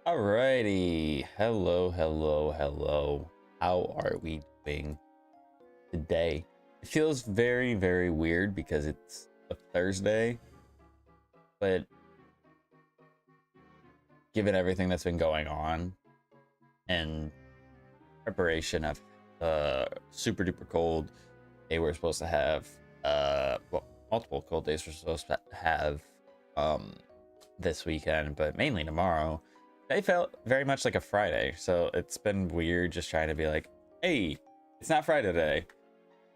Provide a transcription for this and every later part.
Alrighty, hello. How are we doing today? It feels very weird because it's a Thursday, but given everything that's been going on and preparation of super duper cold day we're supposed to have, well, multiple cold days we're supposed to have this weekend, but mainly tomorrow. They felt very much like a Friday, so it's been weird just trying to be like, hey, it's not Friday today,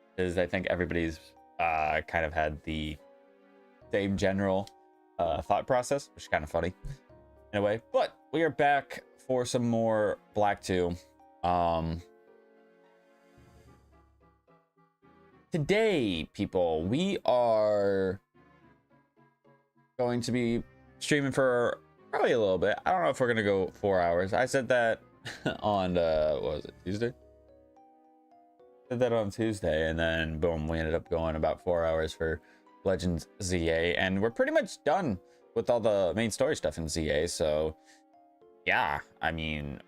because I think everybody's kind of had the same general thought process, which is kind of funny in a way. But we are back for some more Black 2. Today, people, we are going to be streaming for probably a little bit. I don't know if we're gonna go 4 hours. I said that on what was it, Tuesday? Said that on Tuesday, and then boom, we ended up going about 4 hours for Legends ZA, and we're pretty much done with all the main story stuff in ZA. So yeah, I mean,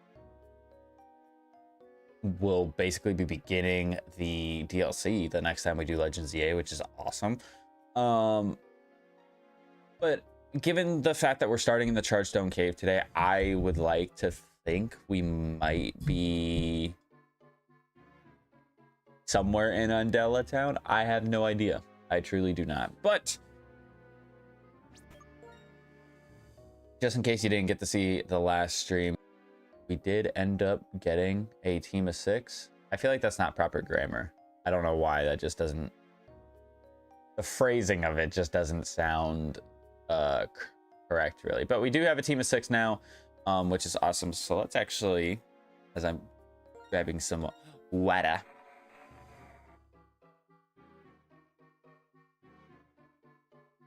we'll basically be beginning the DLC the next time we do Legends ZA, which is awesome. But given the fact that we're starting in the Chargestone Cave today, I would like to think we might be somewhere in Undella Town. I have no idea. I truly do not. But just in case you didn't get to see the last stream, we did end up getting a team of 6. I feel like that's not proper grammar. I don't know why. That just doesn't... The phrasing of it just doesn't sound correct, really. But we do have a team of 6 now, which is awesome. So let's actually, as I'm grabbing some water,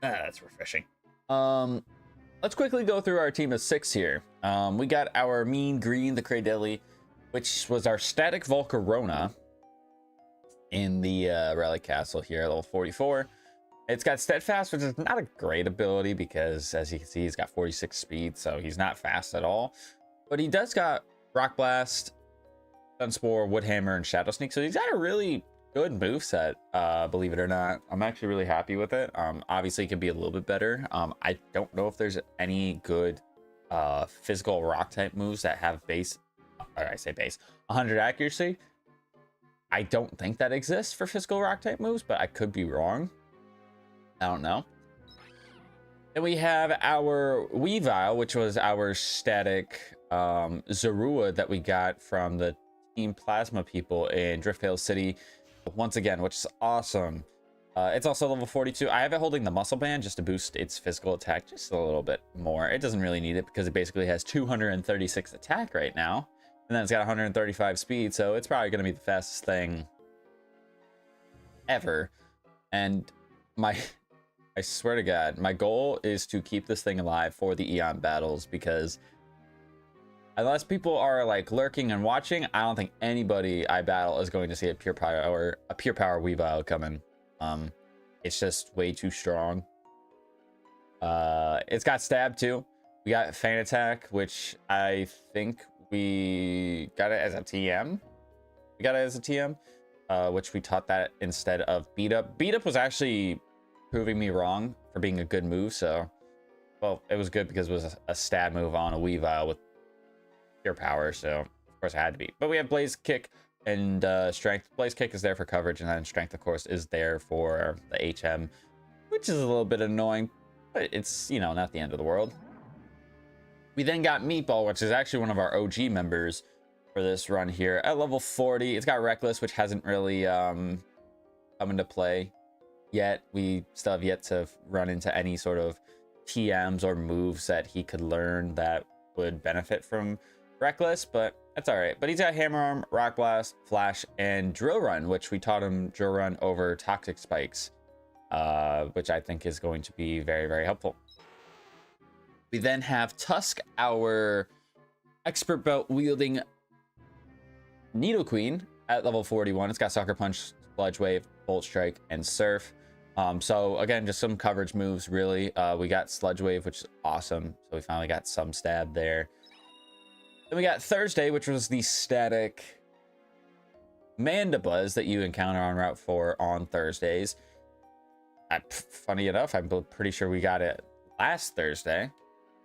that's refreshing. Let's quickly go through our team of 6 here. We got our Mean Green, the Cradilly, which was our static Volcarona in the Relic Castle here at level 44. It's got Steadfast, which is not a great ability because, as you can see, he's got 46 speed, so he's not fast at all. But he does got Rock Blast, Sunspore, Woodhammer, and Shadow Sneak, so he's got a really good moveset, believe it or not. I'm actually really happy with it. Obviously, it could be a little bit better. I don't know if there's any good physical rock-type moves that have base, or I say base, 100 accuracy. I don't think that exists for physical rock-type moves, but I could be wrong. I don't know. Then we have our Weavile, which was our static Zorua that we got from the Team Plasma people in Driftvale City once again, which is awesome. It's also level 42. I have it holding the muscle band just to boost its physical attack just a little bit more. It doesn't really need it because it basically has 236 attack right now, and then it's got 135 speed, so it's probably going to be the fastest thing ever. And I swear to God, my goal is to keep this thing alive for the Eon battles, because unless people are like lurking and watching, I don't think anybody I battle is going to see a pure power Weavile coming. It's just way too strong. It's got stab too. We got Fan Attack, which I think we got it as a TM. We got it as a TM, which we taught that instead of Beat Up. Beat Up was actually proving me wrong for being a good move, so, well, it was good because it was a stab move on a Weavile with pure power, so of course it had to be. But we have Blaze Kick and Strength. Blaze Kick is there for coverage, and then Strength, of course, is there for the HM, which is a little bit annoying, but it's, you know, not the end of the world. We then got Meatball, which is actually one of our OG members for this run here at level 40. It's got Reckless, which hasn't really come into play yet. We still have yet to run into any sort of TMs or moves that he could learn that would benefit from Reckless, but that's all right. But he's got Hammer Arm, Rock Blast, Flash, and Drill Run, which we taught him Drill Run over Toxic Spikes, which I think is going to be very helpful. We then have Tusk, our expert belt wielding Needle Queen at level 41. It's got Sucker Punch, Sludge Wave, Bolt Strike, and Surf. So again, just some coverage moves, really. We got Sludge Wave, which is awesome. So we finally got some stab there. Then we got Thursday, which was the static Mandibuzz that you encounter on Route 4 on Thursdays. Funny enough, I'm pretty sure we got it last Thursday.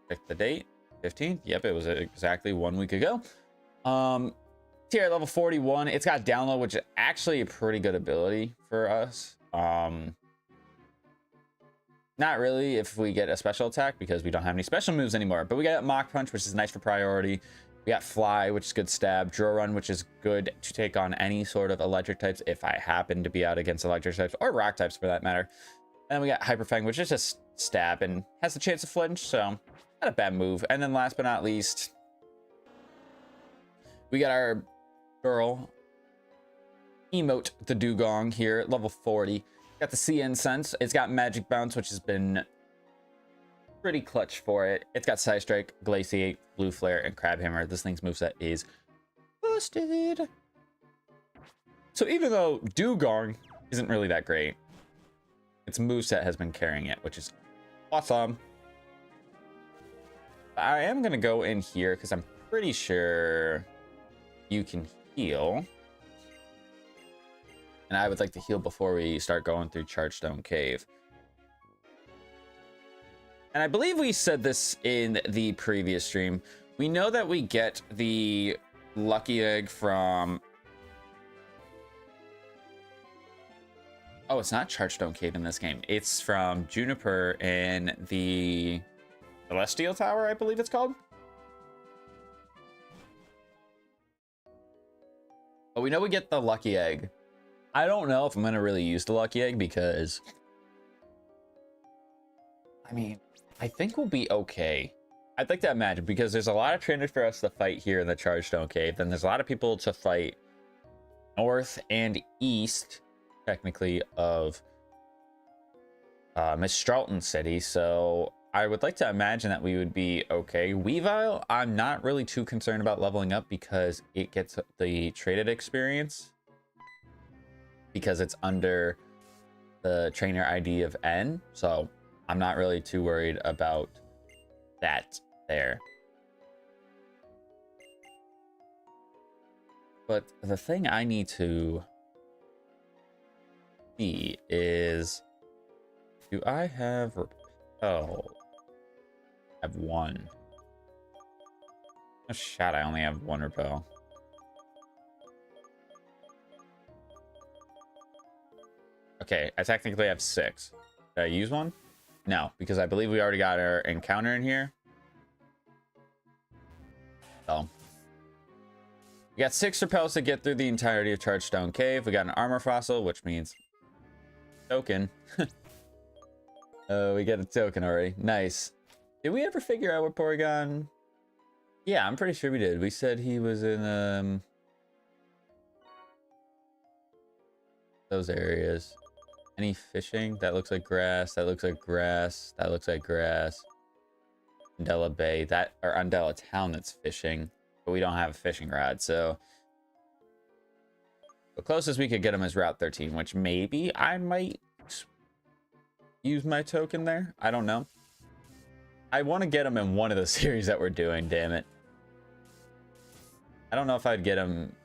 Check the date, 15th. Yep, it was exactly 1 week ago. Tier level 41. It's got download, which is actually a pretty good ability for us. Not really if we get a special attack, because we don't have any special moves anymore. But we got Mach Punch, which is nice for priority. We got Fly, which is good stab. Draw Run, which is good to take on any sort of electric types if I happen to be out against electric types, or rock types for that matter. And then we got Hyper Fang, which is just stab and has the chance to flinch, so not a bad move. And then last but not least, we got our girl emote, the Dugong here at level 40. Got the CN Sense. It's got Magic Bounce, which has been pretty clutch for it. It's got Side Strike, Glaciate, Blue Flare, and Crab Hammer. This thing's moveset is busted. So even though Dugong isn't really that great, its moveset has been carrying it, which is awesome. I am going to go in here because I'm pretty sure you can heal. And I would like to heal before we start going through Chargestone Cave. And I believe we said this in the previous stream. We know that we get the lucky egg from... Oh, it's not Chargestone Cave in this game. It's from Juniper in the Celestial Tower, I believe it's called. But we know we get the lucky egg. I don't know if I'm going to really use the lucky egg because... I mean, I think we'll be okay. I'd like to imagine, because there's a lot of trainers for us to fight here in the Chargestone Cave. Then there's a lot of people to fight north and east, technically, of Miss Stralton City. So I would like to imagine that we would be okay. Weavile, I'm not really too concerned about leveling up because it gets the traded experience, because it's under the trainer ID of N. So I'm not really too worried about that there. But the thing I need to see is, do I have repel? I have one. Oh, shot, I only have one repel. Okay, I technically have 6. Did I use one? No, because I believe we already got our encounter in here. So we got 6 repels to get through the entirety of Chargestone Cave. We got an armor fossil, which means token. We got a token already. Nice. Did we ever figure out what Porygon? Yeah, I'm pretty sure we did. We said he was in those areas. Any fishing? That looks like grass. That looks like grass. That looks like grass. Undella Bay, that, or Undella Town, that's fishing, but we don't have a fishing rod, so the closest we could get him is Route 13, which maybe I might use my token there. I don't know. I want to get him in one of the series that we're doing, damn it. I don't know if I'd get him.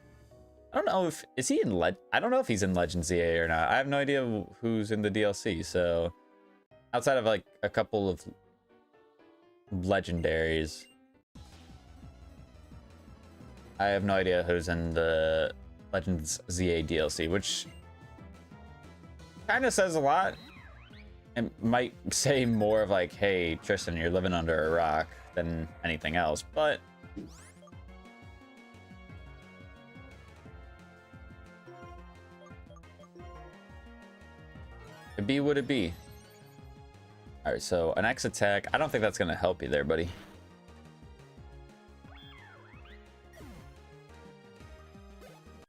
I don't know if, is he in I don't know if he's in Legends ZA or not. I have no idea who's in the DLC, so outside of like a couple of legendaries, I have no idea who's in the Legends ZA DLC, which kind of says a lot. It might say more of like, hey, Tristan, you're living under a rock than anything else, but it be what it be. All right, so an X attack. I don't think that's going to help you there, buddy.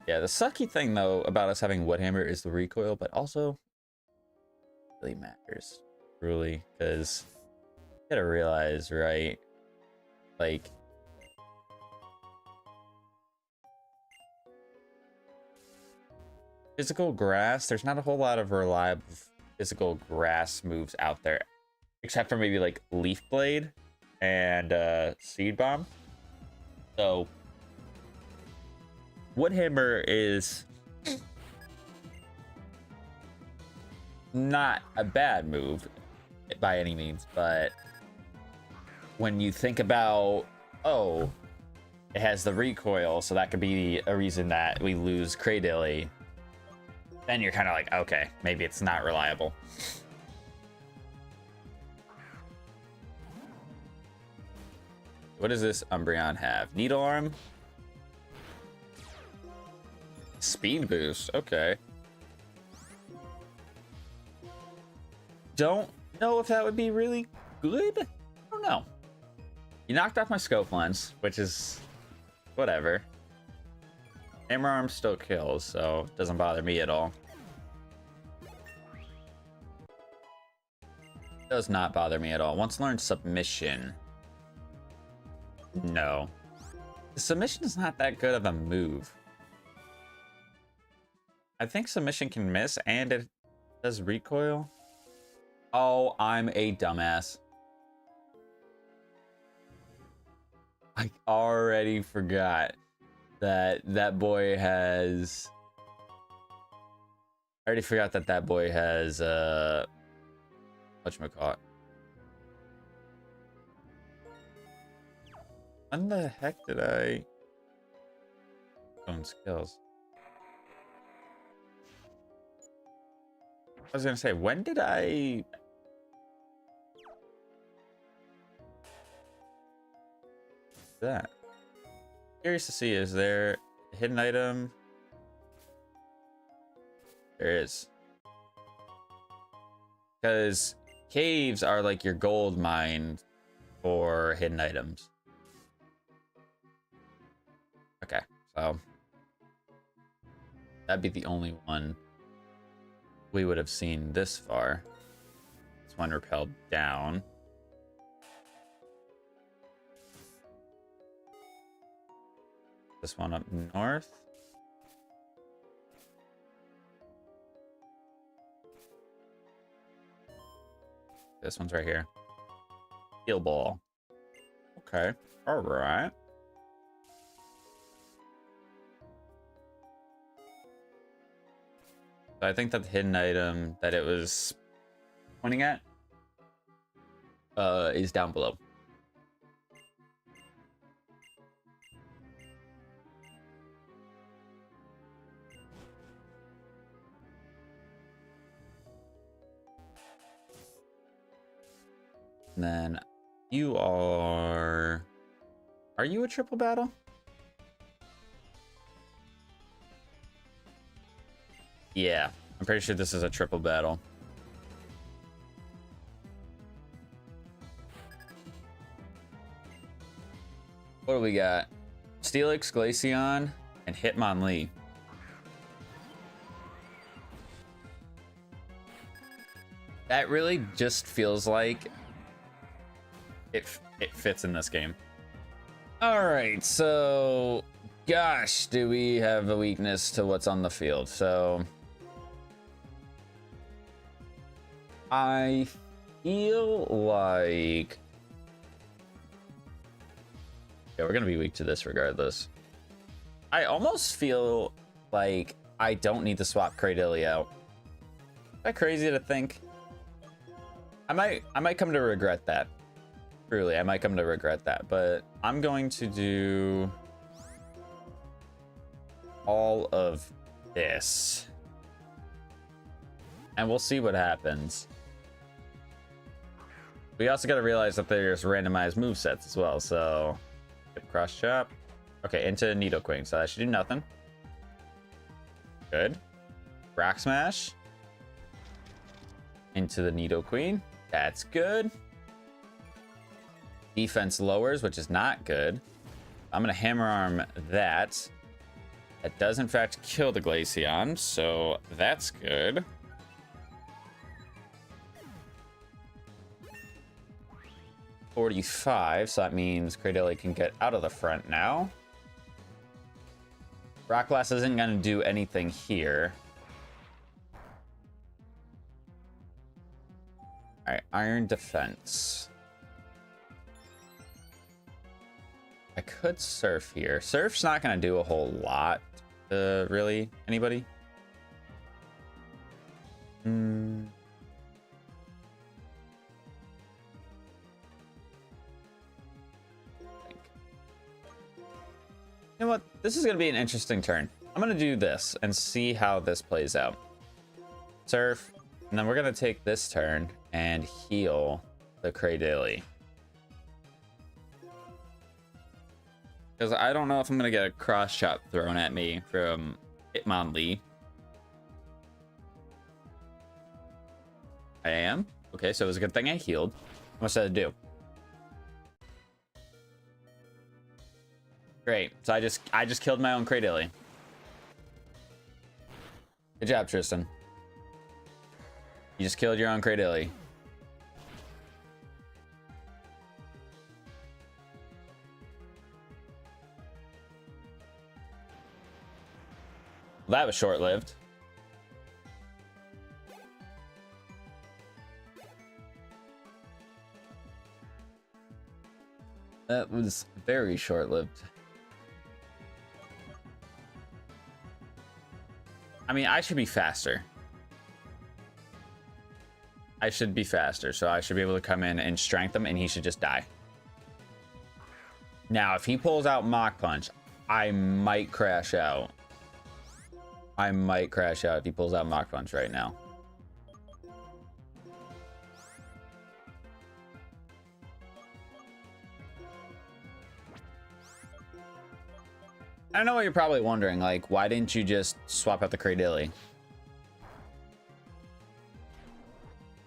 Yeah, the sucky thing, though, about us having Woodhammer is the recoil, but also it really matters, truly, because you gotta realize, right, like, physical grass, there's not a whole lot of reliable physical grass moves out there, except for maybe like Leaf Blade and Seed Bomb. So Woodhammer is not a bad move by any means, but when you think about, oh, it has the recoil, so that could be a reason that we lose Cradilly, then you're kind of like, okay, maybe it's not reliable. What does this Umbreon have? Needle Arm? Speed boost, okay. Don't know if that would be really good. I don't know. You knocked off my scope lens, which is whatever. Hammer Arm still kills, so it doesn't bother me at all. Does not bother me at all. Once learned Submission. No. The Submission is not that good of a move. I think Submission can miss and it does recoil. Oh, I'm a dumbass. I already forgot that that boy has... I already forgot that that boy has, whatchamacallit. When the heck did I... own skills? I was gonna say, when did I... that? Curious to see, is there a hidden item? There is. Because caves are like your gold mine for hidden items. Okay, so that'd be the only one we would have seen this far. This one repelled down. This one up north. This one's right here. Steel Ball. Okay, all right. So I think that the hidden item that it was pointing at is down below. And then you are you a triple battle? Yeah, I'm pretty sure this is a triple battle. What do we got? Steelix, Glaceon, and Hitmonlee. That really just feels like it fits in this game. All right, so gosh, do we have a weakness to what's on the field? So I feel like, yeah, we're gonna be weak to this regardless. I almost feel like I don't need to swap Cradilly out. Is that crazy to think? I might come to regret that. Truly, I might come to regret that, but I'm going to do all of this. And we'll see what happens. We also got to realize that there's randomized movesets as well, so cross chop. Okay, into Nidoqueen, so that should do nothing. Good. Rock Smash. Into the Nidoqueen. That's good. Defense lowers, which is not good. I'm going to Hammer Arm that. That does, in fact, kill the Glaceon, so that's good. .45, so that means Cradilly can get out of the front now. Rock Blast isn't going to do anything here. All right, Iron Defense. I could surf here. Surf's not going to do a whole lot to really anybody. You know what? This is going to be an interesting turn. I'm going to do this and see how this plays out. Surf, and then we're going to take this turn and heal the Cradily. Because I don't know if I'm going to get a cross chop thrown at me from Hitmonlee. I am? Okay, so it was a good thing I healed. How much did it do? Great. So I just killed my own Cradily. Good job, Tristan. You just killed your own Cradily. That was short-lived. That was very short-lived. I mean, I should be faster. I should be faster, so I should be able to come in and strength him, and he should just die. Now, if he pulls out Mach Punch, I might crash out. I might crash out if he pulls out Mach Punch right now. I know what you're probably wondering, like, why didn't you just swap out the Cradily?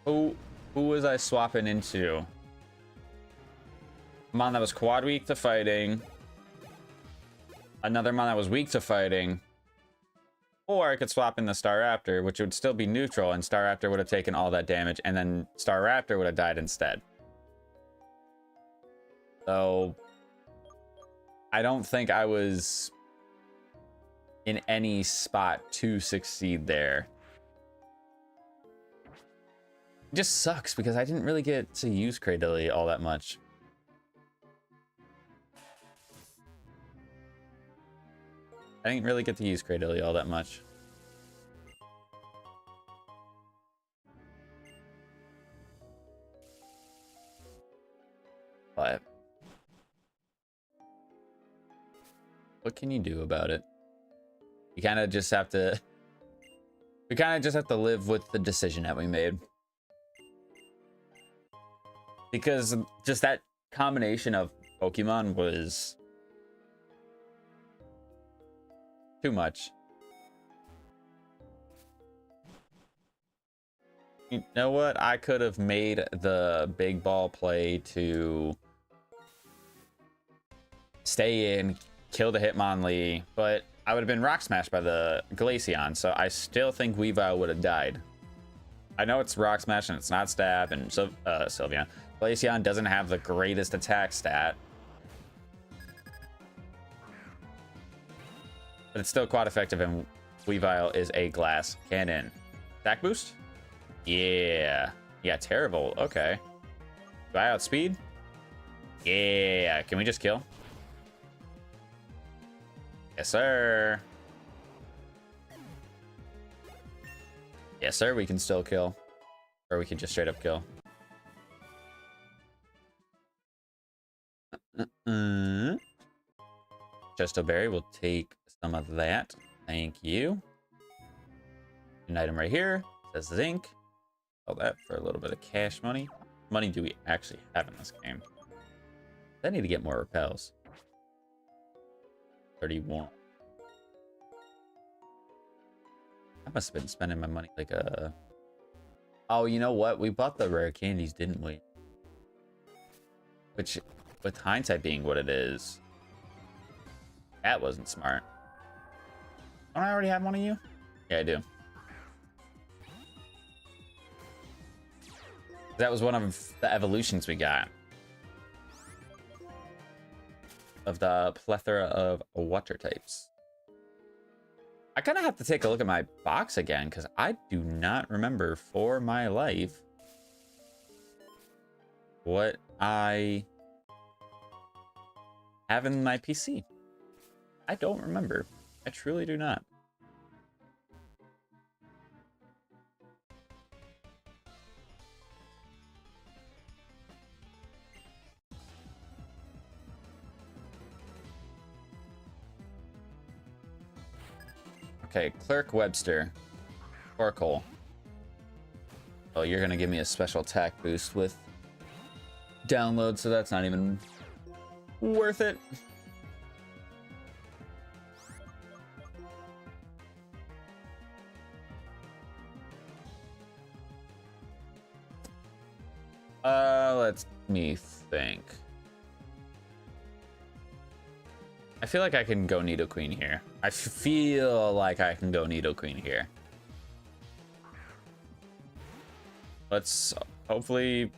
Who was I swapping into? A mon that was quad weak to fighting. Another mon that was weak to fighting. Or I could swap in the Staraptor, which would still be neutral, and Staraptor would have taken all that damage, and then Staraptor would have died instead. So I don't think I was in any spot to succeed there. It just sucks because I didn't really get to use Cradily all that much. I didn't really get to use Cradily all that much. But what can you do about it? You kind of just have to... We kind of just have to live with the decision that we made. Because just that combination of Pokemon was too much. You know what? I could have made the big ball play to stay in, kill the Hitmonlee, but I would have been rock smashed by the Glaceon, so I still think Weavile would have died. I know it's rock smash and it's not stab, and so Sylveon. Glaceon doesn't have the greatest attack stat, but it's still quite effective, and Weavile is a glass cannon. Attack boost? Yeah. Yeah, terrible. Okay. Do I outspeed? Yeah. Can we just kill? Yes, sir. Yes, sir. We can still kill. Or we can just straight up kill. Justo Berry will take some of that. Thank you. An item right here. Says zinc. Sell that for a little bit of cash money. How much money do we actually have in this game? I need to get more repels. 31. I must have been spending my money like a... Oh, you know what? We bought the rare candies, didn't we? Which, with hindsight being what it is, that wasn't smart. Don't I already have one of you? Yeah, I do. That was one of the evolutions we got. Of the plethora of water types. I kind of have to take a look at my box again, because I do not remember for my life what I have in my PC? I don't remember. I truly do not. Okay, Clerk Webster. Oracle. Oh, you're gonna give me a special attack boost with download, so that's not even worth it. Let me think. I feel like I can go Nidoqueen here. I feel like I can go Nidoqueen here. Let's hopefully...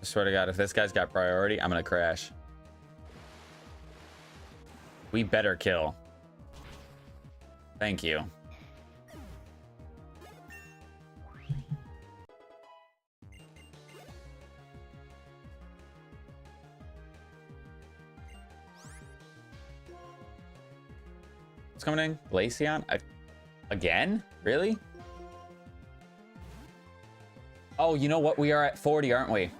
I swear to God, if this guy's got priority, I'm gonna crash. We better kill. Thank you. What's coming in? Glaceon? Again? Really? Oh, you know what? We are at 40, aren't we?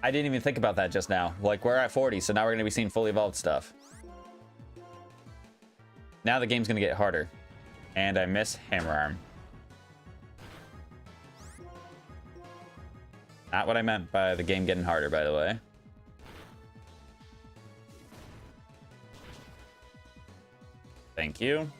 I didn't even think about that just now. Like, we're at 40, so now we're going to be seeing fully evolved stuff. Now the game's going to get harder. And I miss Hammer Arm. Not what I meant by the game getting harder, by the way. Thank you.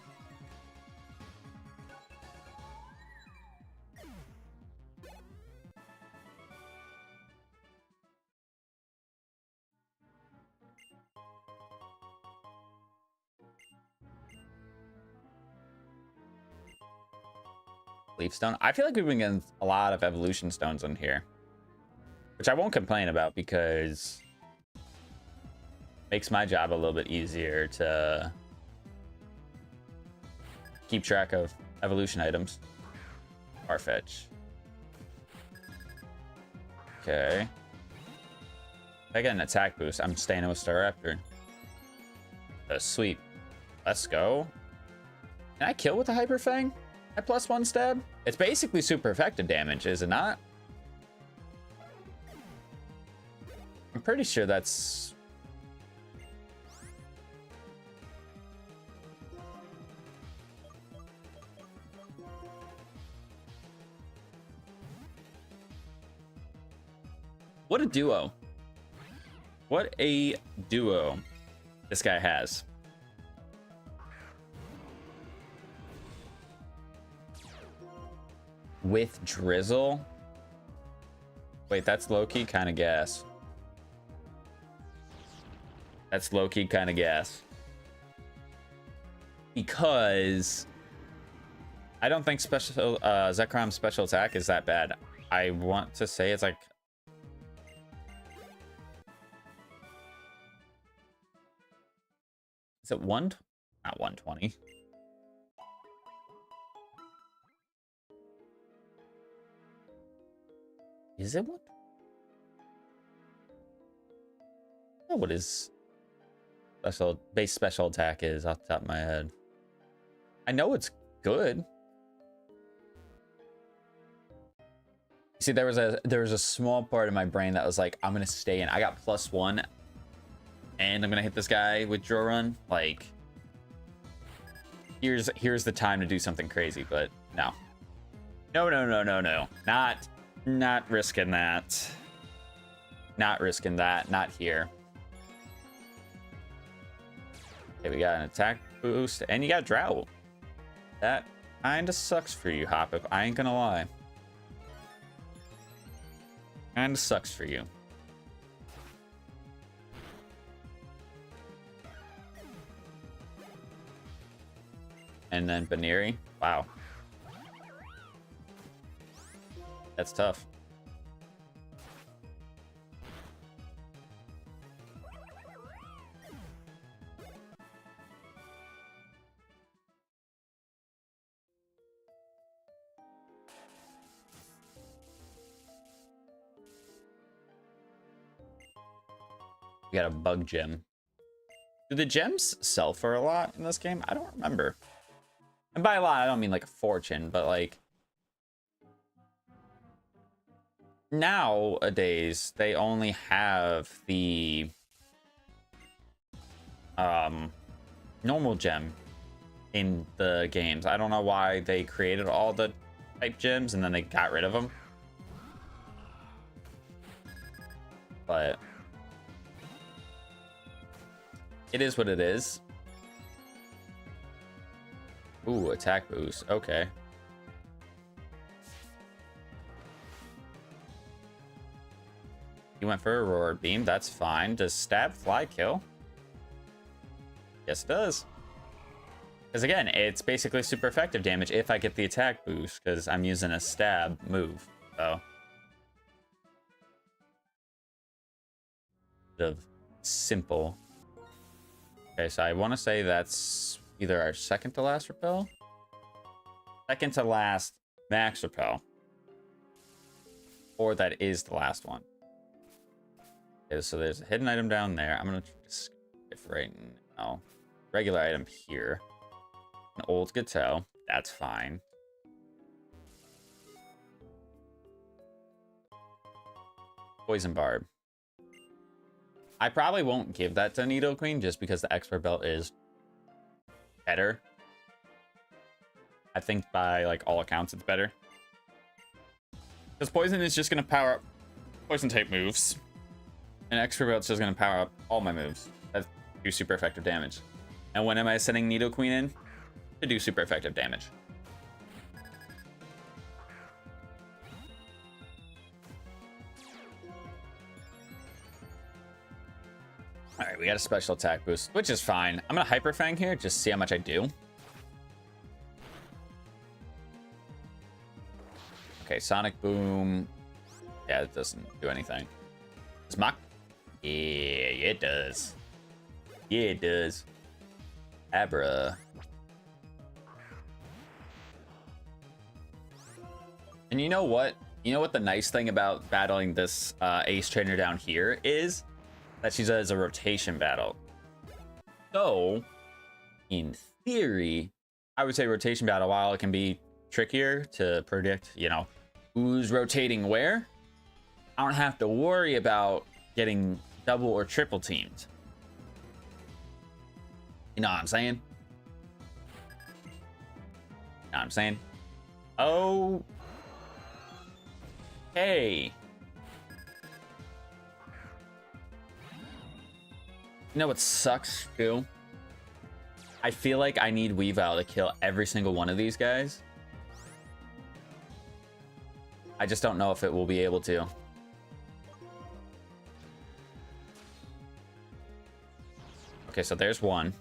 Leaf Stone. I feel like we've been getting a lot of evolution stones in here, which I won't complain about because it makes my job a little bit easier to keep track of evolution items. Farfetch. Okay. If I get an attack boost, I'm staying with Staraptor. Sweet. Let's go. Can I kill with the Hyper Fang at +1 stab? It's basically super effective damage, is it not? I'm pretty sure that's... What a duo. What a duo this guy has. With Drizzle? Wait, that's low-key kind of gas. That's low-key kind of gas. Because I don't think special Zekrom's special attack is that bad. I want to say it's like... Is it one? Not 120. Is it what? I don't know what his base special attack is off the top of my head. I know it's good. See, there was a small part of my brain that was like, I'm gonna stay in. I got +1, and I'm gonna hit this guy with Draw Run. Like, here's the time to do something crazy, but no. No. Not risking that. Not risking that. Not here. Okay, we got an attack boost, and you got Drought. That kinda sucks for you, Hoppip. I ain't gonna lie. Kinda sucks for you. And then Baneri. Wow. That's tough. We got a bug gem. Do the gems sell for a lot in this game? I don't remember. And by a lot, I don't mean like a fortune, but like nowadays they only have the normal gem in the games. I don't know why they created all the type gems and then they got rid of them. But it is what it is. Ooh, attack boost. Okay. You went for a roar beam. That's fine. Does stab fly kill? Yes, it does. Because again, it's basically super effective damage if I get the attack boost, because I'm using a stab move. So. Of simple. Okay, so I want to say that's either our second to last repel, second to last max repel, or that is the last one. Okay, so there's a hidden item down there. I'm gonna just skip right now. Regular item here. An old Gatel. That's fine. Poison barb. I probably won't give that to Nidoqueen just because the expert belt is better. I think by like all accounts it's better. Because poison is just going to power up poison type moves. And expert belt's just going to power up all my moves that do super effective damage. And when am I sending Nidoqueen in? To do super effective damage. All right, we got a special attack boost, which is fine. I'm gonna Hyper Fang here, just see how much I do. Okay, Sonic Boom. Yeah, it doesn't do anything. Smock. Yeah, it does. Yeah, it does. Abra. And you know what? You know what the nice thing about battling this Ace Trainer down here is? That she does a rotation battle. So, in theory, I would say rotation battle, while it can be trickier to predict, you know, who's rotating where, I don't have to worry about getting double or triple teamed. You know what I'm saying? You know what I'm saying? Oh. Hey. You know what sucks too? I feel like I need Weavile to kill every single one of these guys. I just don't know if it will be able to. Okay, so there's one.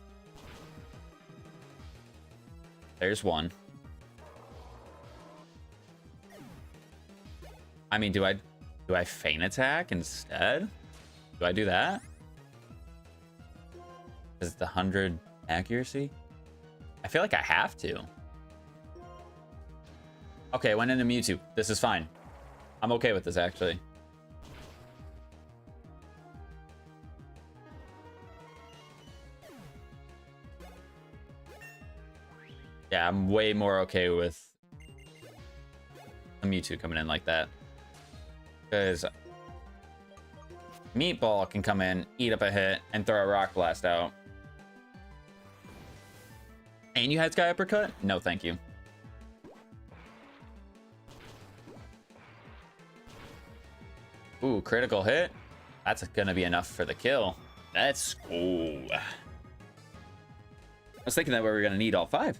There's one. I mean, do I feint attack instead? Do I do that? Is it the 100 accuracy? I feel like I have to. Okay, I went into Mewtwo. This is fine. I'm okay with this, actually. Yeah, I'm way more okay with a Mewtwo coming in like that. Because Meatball can come in, eat up a hit, and throw a Rock Blast out. And you had Sky Uppercut? No, thank you. Ooh, critical hit. That's gonna be enough for the kill. That's cool. I was thinking that we were gonna need all 5.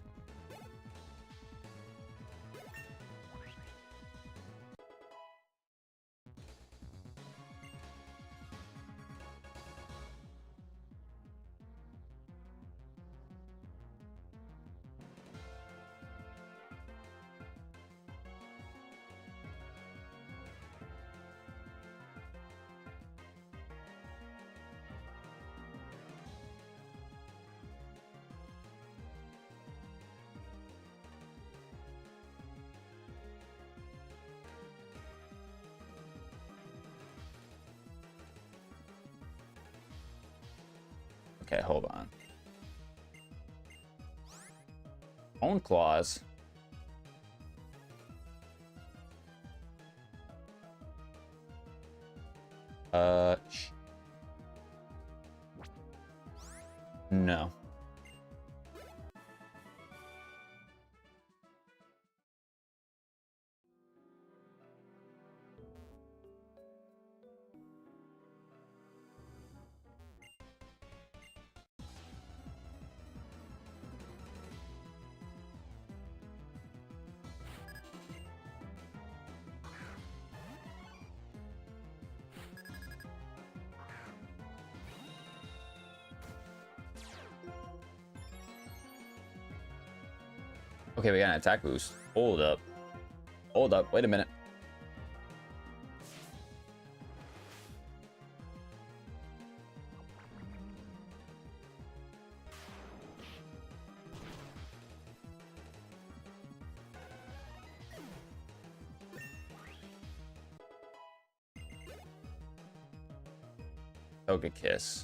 Okay, hold on. Bone Claws. No. Okay, we got an attack boost. Hold up. Hold up. Wait a minute. Togekiss.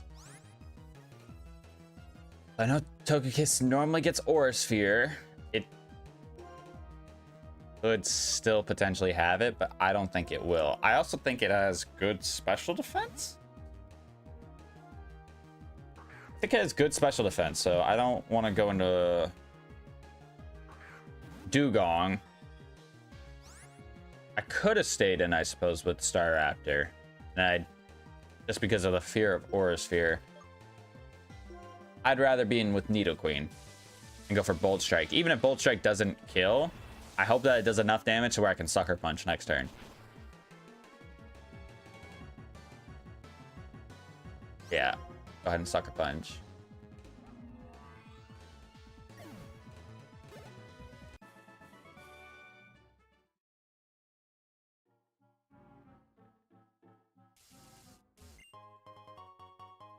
I know Togekiss normally gets Aura Sphere. It could still potentially have it, but I don't think it will. I also think it has good special defense. I think it has good special defense, so I don't want to go into Dugong. I could have stayed in, I suppose, with Staraptor. And just because of the fear of Aura Sphere. I'd rather be in with Nidoqueen and go for Bolt Strike. Even if Bolt Strike doesn't kill, I hope that it does enough damage to where I can Sucker Punch next turn. Yeah, go ahead and Sucker Punch.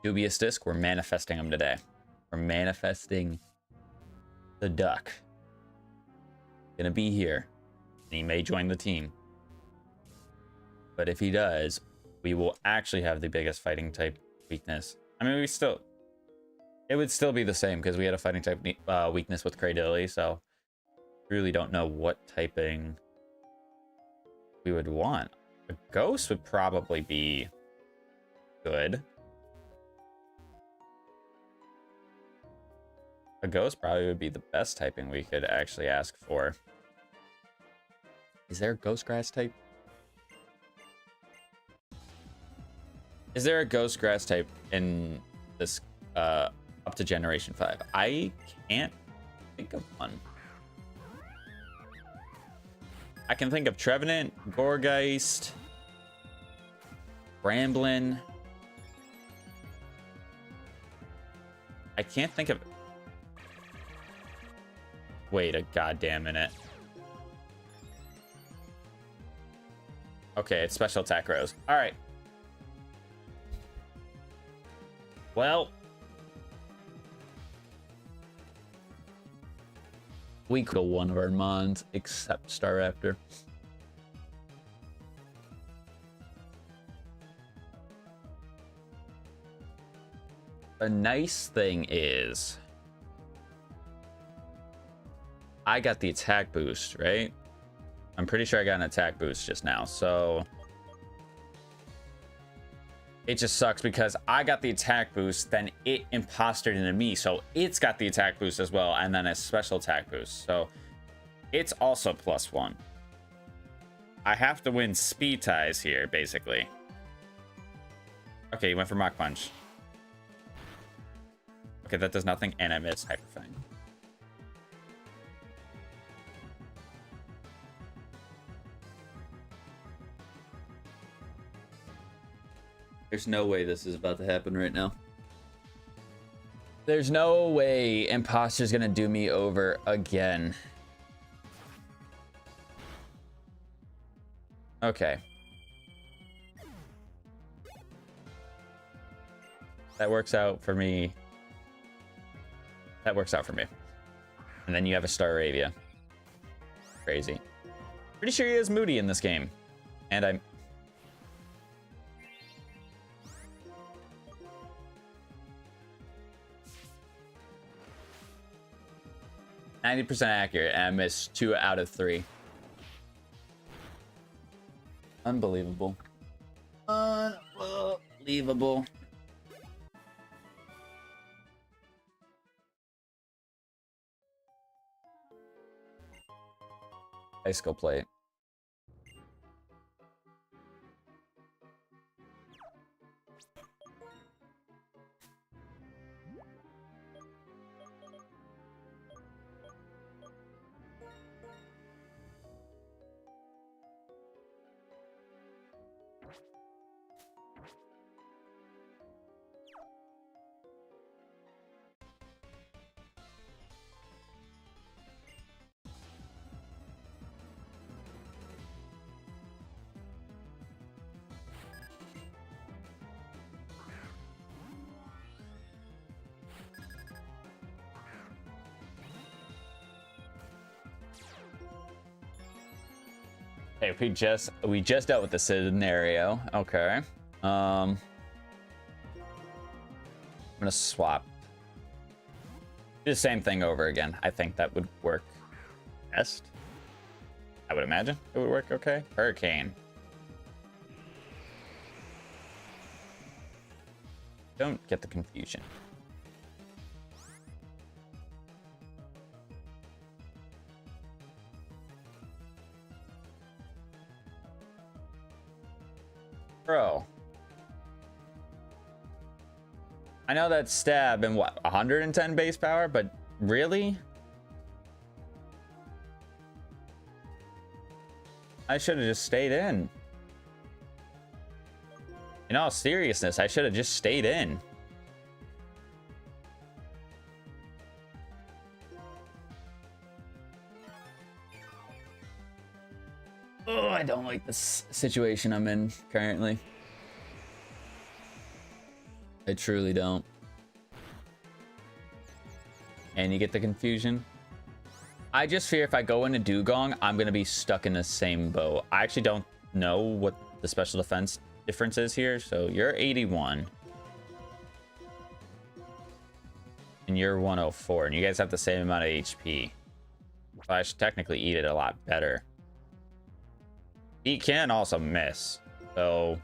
Dubious Disc, we're manifesting him today. We're manifesting the duck. Gonna be here. And he may join the team. But if he does, we will actually have the biggest fighting type weakness. I mean, it would still be the same because we had a fighting type weakness with Cradilly, so really don't know what typing we would want. A Ghost would probably be good. A Ghost probably would be the best typing we could actually ask for. Is there a Ghost Grass type? Is there a Ghost Grass type in this up to Generation 5? I can't think of one. I can think of Trevenant, Gourgeist, Bramblin. I can't think of... Wait a goddamn minute. Okay, it's special attack Rose. All right. Well, we could go one of our mons except Staraptor. The nice thing is I got the attack boost, right? I'm pretty sure I got an attack boost just now, so it just sucks because I got the attack boost, then it impostered into me, so it's got the attack boost as well, and then a special attack boost, so it's also +1. I have to win speed ties here, basically. Okay, you went for Mach Punch. Okay, that does nothing, and I missed Hyper Fang. There's no way this is about to happen right now. There's no way Imposter's gonna do me over again. Okay. That works out for me. That works out for me. And then you have a Staravia. Crazy. Pretty sure he is Moody in this game. And I'm... 90% accurate, and I missed 2 out of 3. Unbelievable. Unbelievable. Bicycle plate. Hey, we just dealt with the scenario. Okay. I'm gonna swap. Do the same thing over again. I think that would work best. I would imagine it would work okay. Hurricane. Don't get the confusion. Bro. I know that's stab and what, 110 base power, but really? I should have just stayed in. In all seriousness, I should have just stayed in. Oh, I don't like this situation I'm in currently. I truly don't. And you get the confusion. I just fear if I go into Dugong, I'm going to be stuck in the same boat. I actually don't know what the special defense difference is here. So you're 81. And you're 104. And you guys have the same amount of HP. So I should technically eat it a lot better. He can also miss. So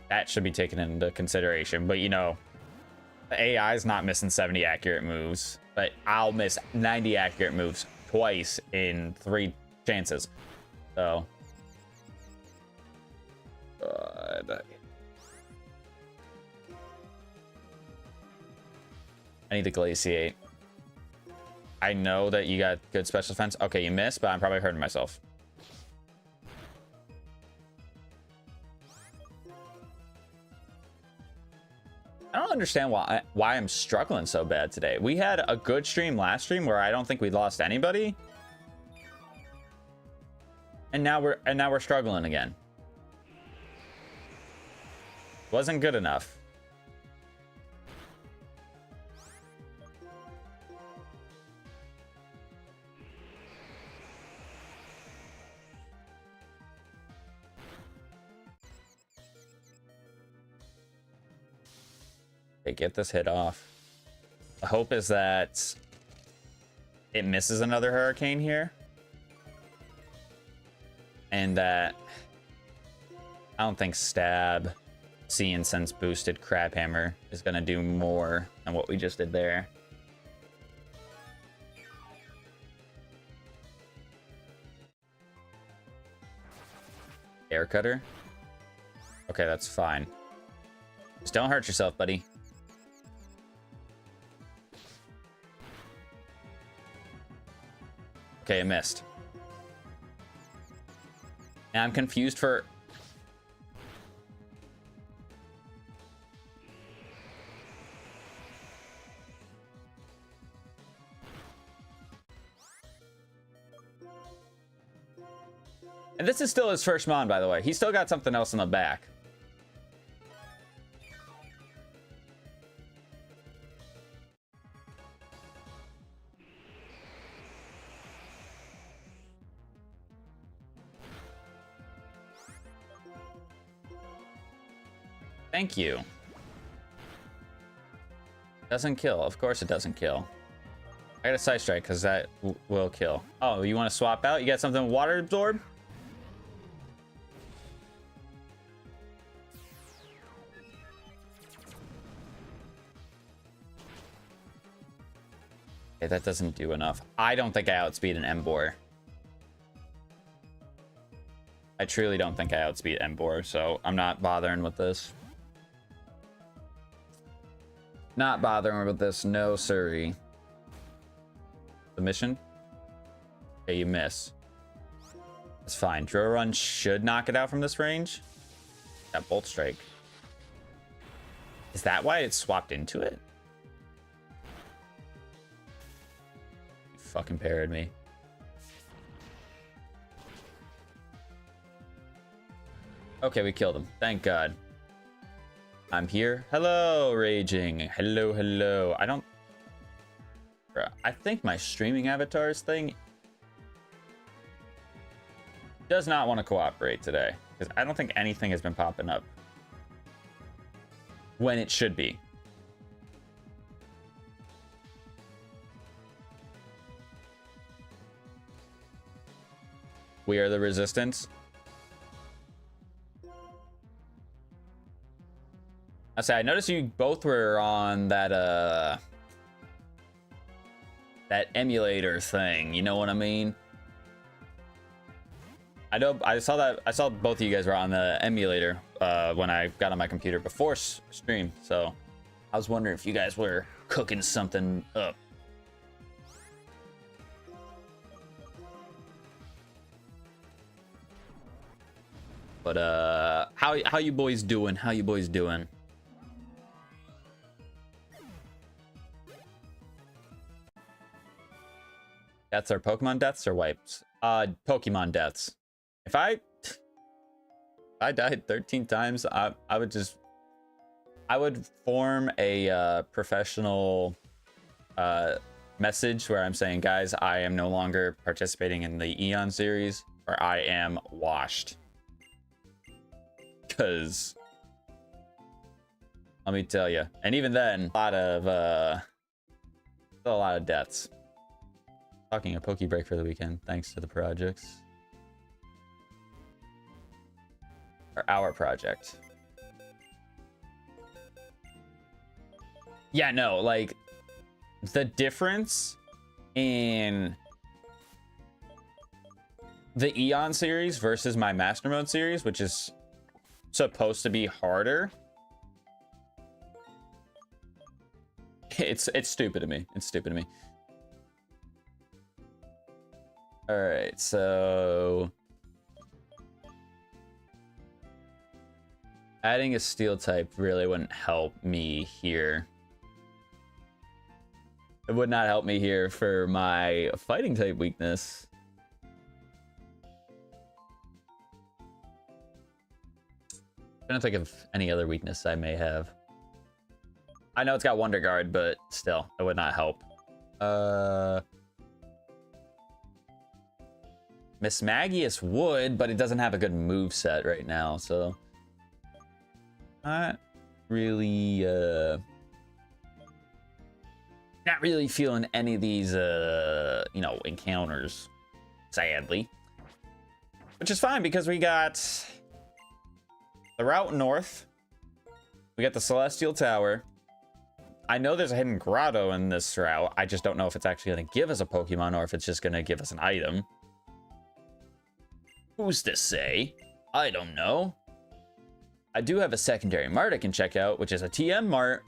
that should be taken into consideration. But, you know, the AI is not missing 70 accurate moves. But I'll miss 90 accurate moves twice in 3 chances. So. God. I need to glaciate. I know that you got good special defense. Okay, you missed, but I'm probably hurting myself. I don't understand why I'm struggling so bad today. We had a good stream last stream where I don't think we lost anybody. And now we're struggling again. Wasn't good enough. Okay, get this hit off. The hope is that it misses another hurricane here. And that I don't think stab, see and sense boosted crab hammer is gonna do more than what we just did there. Air cutter. Okay, that's fine. Just don't hurt yourself, buddy. Okay, I missed. And I'm confused for... And this is still his first mon, by the way. He's still got something else in the back. Thank you. Doesn't kill. Of course it doesn't kill. I got a side strike because that will kill. Oh, you want to swap out? You got something with water absorb? Okay, that doesn't do enough. I don't think I outspeed an Embor. I truly don't think I outspeed Embor, so I'm not bothering with this. Not bothering with this, no siree. Submission? Okay, you miss. It's fine. Drill Run should knock it out from this range. That Bolt Strike. Is that why it swapped into it? You fucking parried me. Okay, we killed him. Thank God. I'm here. Hello, Raging. Hello, hello. I think my streaming avatars thing does not want to cooperate today, because I don't think anything has been popping up when it should be. We are the resistance. I noticed you both were on that that emulator thing, you know what I mean? I saw both of you guys were on the emulator when I got on my computer before stream, so I was wondering if you guys were cooking something up. But how you boys doing? How you boys doing? Deaths are Pokemon deaths or wipes? Pokemon deaths. If I died 13 times, I would form a professional message where I'm saying, guys, I am no longer participating in the EON series, or I am washed. Because let me tell you, and even then, a lot of deaths. Talking a Poke Break for the weekend, thanks to the projects. Or our project. Yeah, no, like the difference in the Eon series versus my Master Mode series, which is supposed to be harder. It's stupid to me. It's stupid to me. All right, so adding a steel type really wouldn't help me here. It would not help me here for my fighting type weakness. I'm trying to think of any other weakness I may have. I know it's got Wonder Guard, but still, it would not help. Mismagius would, but it doesn't have a good move set right now, so not really feeling any of these you know, encounters, sadly. Which is fine because we got the route north. We got the Celestial Tower. I know there's a hidden grotto in this route. I just don't know if it's actually going to give us a Pokemon or if it's just going to give us an item. Who's to say? I don't know. I do have a secondary mart I can check out, which is a TM mart.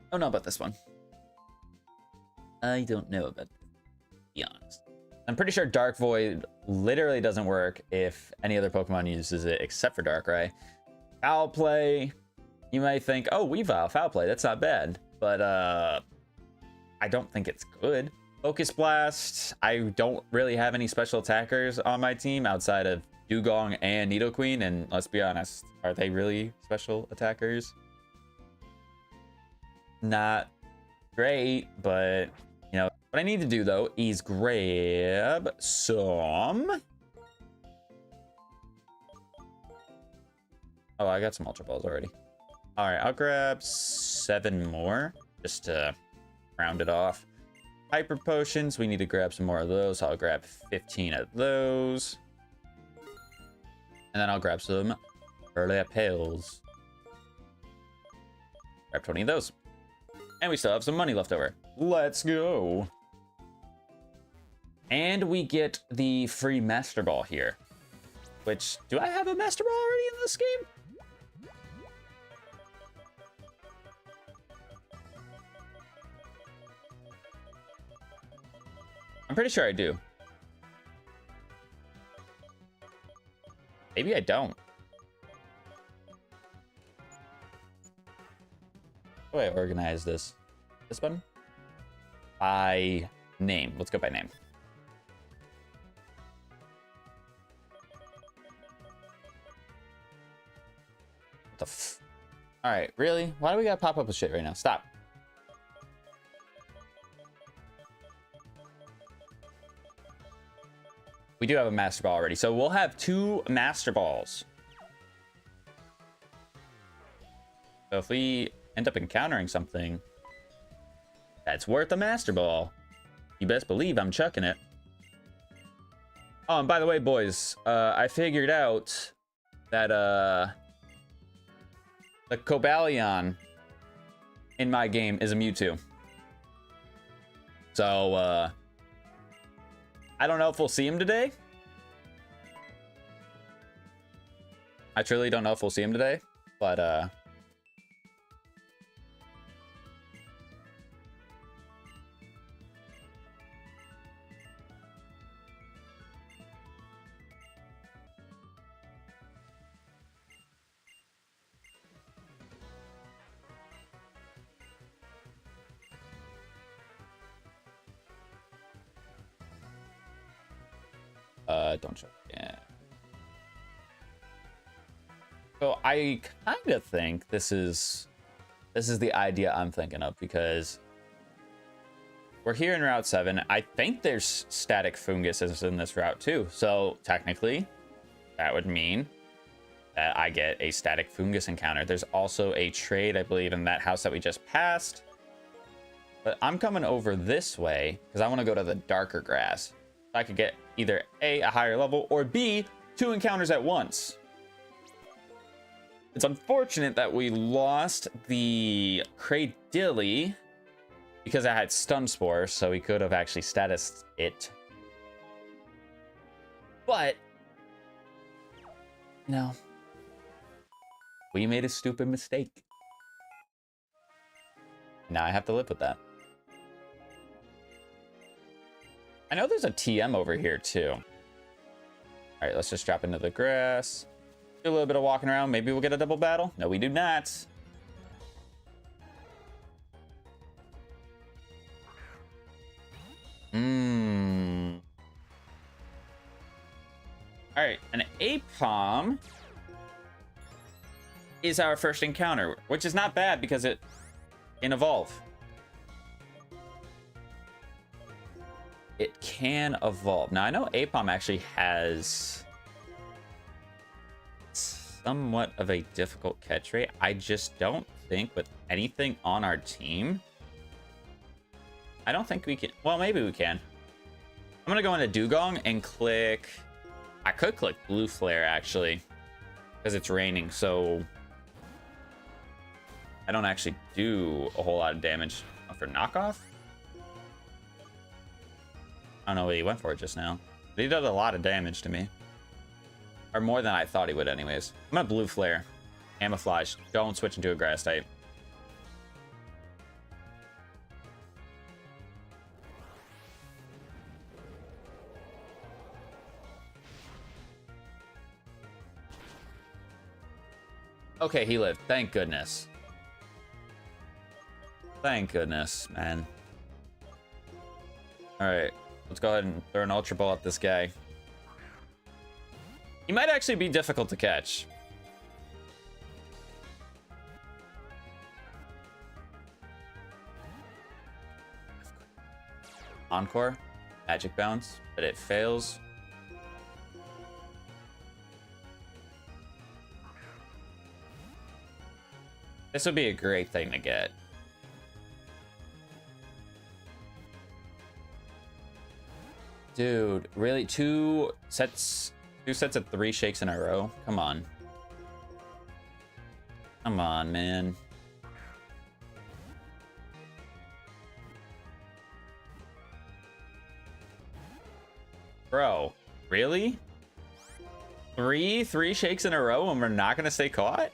I don't know about this one. I don't know about this, to be honest. I'm pretty sure Dark Void literally doesn't work if any other Pokemon uses it except for Darkrai. Foul Play, you might think, oh, Weavile, Foul Play, that's not bad. But I don't think it's good. Focus Blast, I don't really have any special attackers on my team outside of Dugong and Nidoqueen, and let's be honest, are they really special attackers? Not great, but you know, What I need to do, though, is grab some... Oh, I got some Ultra Balls already. All right, I'll grab 7 more just to round it off. Hyper Potions, we need to grab some more of those. I'll grab 15 of those. And then I'll grab some Early Pills. Grab 20 of those. And we still have some money left over. Let's go. And we get the free Master Ball here. Which, do I have a Master Ball already in this game? I'm pretty sure I do. Maybe I don't. How do I organize this? This button? By name. Let's go by name. What the f... Alright, really? Why do we gotta pop up with shit right now? Stop. We do have a Master Ball already, so we'll have 2 Master Balls. So if we end up encountering something that's worth a Master Ball, you best believe I'm chucking it. Oh, and by the way, boys, I figured out that the Cobalion in my game is a Mewtwo. So, I don't know if we'll see him today. I truly don't know if we'll see him today, but don't show. Yeah. So I kind of think this is the idea I'm thinking of, because we're here in Route 7. I think there's static funguses in this route too. So technically, that would mean that I get a static fungus encounter. There's also a trade, I believe, in that house that we just passed. But I'm coming over this way because I want to go to the darker grass. I could get either A, a higher level, or B, 2 encounters at once. It's unfortunate that we lost the Cradilly because I had Stun Spore, so we could have actually statused it. But, no. We made a stupid mistake. Now I have to live with that. I know there's a TM over here too. All right, let's just drop into the grass. Do a little bit of walking around. Maybe we'll get a double battle. No, we do not. All right, an Apom is our first encounter, which is not bad because it can evolve. It can evolve. Now, I know Apom actually has somewhat of a difficult catch rate. I just don't think with anything on our team, I don't think we can. Well, maybe we can. I'm going to go into Dugong and click. I could click Blue Flare, actually, because it's raining. So I don't actually do a whole lot of damage for knockoff. I don't know what he went for just now, but he did a lot of damage to me. Or more than I thought he would anyways. I'm gonna Blue Flare. Camouflage. Don't switch into a grass type. Okay, he lived. Thank goodness. Thank goodness, man. Alright. Let's go ahead and throw an Ultra Ball at this guy. He might actually be difficult to catch. Encore, magic bounce, but it fails. This would be a great thing to get. Dude, really? Two sets of 3 shakes in a row? Come on. Come on, man. Bro, really? Three shakes in a row and we're not gonna stay caught?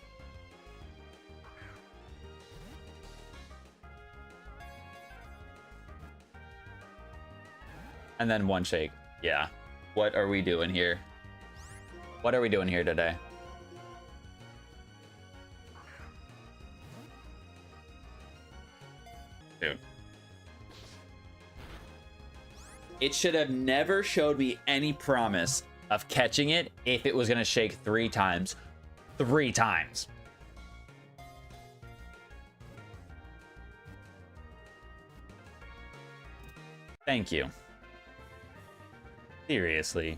And then 1 shake. Yeah. What are we doing here? What are we doing here today? Dude. It should have never showed me any promise of catching it if it was going to shake 3 times. 3 times. Thank you. Seriously.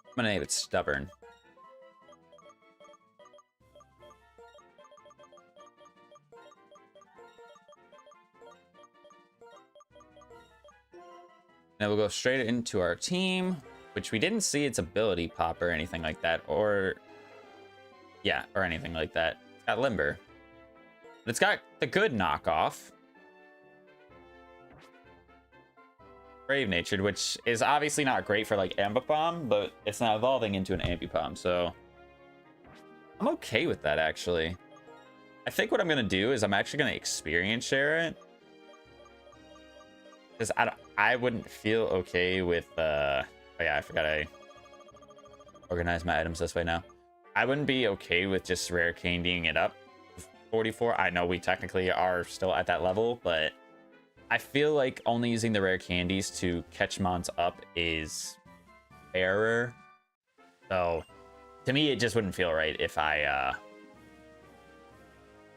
I'm gonna name it Stubborn. Now we'll go straight into our team, which we didn't see its ability pop or anything like that, or yeah, or anything like that. It's got Limber, but it's got the good knockoff, Brave Natured, which is obviously not great for like Ambipom, but it's now evolving into an Ambipom, so I'm okay with that actually. I think what I'm gonna do is I'm actually gonna experience share it, because I wouldn't feel okay with oh yeah, I forgot I organized my items this way now. I wouldn't be okay with just rare candying it up 44. I know we technically are still at that level, but I feel like only using the rare candies to catch mons up is fairer. So to me, it just wouldn't feel right if I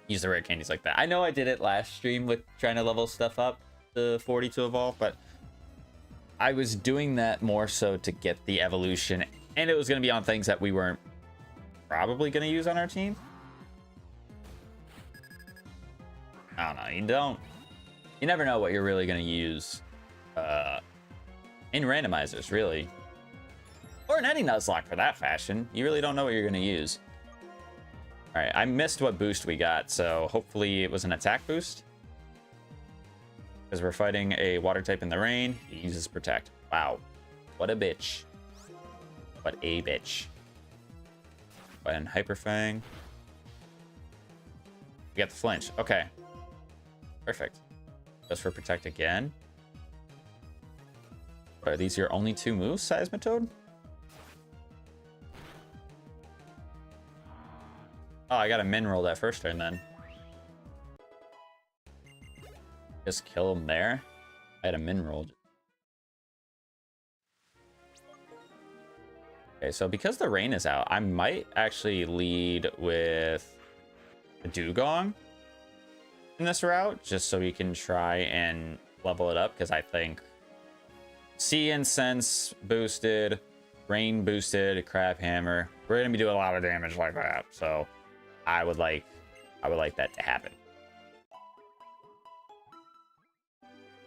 use the rare candies like that. I know I did it last stream with trying to level stuff up to 40 to evolve, but I was doing that more so to get the evolution, and it was going to be on things that we weren't probably going to use on our team. I don't know. You never know what you're really going to use in randomizers, really. Or in any Nuzlocke for that fashion. You really don't know what you're going to use. All right, I missed what boost we got, so hopefully it was an attack boost. Because we're fighting a water type in the rain. He uses Protect. Wow. What a bitch. What a bitch. And Hyper Fang. We got the flinch. Okay. Perfect. Goes for Protect again. Are these your only 2 moves, Seismitoad? Oh, I got a min roll that first turn then. Just kill him there. I had a min roll. Okay, so because the rain is out, I might actually lead with a Dugong in this route, just so we can try and level it up, because I think Sea Incense boosted, Rain boosted, Crab Hammer. We're gonna be doing a lot of damage like that, so I would like that to happen.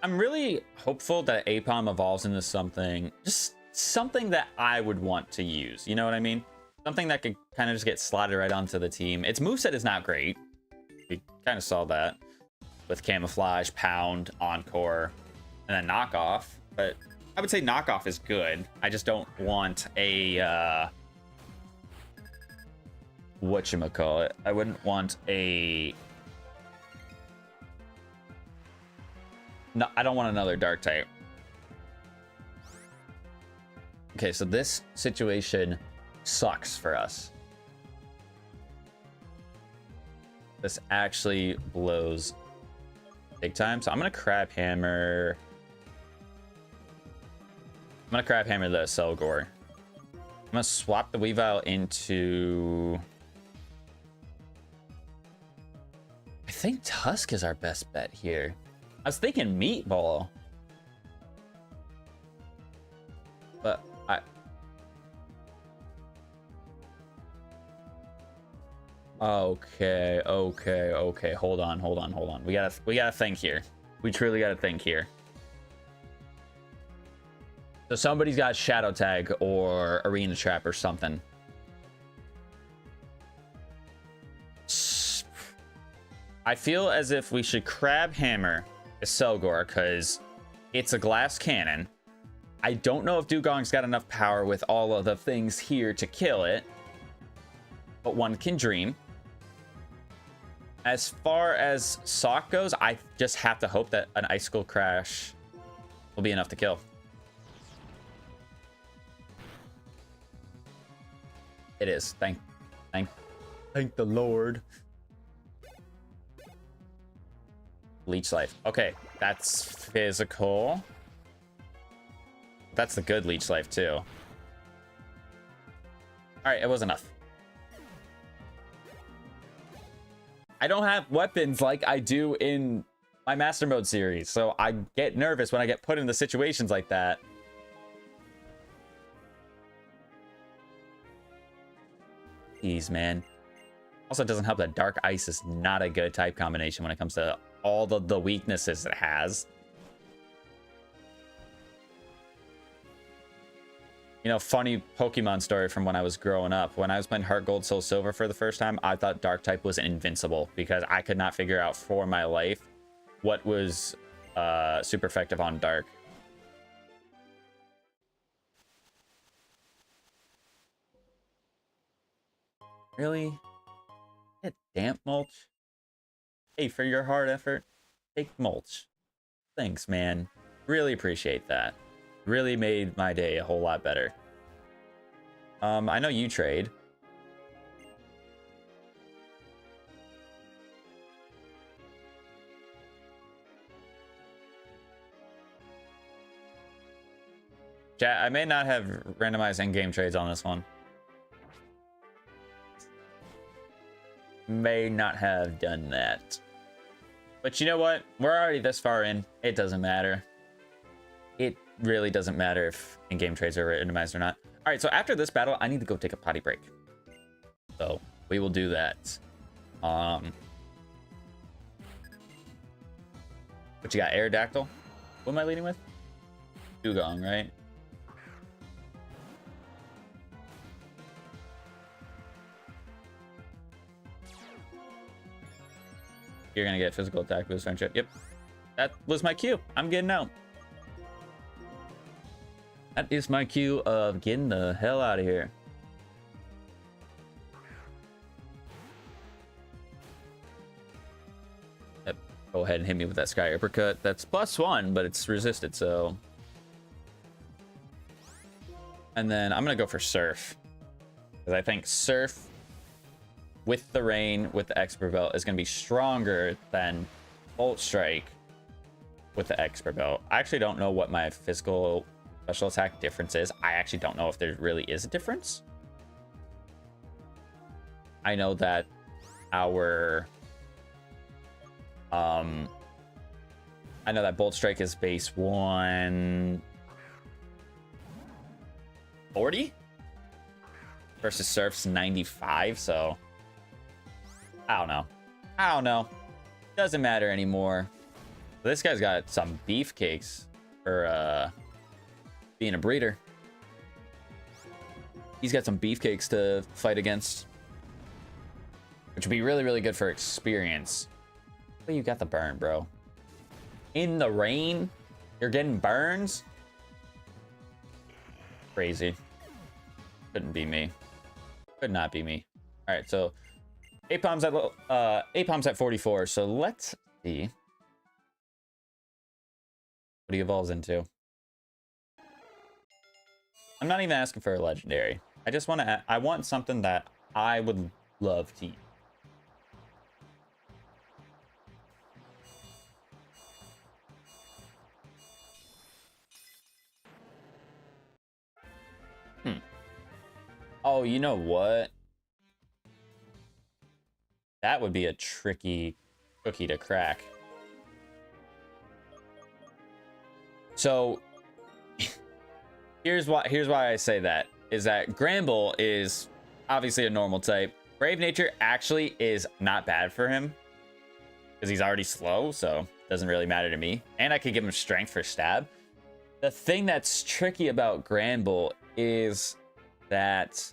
I'm really hopeful that Apom evolves into something, just something that I would want to use. You know what I mean? Something that could kind of just get slotted right onto the team. Its moveset is not great. We kind of saw that with Camouflage, Pound, Encore, and then Knockoff. But I would say Knockoff is good. I just don't want a whatchamacallit. I wouldn't want a... No, I don't want another dark type. Okay, so this situation sucks for us. This actually blows big time. So I'm gonna crab hammer. I'm gonna crab hammer the Selgor. I'm gonna swap the Weavile into. I think Tusk is our best bet here. I was thinking Meatball, but okay. Hold on. We gotta think here. We truly gotta think here. So somebody's got Shadow Tag or Arena Trap or something. I feel as if we should crab hammer a Selgor because it's a glass cannon. I don't know if Dugong's got enough power with all of the things here to kill it, but one can dream. As far as Sock goes, I just have to hope that an Icicle Crash will be enough to kill. It is. Thank the Lord. Leech Life. Okay, that's physical. That's the good Leech Life too. All right, it was enough. I don't have weapons like I do in my Master Mode series, so I get nervous when I get put into situations like that. Jeez, man. Also, it doesn't help that Dark Ice is not a good type combination when it comes to all the weaknesses it has. You know, funny Pokemon story from when I was growing up. When I was playing Heart Gold, Soul Silver for the first time, I thought Dark type was invincible because I could not figure out for my life what was super effective on Dark. Really? Get damp mulch? Hey, for your hard effort, take mulch. Thanks, man. Really appreciate that. Really made my day a whole lot better. I know you trade. Chat, I may not have randomized in-game trades on this one. May not have done that. But you know what? We're already this far in. It doesn't matter. It really doesn't matter if in-game trades are randomized or not. All right, so after this battle, I need to go take a potty break. So we will do that. What you got? Aerodactyl? What am I leading with? Dugong, right? You're gonna get physical attack boost, aren't you? Yep. That was my cue. I'm getting out. That is my cue of getting the hell out of here. Yep. Go ahead and hit me with that Sky Uppercut. That's +1, but it's resisted, so. And then I'm gonna go for Surf. Because I think Surf with the Rain, with the Expert Belt, is gonna be stronger than Volt Strike with the Expert Belt. I actually don't know what my physical special attack difference is. I actually don't know if there really is a difference. I know that our I know that Bolt Strike is base 140 versus Surf's 95, so I don't know. Doesn't matter anymore. This guy's got some beefcakes for being a breeder. He's got some beefcakes to fight against, which would be really, really good for experience. But you got the burn, bro. In the rain, you're getting burns? Crazy. Couldn't be me. Could not be me. All right, so Apom's at 44. So let's see what he evolves into. I'm not even asking for a legendary. I just want to. I want something that I would love to eat. Oh, you know what? That would be a tricky cookie to crack. So here's why I say that is that Gramble is obviously a normal type. Brave Nature actually is not bad for him because he's already slow, so it doesn't really matter to me. And I could give him strength for stab. The thing that's tricky about Gramble is that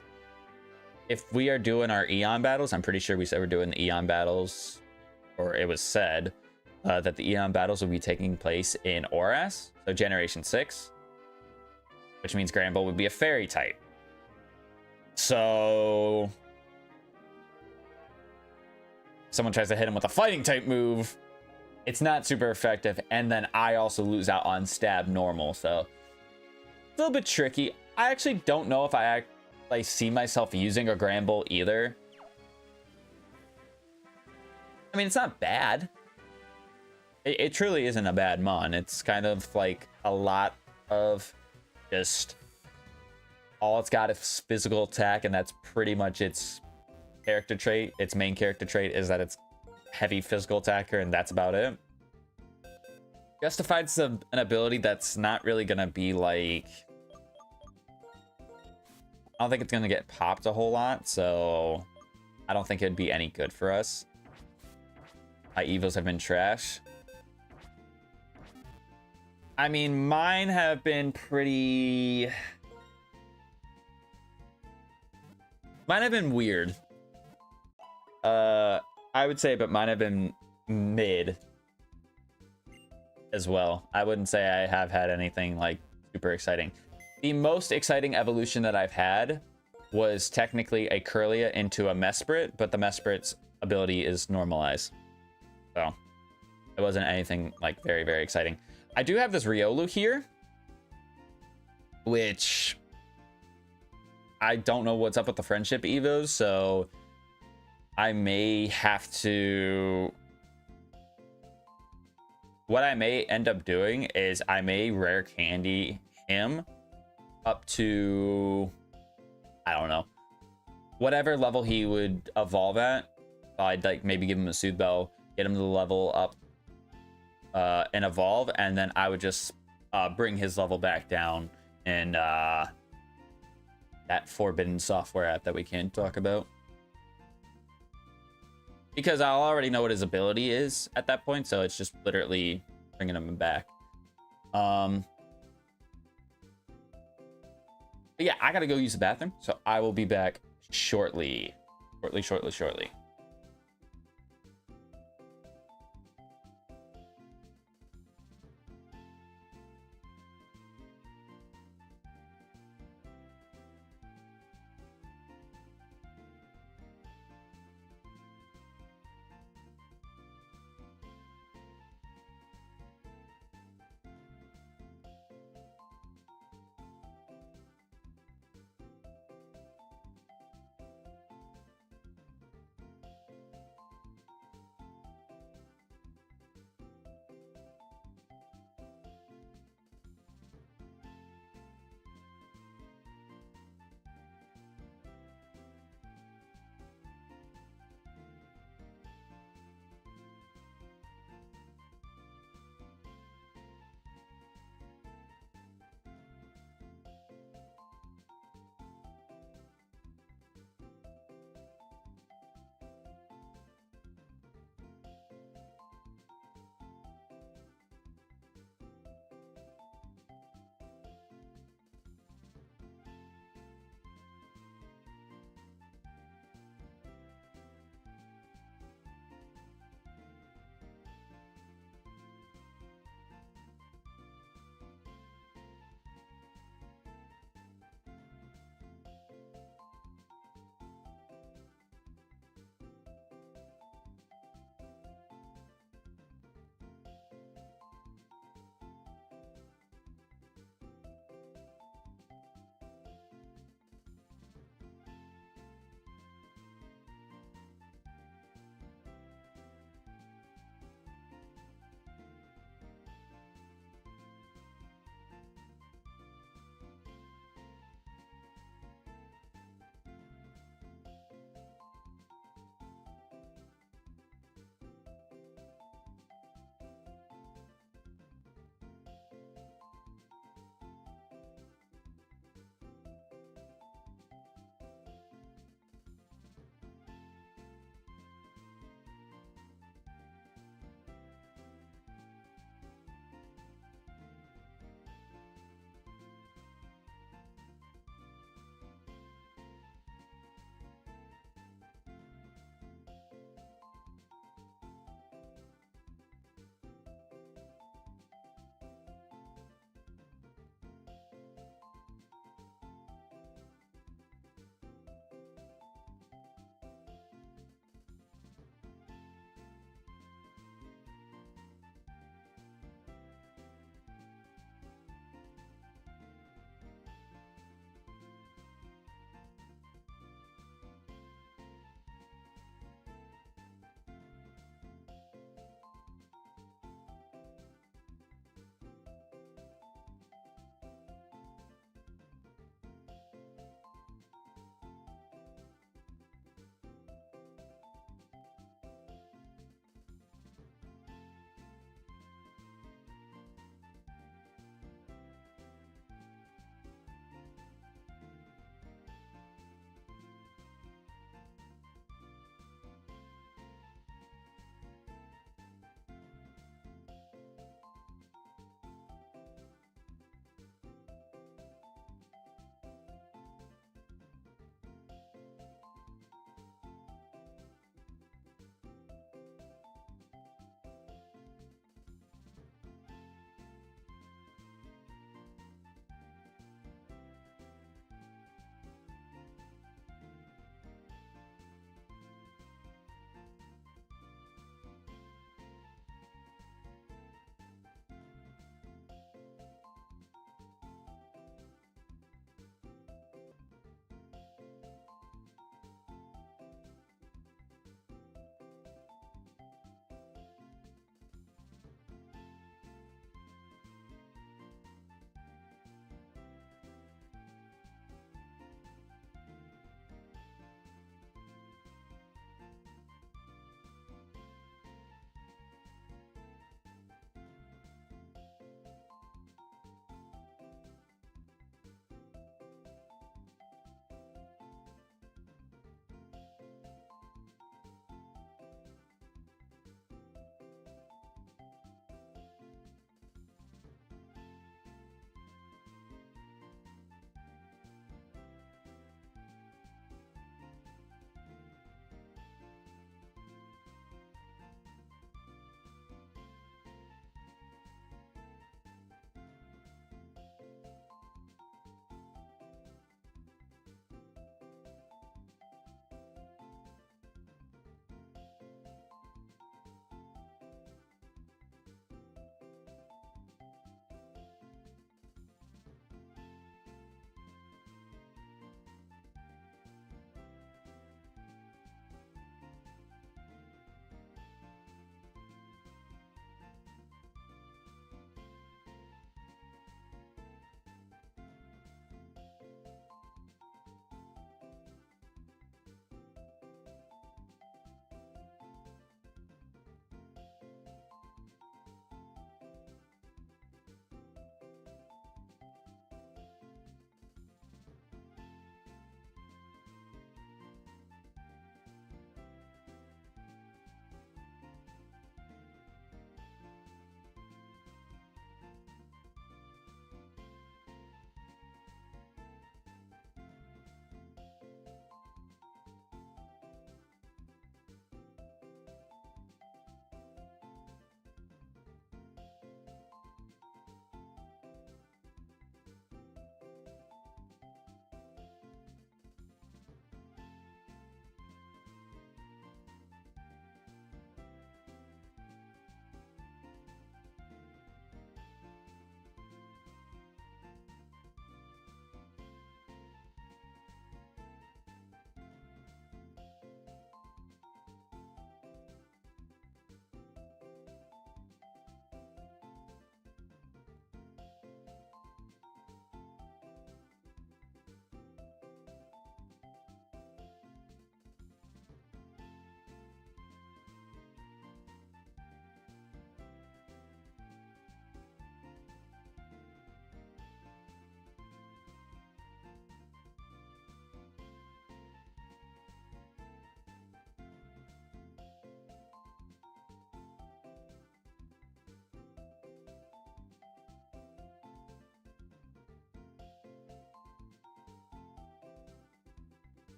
if we are doing our Eon battles, I'm pretty sure we said we're doing the Eon battles, or it was said that the Eon battles will be taking place in Oras, so Generation 6, which means Gramble would be a fairy type. So someone tries to hit him with a fighting type move, it's not super effective, and then I also lose out on stab normal, so a little bit tricky. I actually don't know if I see myself using a Gramble either. I mean, it's not bad. It truly isn't a bad mon. It's kind of like a lot of just all it's got is physical attack, and that's pretty much its character trait. Its main character trait is that it's heavy physical attacker, and that's about it. Justified's an ability that's not really gonna be like, I don't think it's gonna get popped a whole lot, so I don't think it'd be any good for us. My evos have been trash. I mean, mine have been pretty... Mine have been weird. I would say, but mine have been mid as well. I wouldn't say I have had anything like super exciting. The most exciting evolution that I've had was technically a Curlia into a Mesprit, but the Mesprit's ability is normalize. So it wasn't anything like very, very exciting. I do have this Riolu here, which I don't know what's up with the friendship evos, so I may have to... What I may end up doing is I may rare candy him up to, I don't know, whatever level he would evolve at. I'd like maybe give him a Soothe Bell, get him to the level up and evolve, and then I would just bring his level back down in that forbidden software app that we can't talk about, because I'll already know what his ability is at that point, so it's just literally bringing him back. But yeah, I gotta go use the bathroom, so I will be back shortly. Shortly.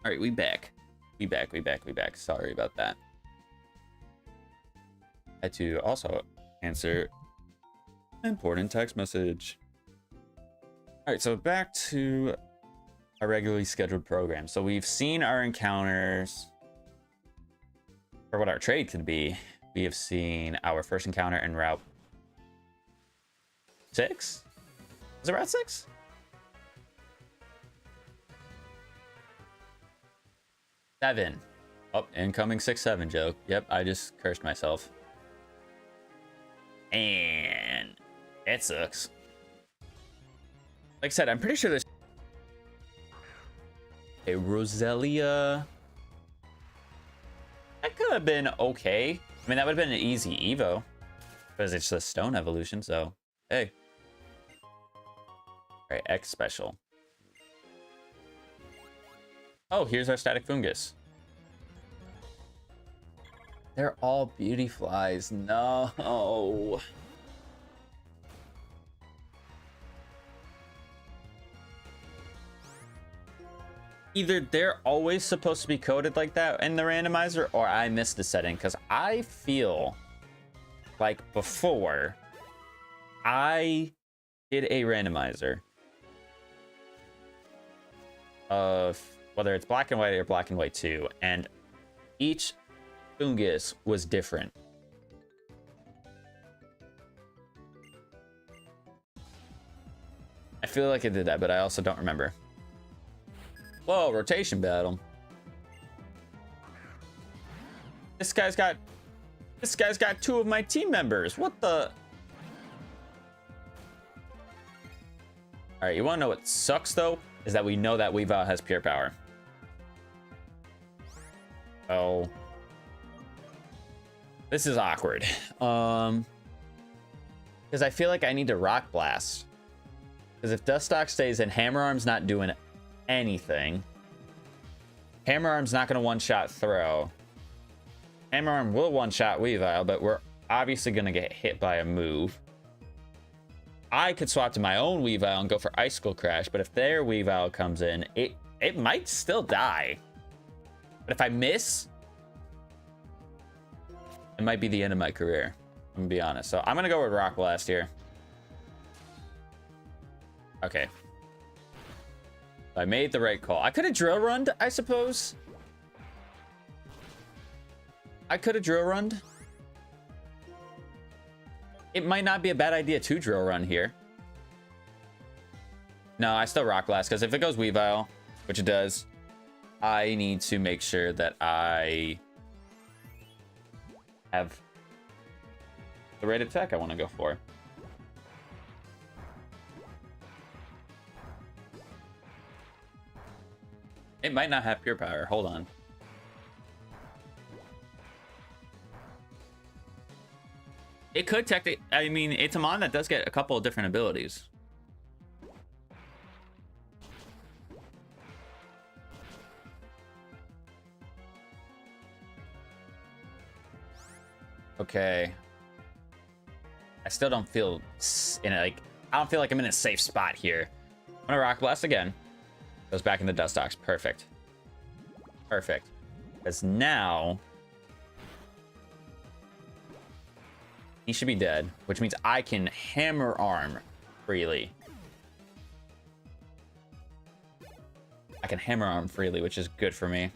All right, we back. We back. Sorry about that. I had to also answer an important text message. All right, so back to our regularly scheduled program. So we've seen our encounters, or what our trade could be. We have seen our first encounter in Route 6? Was it Route 6? Seven. Oh, incoming 6-7 joke. Yep, I just cursed myself. And it sucks. Like I said, I'm pretty sure there's a Roselia. That could have been okay. I mean, that would have been an easy Evo because it's a stone evolution. So, hey. All right, X special. Oh, here's our static fungus. They're all beauty flies. No. Either they're always supposed to be coded like that in the randomizer, or I missed the setting, because I feel like before I did a randomizer of whether it's black and white or black and white 2, and each fungus was different. I feel like I did that, but I also don't remember. Whoa, rotation battle. This guy's got 2 of my team members. What the? All right, you want to know what sucks though? Is that we know that Weavile has pure power. Oh. This is awkward. Because I feel like I need to Rock Blast. Because if Dustox stays in, Hammer Arm's not doing anything. Hammer Arm's not going to one-shot throw. Hammer Arm will one-shot Weavile, but we're obviously going to get hit by a move. I could swap to my own Weavile and go for Icicle Crash, but if their Weavile comes in, it might still die. But if I miss, it might be the end of my career. I'm going to be honest. So I'm going to go with Rock Blast here. Okay. I made the right call. I could have drill runned, I suppose. I could have drill runned. It might not be a bad idea to drill run here. No, I still Rock Blast, because if it goes Weavile, which it does, I need to make sure that I have the right attack I want to go for. It might not have pure power. Hold on. It could technically... I mean, it's a mon that does get a couple of different abilities. Okay. I still don't feel in a, like... I don't feel like I'm in a safe spot here. I'm gonna Rock Blast again. Goes back into Dustox. Perfect. Perfect. Because now he should be dead, which means I can Hammer Arm freely. I can Hammer Arm freely, which is good for me.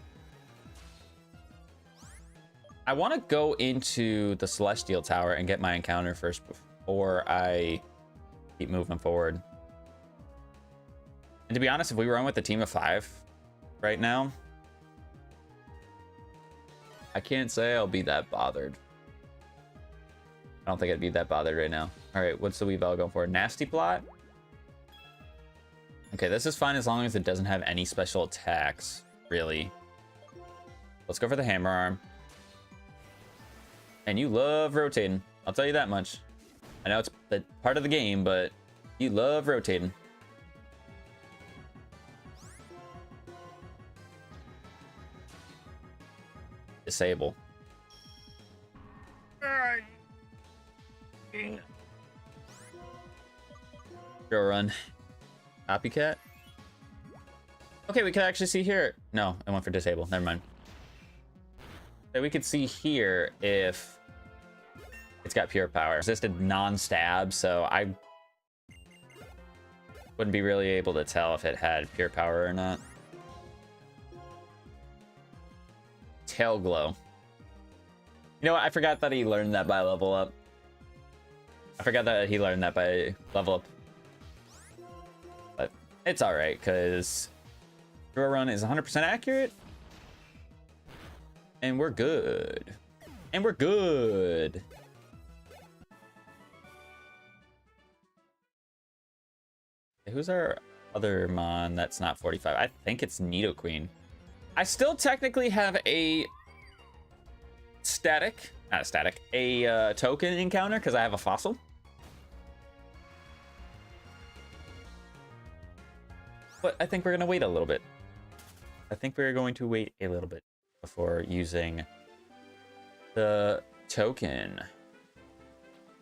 I want to go into the Celestial Tower and get my encounter first before I keep moving forward. And to be honest, if we run with a team of 5 right now, I can't say I'll be that bothered. I don't think I'd be that bothered right now. All right, what's the Weavile going for? Nasty Plot? Okay, this is fine as long as it doesn't have any special attacks, really. Let's go for the Hammer Arm. And you love rotating. I'll tell you that much. I know it's part of the game, but you love rotating. Disable. Drill run. Copycat. Okay, we can actually see here. no, it went for disable. Never mind. So we could see here if it's got pure power. Resisted non-stab, so I wouldn't be really able to tell if it had pure power or not. Tail glow. You know what? I forgot that he learned that by level up. I forgot that he learned that by level up. But it's alright, because throw run is 100% accurate. And we're good. And we're good. Who's our other mon that's not 45? I think it's Nidoqueen. I still technically have a token encounter because I have a fossil. But I think we're gonna wait a little bit. I think we're going to wait a little bit before using the token.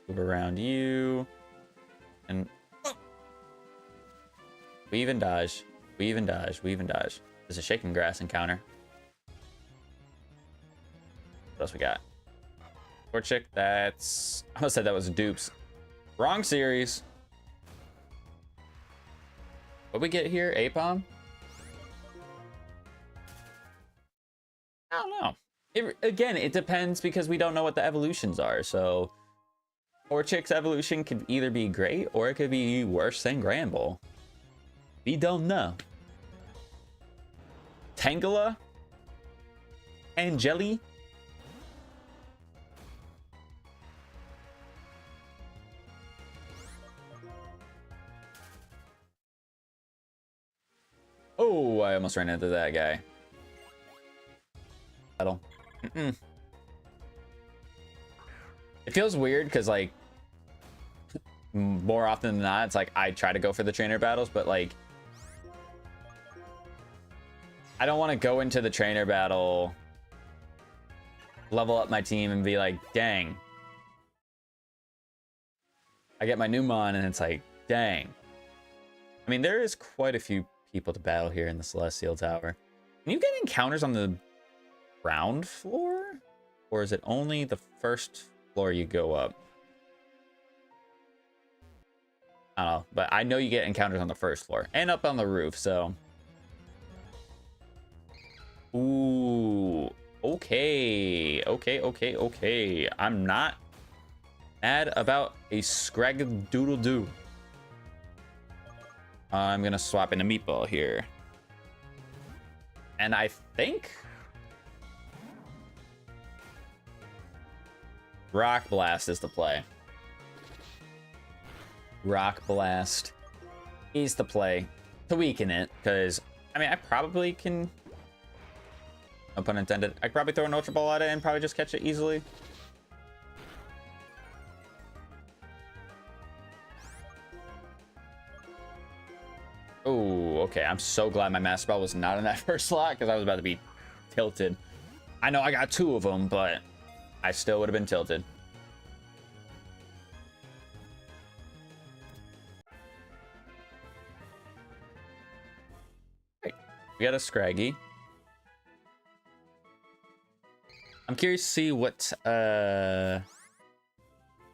Move around you and weave and dodge, weave and dodge, weave and dodge. There's a shaking grass encounter. What else we got? Torchic, that's... I almost said that was dupes. Wrong series. What we get here? Apom? I don't know. Again, it depends because we don't know what the evolutions are. So Torchic's evolution could either be great or it could be worse than Granbull. We don't know. Tangela? Angeli? Oh, I almost ran into that guy. Battle. It feels weird because, like, more often than not, it's like I try to go for the trainer battles, but, like, I don't want to go into the trainer battle, level up my team, and be like, dang. I get my new mon, and it's like, dang. I mean, there is quite a few people to battle here in the Celestial Tower. Can you get encounters on the ground floor? Or is it only the first floor you go up? I don't know, but I know you get encounters on the first floor and up on the roof, so... Ooh, okay. I'm not mad about a Scragdoodle-Doo. I'm gonna swap in a meatball here. And I think Rock Blast is the play. Rock Blast is the play to weaken it, because, I mean, I probably can... No pun intended. I could probably throw an Ultra Ball at it and probably just catch it easily. Oh, okay. I'm so glad my Master Ball was not in that first slot because I was about to be tilted. I know I got two of them, but I still would have been tilted. Right. We got a Scraggy. I'm curious to see what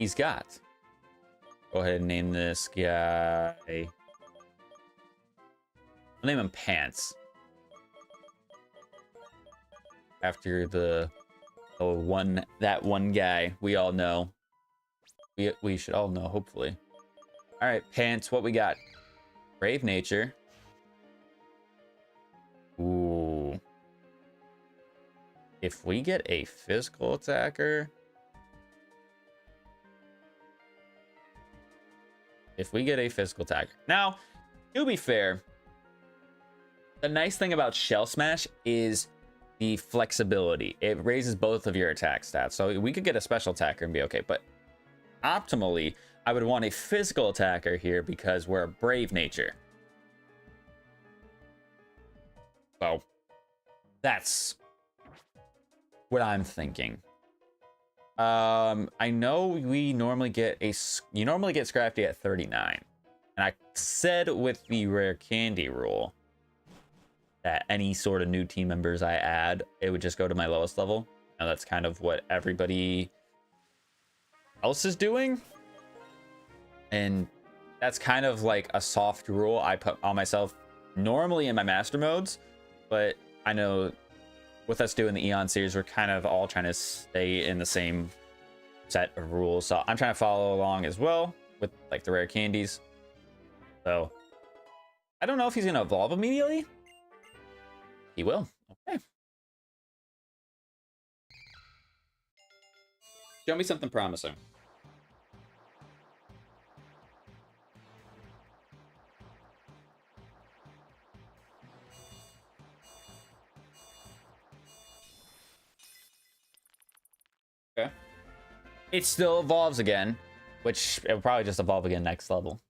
he's got. Go ahead and name this guy. I'll name him Pants. After that one guy we all know. We should all know, hopefully. All right, Pants, what we got? Brave Nature. Ooh. If we get a physical attacker... Now, to be fair, the nice thing about Shell Smash is the flexibility. It raises both of your attack stats. So we could get a special attacker and be okay. But optimally, I would want a physical attacker here because we're a Brave Nature. Well, that's what I'm thinking. I know we normally get you normally get Scrafty at 39. And I said with the rare candy rule, that any sort of new team members I add, it would just go to my lowest level. And that's kind of what everybody else is doing. And that's kind of like a soft rule I put on myself normally in my master modes. But I know with us doing the Eon series, we're kind of all trying to stay in the same set of rules. So I'm trying to follow along as well with like the rare candies. So I don't know if he's going to evolve immediately. He will. Okay. Show me something promising. Okay. It still evolves again, which it will probably just evolve again next level.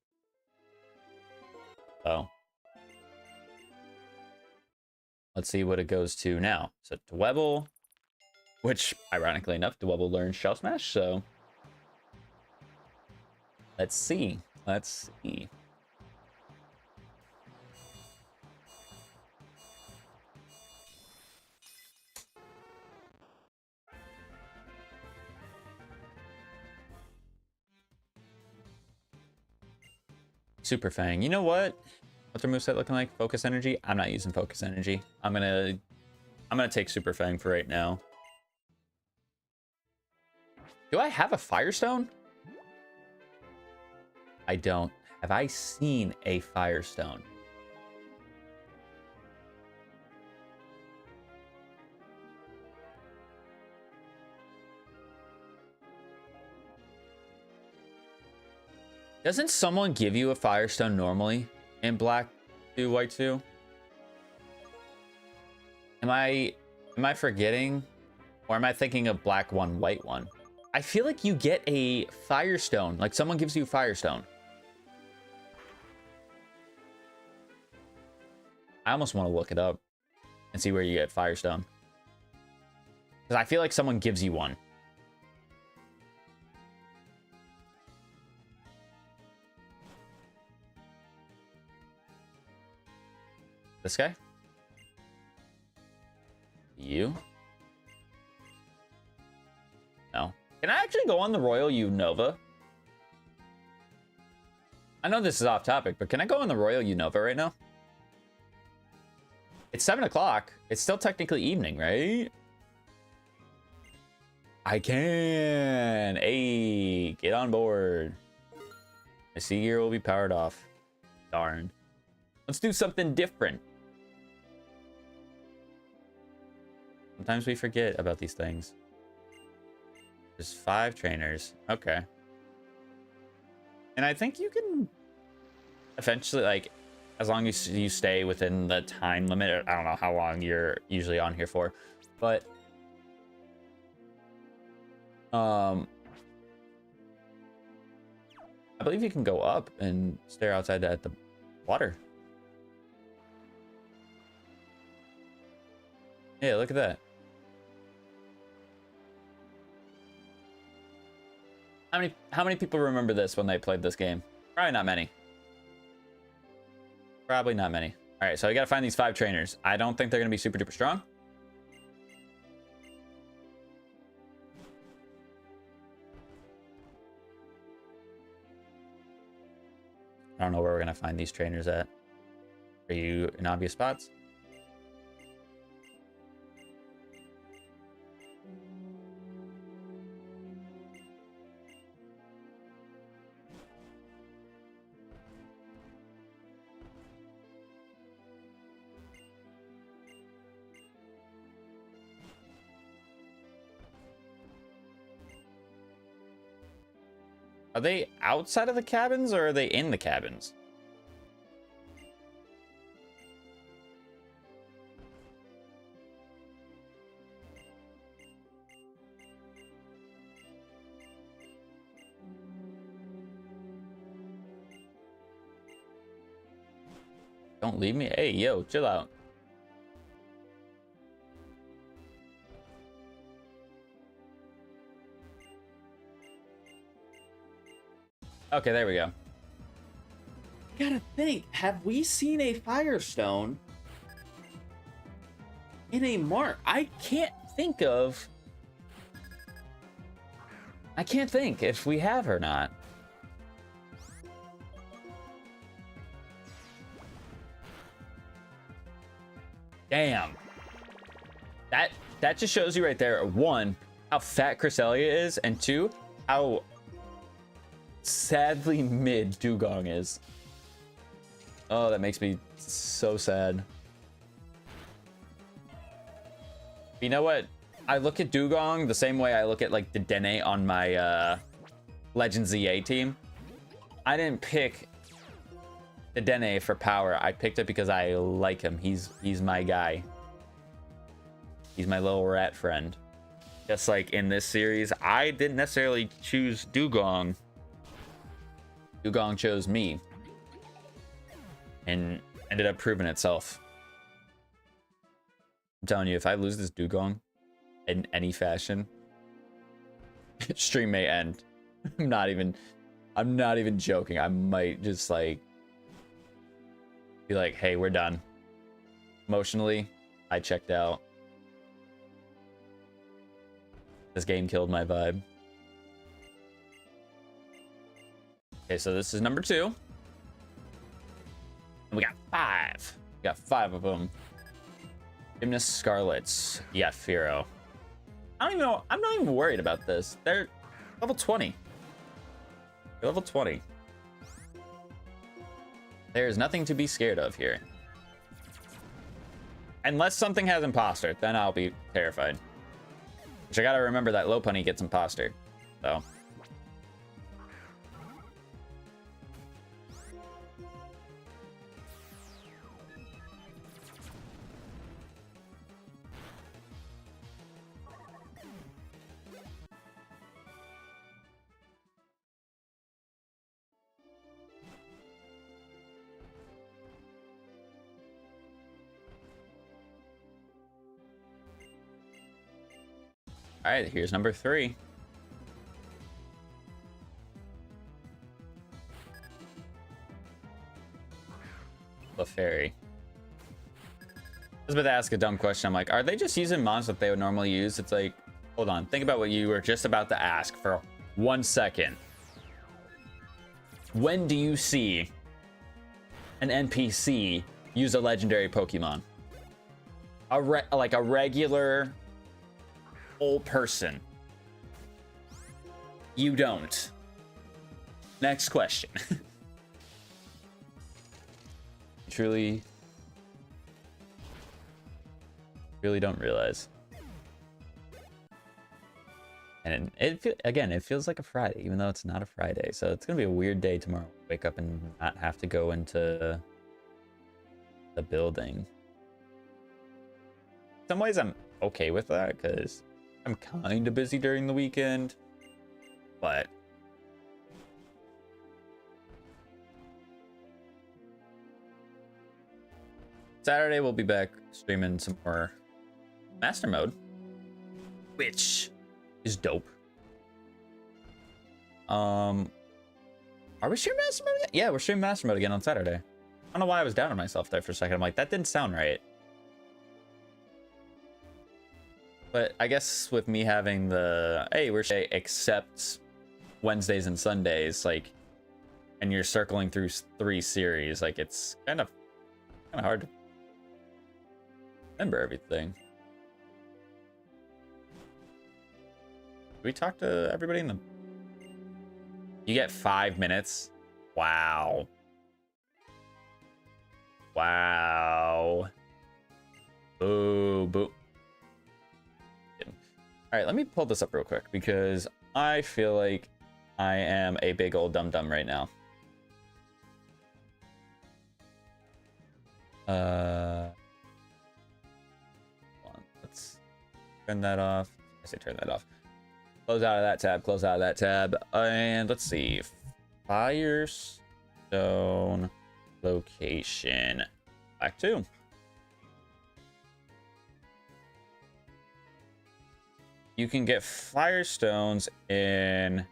So let's see what it goes to now. So Dwebble, which ironically enough, Dwebble learns Shell Smash. So let's see. Let's see. Super Fang. You know what? What's their moveset looking like? Focus Energy? I'm not using Focus Energy. I'm gonna take Super Fang for right now. Do I have a Firestone? I don't. Have I seen a Firestone? Doesn't someone give you a Firestone normally in Black 2, White 2? Am I forgetting? Or am I thinking of Black 1, White 1? I feel like you get a Firestone. Like someone gives you a Firestone. I almost want to look it up and see where you get Firestone. Because I feel like someone gives you one. This guy? You? No. Can I actually go on the Royal Unova? I know this is off topic, but can I go on the Royal Unova right now? It's 7 o'clock. It's still technically evening, right? I can. Hey, get on board. My sea gear will be powered off. Darn. Let's do something different. Sometimes we forget about these things. There's 5 trainers. Okay. And I think you can eventually, like, as long as you stay within the time limit, I don't know how long you're usually on here for, but I believe you can go up and stare outside at the water. Yeah, look at that. How many people remember this when they played this game? Probably not many. Probably not many. All right, so I got to find these 5 trainers. I don't think they're going to be super duper strong. I don't know where we're going to find these trainers at. Are you in obvious spots? Are they outside of the cabins or are they in the cabins? Don't leave me. Hey, yo, chill out. Okay, there we go. Gotta think, have we seen a Firestone in a mark. I can't think if we have or not. Damn. That just shows you right there, one, how fat Cresselia is, and two, how sadly mid Dugong is. Oh, that makes me so sad. You know what? I look at Dugong the same way I look at like the Dene on my Legends EA team. I didn't pick the Dene for power. I picked it because I like him. He's my guy. He's my little rat friend. Just like in this series, I didn't necessarily choose Dugong. Dugong chose me. And ended up proving itself. I'm telling you, if I lose this Dugong in any fashion, stream may end. I'm not even joking. I might just like be like, hey, we're done. Emotionally, I checked out. This game killed my vibe. Okay, so this is number 2. And we got 5. We got 5 of them. Gymnast Scarlets. You got Firo. I don't even know. I'm not even worried about this. They're level 20. They're level 20. There's nothing to be scared of here. Unless something has imposter, then I'll be terrified. Which I gotta remember that Lopunny gets imposter. So. All right, here's number 3. Clefairy. I was about to ask a dumb question. I'm like, are they just using mons that they would normally use? It's like, hold on. Think about what you were just about to ask for 1 second. When do you see an NPC use a legendary Pokemon? Like a regular old person. You don't. Next question. Truly don't realize. And it feels like a Friday, even though it's not a Friday. So it's gonna be a weird day tomorrow. Wake up and not have to go into the building. In some ways, I'm okay with that because I'm kind of busy during the weekend, but Saturday we'll be back streaming some more Master Mode, which is dope. Are we streaming Master Mode again? Yeah, we're streaming Master Mode again on Saturday. I don't know why I was down on myself there for a second. I'm like, that didn't sound right. But I guess with me having the, hey, we're except Wednesdays and Sundays, like, and you're circling through 3 series, like, it's kind of hard to remember everything. Did we talk to everybody in the... You get 5 minutes? Wow. Wow. Boo, boo. All right, let me pull this up real quick because I feel like I am a big old dum-dum right now. Hold on, let's turn that off. I say turn that off. Close out of that tab, close out of that tab. And let's see. Firestone location. Back 2. You can get Firestones in...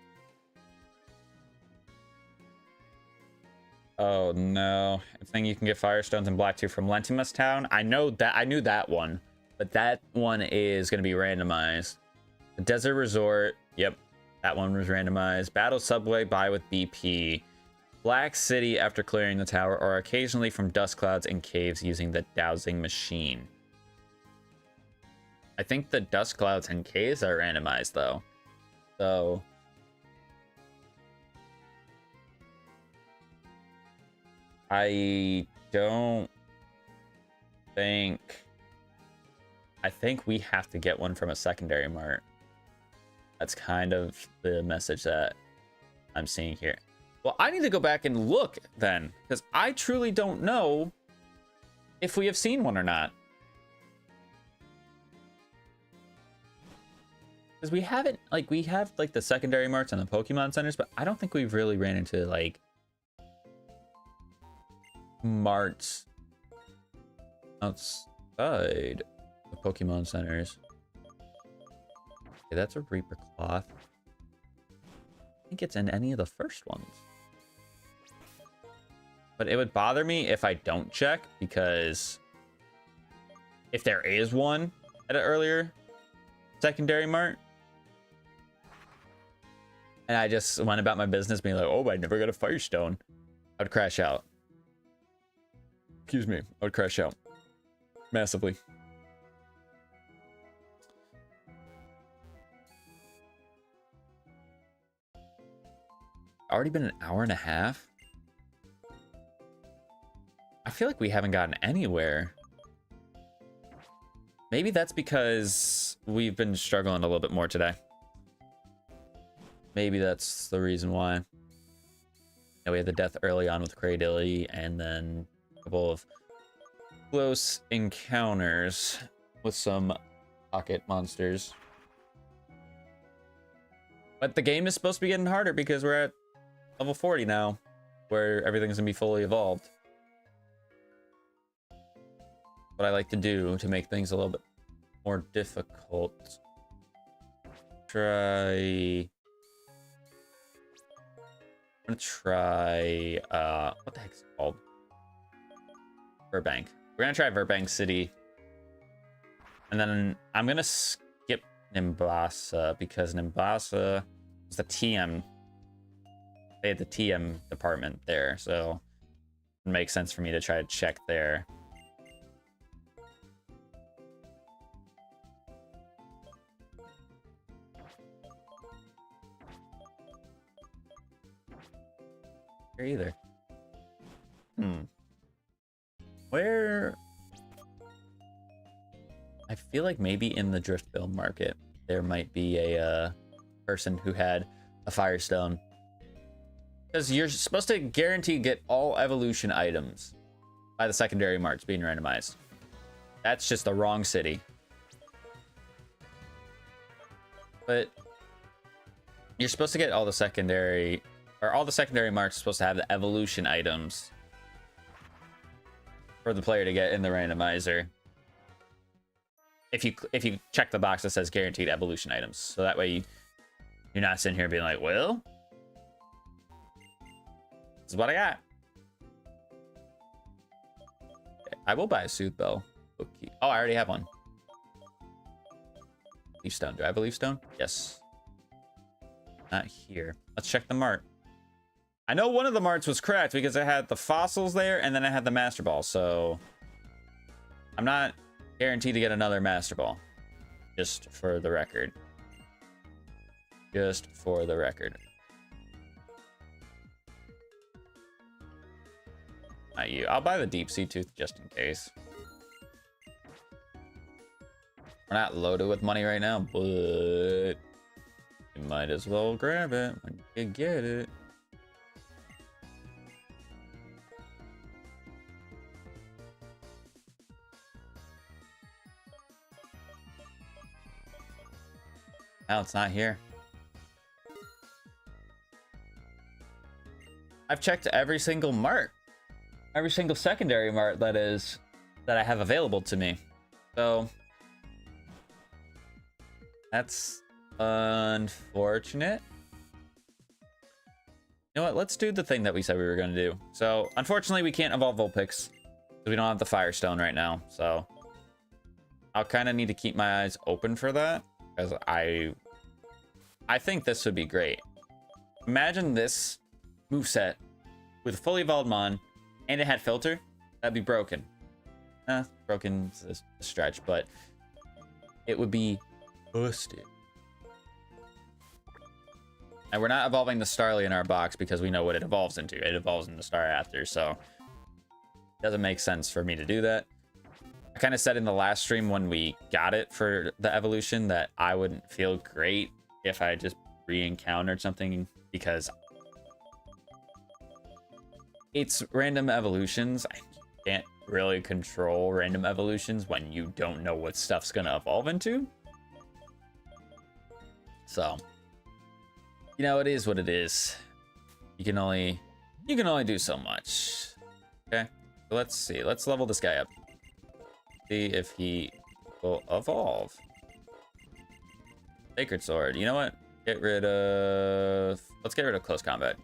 Oh no. I think you can get Firestones in Black 2 from Lentimus Town. I know that. I knew that one. but that one is going to be randomized. The Desert Resort, yep, that one was randomized. Battle Subway, buy with BP. Black City after clearing the tower, or occasionally from dust clouds and caves using the dowsing machine. I think the dust clouds and caves are randomized though. So I don't think... I think we have to get one from a secondary mart. That's kind of the message that I'm seeing here. Well, I need to go back and look then, because I truly don't know if we have seen one or not. Because we haven't, like, we have, like, the secondary marts and the Pokemon centers, but I don't think we've really ran into, like, marts outside the Pokemon centers. Okay, that's a Reaper Cloth. I think it's in any of the first ones. But it would bother me if I don't check, because if there is one at an earlier secondary mart, and I just went about my business being like, oh, I never got a Firestone, I would crash out. Excuse me, I would crash out massively. Already been an hour and a half. I feel like we haven't gotten anywhere. Maybe that's because we've been struggling a little bit more today. Maybe that's the reason why. Yeah, we had the death early on with Cradilly, and then a couple of close encounters with some pocket monsters. But the game is supposed to be getting harder because we're at level 40 now, where everything's gonna be fully evolved. What I like to do to make things a little bit more difficult. I'm gonna try, what the heck's it called? Burbank. We're gonna try Burbank City. And then I'm gonna skip Nimbasa, because Nimbasa was the TM. They had the TM department there, so it makes sense for me to try to check there. Here either. Where? I feel like maybe in the Driftville market there might be a person who had a Firestone. Because you're supposed to guarantee get all evolution items by the secondary marts being randomized. That's just the wrong city. But you're supposed to get all the secondary, or all the secondary marts are supposed to have the evolution items for the player to get in the randomizer. If you check the box that says guaranteed evolution items, so that way you're not sitting here being like, well, this is what I got. Okay, I will buy a Soothe Bell. Okay. Oh, I already have one. Leaf Stone. Do I have a Leaf Stone? Yes. Not here. Let's check the mart. I know one of the marts was cracked because I had the fossils there and then I had the Master Ball, so I'm not guaranteed to get another Master Ball. Just for the record. Just for the record. Not you. I'll buy the Deep Sea Tooth just in case. We're not loaded with money right now, but you might as well grab it when you get it. Oh, it's not here. I've checked every single mart. Every single secondary mart that I have available to me. So that's unfortunate. You know what? Let's do the thing that we said we were going to do. So unfortunately, we can't evolve Vulpix because we don't have the Firestone right now. So I'll kind of need to keep my eyes open for that, because I think this would be great. Imagine this moveset with a fully evolved mon, and it had filter. That'd be broken. Broken is a stretch, but it would be busted. And we're not evolving the Starly in our box because we know what it evolves into. It evolves into Staraptor, so it doesn't make sense for me to do that. I kind of said in the last stream when we got it for the evolution that I wouldn't feel great if I just re-encountered something, because it's random evolutions. I can't really control random evolutions when you don't know what stuff's gonna evolve into. So, you know, it is what it is. You can only do so much. Okay, so let's see. Let's level this guy up. See if he will evolve. Sacred Sword. You know what? Let's get rid of close combat.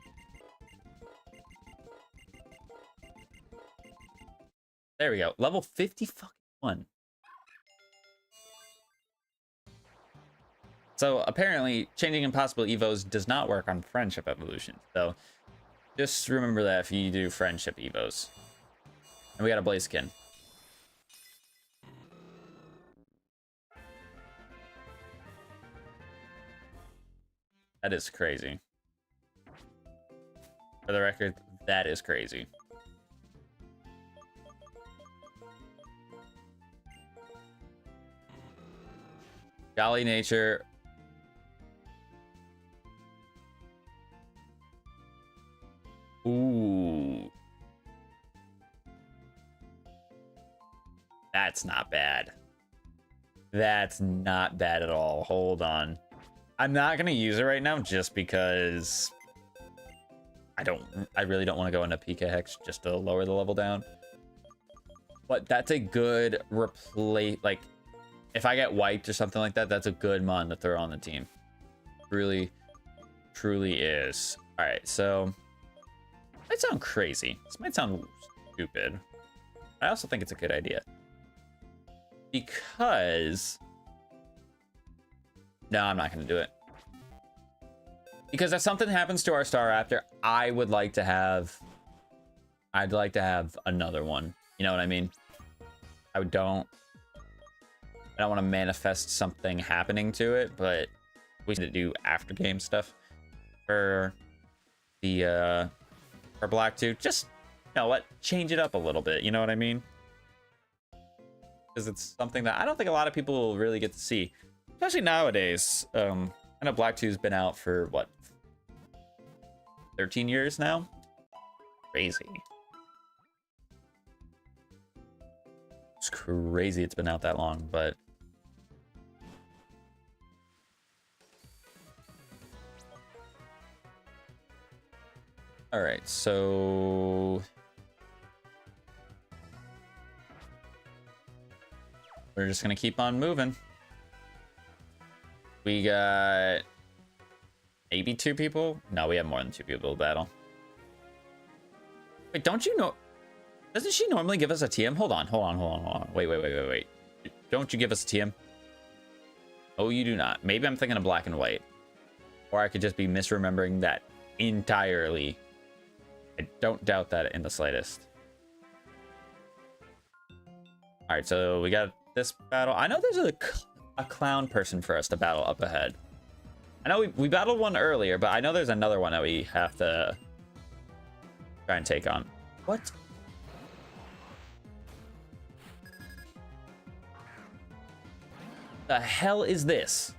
There we go. Level 51. So apparently changing impossible evos does not work on friendship evolution. So just remember that if you do friendship evos. And we got a Blaziken. That is crazy. For the record, that is crazy. Jolly Nature. Ooh. That's not bad. That's not bad at all. Hold on. I'm not gonna use it right now just because I really don't want to go into PK Hex just to lower the level down. But that's a good replace. Like, if I get wiped or something like that, that's a good mon to throw on the team. Really, truly is. All right, so it might sound crazy. This might sound stupid. I also think it's a good idea. Because no, I'm not going to do it. Because if something happens to our Staraptor, I'd like to have another one. You know what I mean? I don't want to manifest something happening to it, but we need to do after game stuff for the for Black 2. Just, you know what, change it up a little bit. You know what I mean? Because it's something that I don't think a lot of people will really get to see. Especially nowadays. I know Black 2's been out for, what, 13 years now? Crazy. It's crazy it's been out that long, but... Alright, so... we're just gonna keep on moving. We got maybe 2 people. No, we have more than 2 people to battle. Wait, don't you know? Doesn't she normally give us a TM? Hold on. Wait. Don't you give us a TM? Oh, you do not. Maybe I'm thinking of black and white. Or I could just be misremembering that entirely. I don't doubt that in the slightest. All right, so we got this battle. I know there's a clown person for us to battle up ahead. I know we battled one earlier, but I know there's another one that we have to try and take on. What? The hell is this?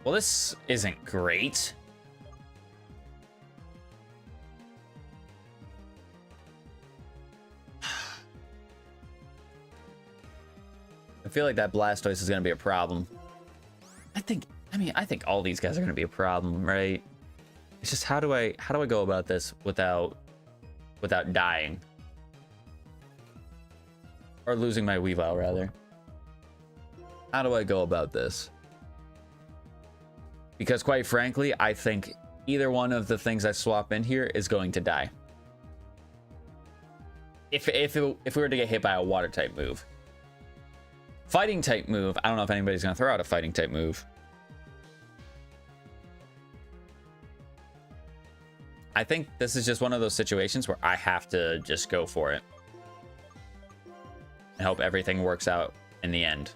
Well, this isn't great. I feel like that Blastoise is going to be a problem. I think all these guys are going to be a problem, right? It's just how do I go about this without dying? Or losing my Weavile, rather. How do I go about this? Because quite frankly, I think either one of the things I swap in here is going to die. If we were to get hit by a water type move. Fighting type move, I don't know if anybody's going to throw out a fighting type move. I think this is just one of those situations where I have to just go for it. And hope everything works out in the end.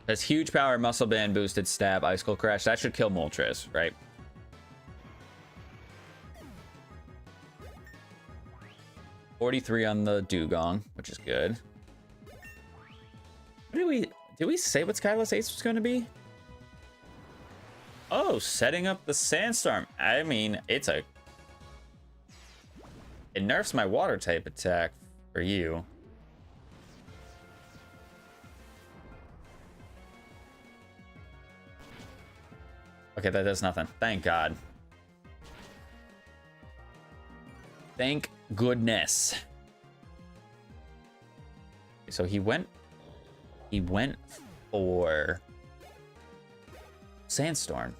That's huge power, muscle band, boosted stab, icicle crash. That should kill Moltres, right? $43 on the dugong, which is good. What did we say what Skyless Ace was going to be? Oh, setting up the sandstorm. I mean, it nerfs my water type attack for you. Okay, that does nothing. Thank God. Thank goodness. So he went for Sandstorm.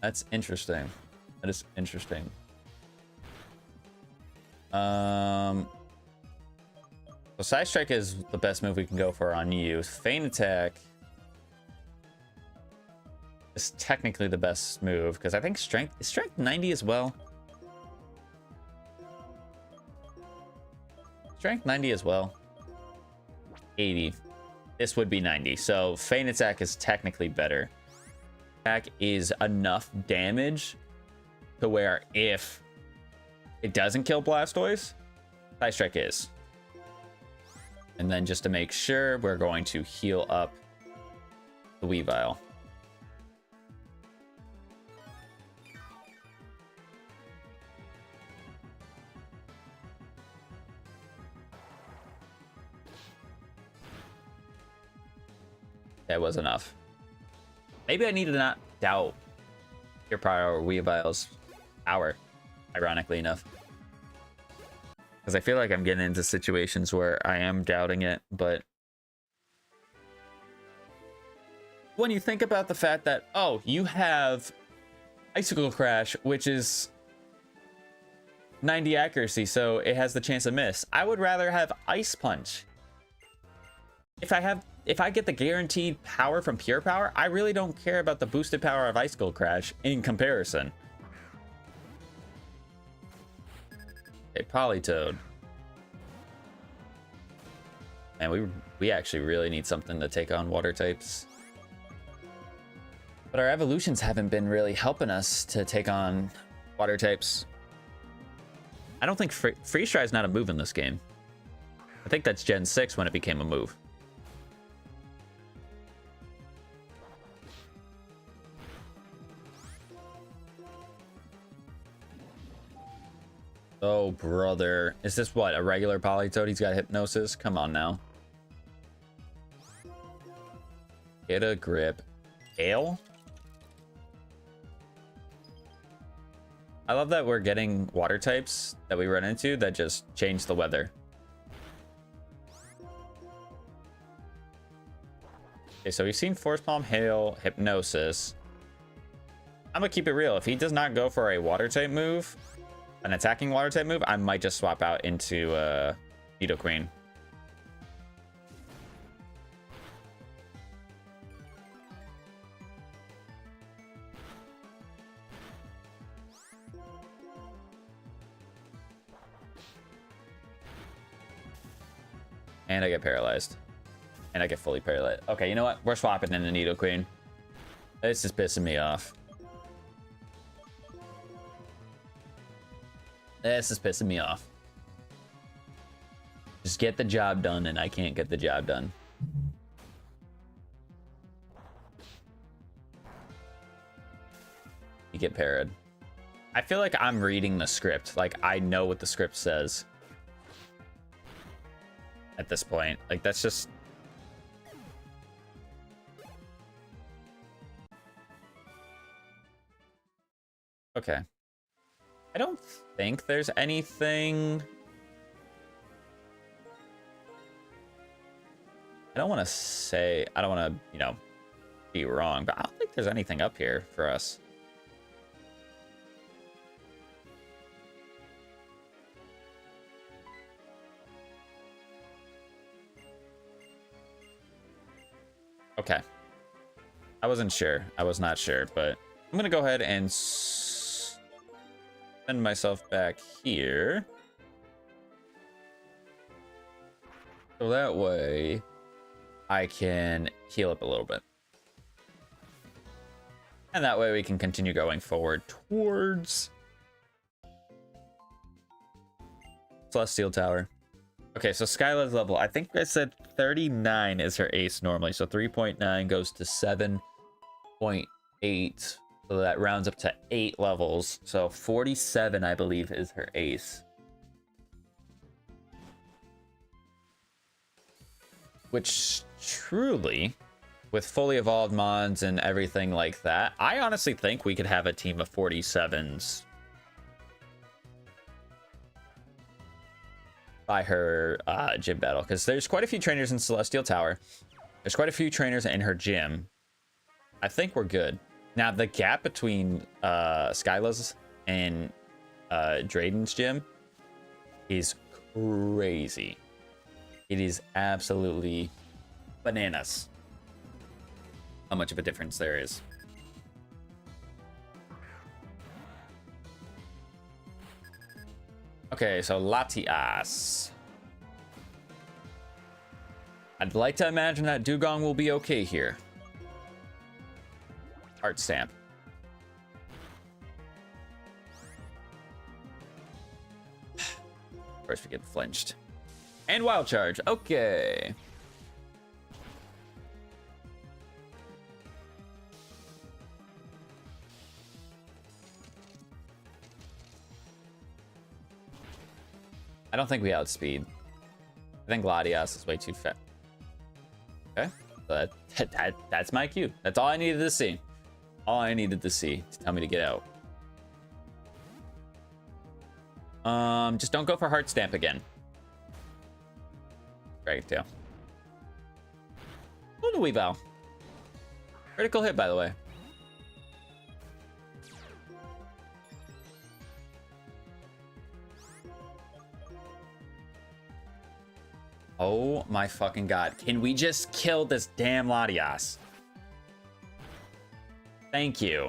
That's interesting. That is interesting. So Side Strike is the best move we can go for on you. Feint Attack is technically the best move because I think Strength is Strength 90 as well. Strength 90 as well. 80. This would be 90. So Feint Attack is technically better. Attack is enough damage to where if it doesn't kill Blastoise, Side Strike is. And then just to make sure, we're going to heal up the Weavile. That was enough. Maybe I need to not doubt your prior Weavile's power, ironically enough. Because I feel like I'm getting into situations where I am doubting it, but when you think about the fact that, oh, you have Icicle Crash, which is 90 accuracy, so it has the chance to miss. I would rather have Ice Punch. If I get the guaranteed power from Pure Power, I really don't care about the boosted power of Icicle Crash in comparison. Okay, Politoed. Man, we actually really need something to take on water types. But our evolutions haven't been really helping us to take on water types. I don't think Freeze Dry is not a move in this game. I think that's Gen 6 when it became a move. Oh, brother. Is this what? A regular Politoed? He's got Hypnosis? Come on now. Get a grip. Hail? I love that we're getting water types that we run into that just change the weather. Okay, so we've seen Force Palm, Hail, Hypnosis. I'm gonna keep it real. If he does not go for a water type move, an attacking water type move, I might just swap out into Nidoqueen. And I get paralyzed. And I get fully paralyzed. Okay, you know what? We're swapping into Nidoqueen. This is pissing me off. This is pissing me off. Just get the job done, and I can't get the job done. You get parried. I feel like I'm reading the script. Like, I know what the script says. At this point. Like, that's just... Okay. I don't think there's anything... I don't want to say... I don't want to, you know, be wrong, but I don't think there's anything up here for us. Okay. I wasn't sure. I was not sure, but I'm gonna go ahead and send myself back here. So that way I can heal up a little bit. And that way we can continue going forward towards Celestial Tower. Okay, so Skyla's level. I think I said 39 is her ace normally. So 3.9 goes to 7.8. So that rounds up to 8 levels. So 47, I believe, is her ace. Which truly, with fully evolved mons and everything like that, I honestly think we could have a team of 47s by her gym battle, because there's quite a few trainers in Celestial Tower. There's quite a few trainers in her gym. I think we're good. Now, the gap between Skyla's and Drayden's gym is crazy. It is absolutely bananas how much of a difference there is. Okay, so Latias. I'd like to imagine that Dugong will be okay here. Heart stamp. Of course we get flinched. And wild charge. Okay. I don't think we outspeed. I think Latias is way too fast. Okay, so that's my cue. That's all I needed to see. All I needed to see to tell me to get out. Just don't go for heart stamp again. Right, too. What do we bow? Critical hit, by the way. Oh my fucking god. Can we just kill this damn Latias? Thank you.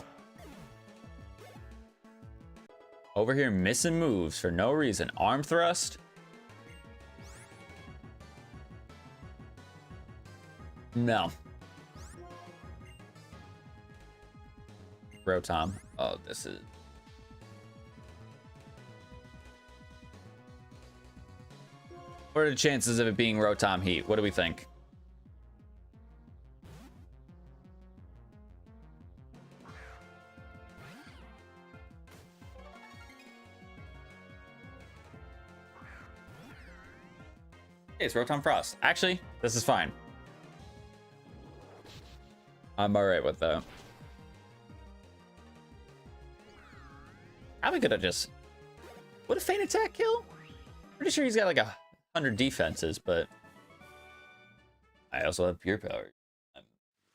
Over here missing moves for no reason. Arm thrust. No. Rotom. Oh, this is... What are the chances of it being Rotom Heat? What do we think? Hey, it's Rotom Frost. Actually, this is fine. I'm alright with that. Probably could have just... Would a feint attack kill? Pretty sure he's got like 100 defenses, but I also have pure power. I'm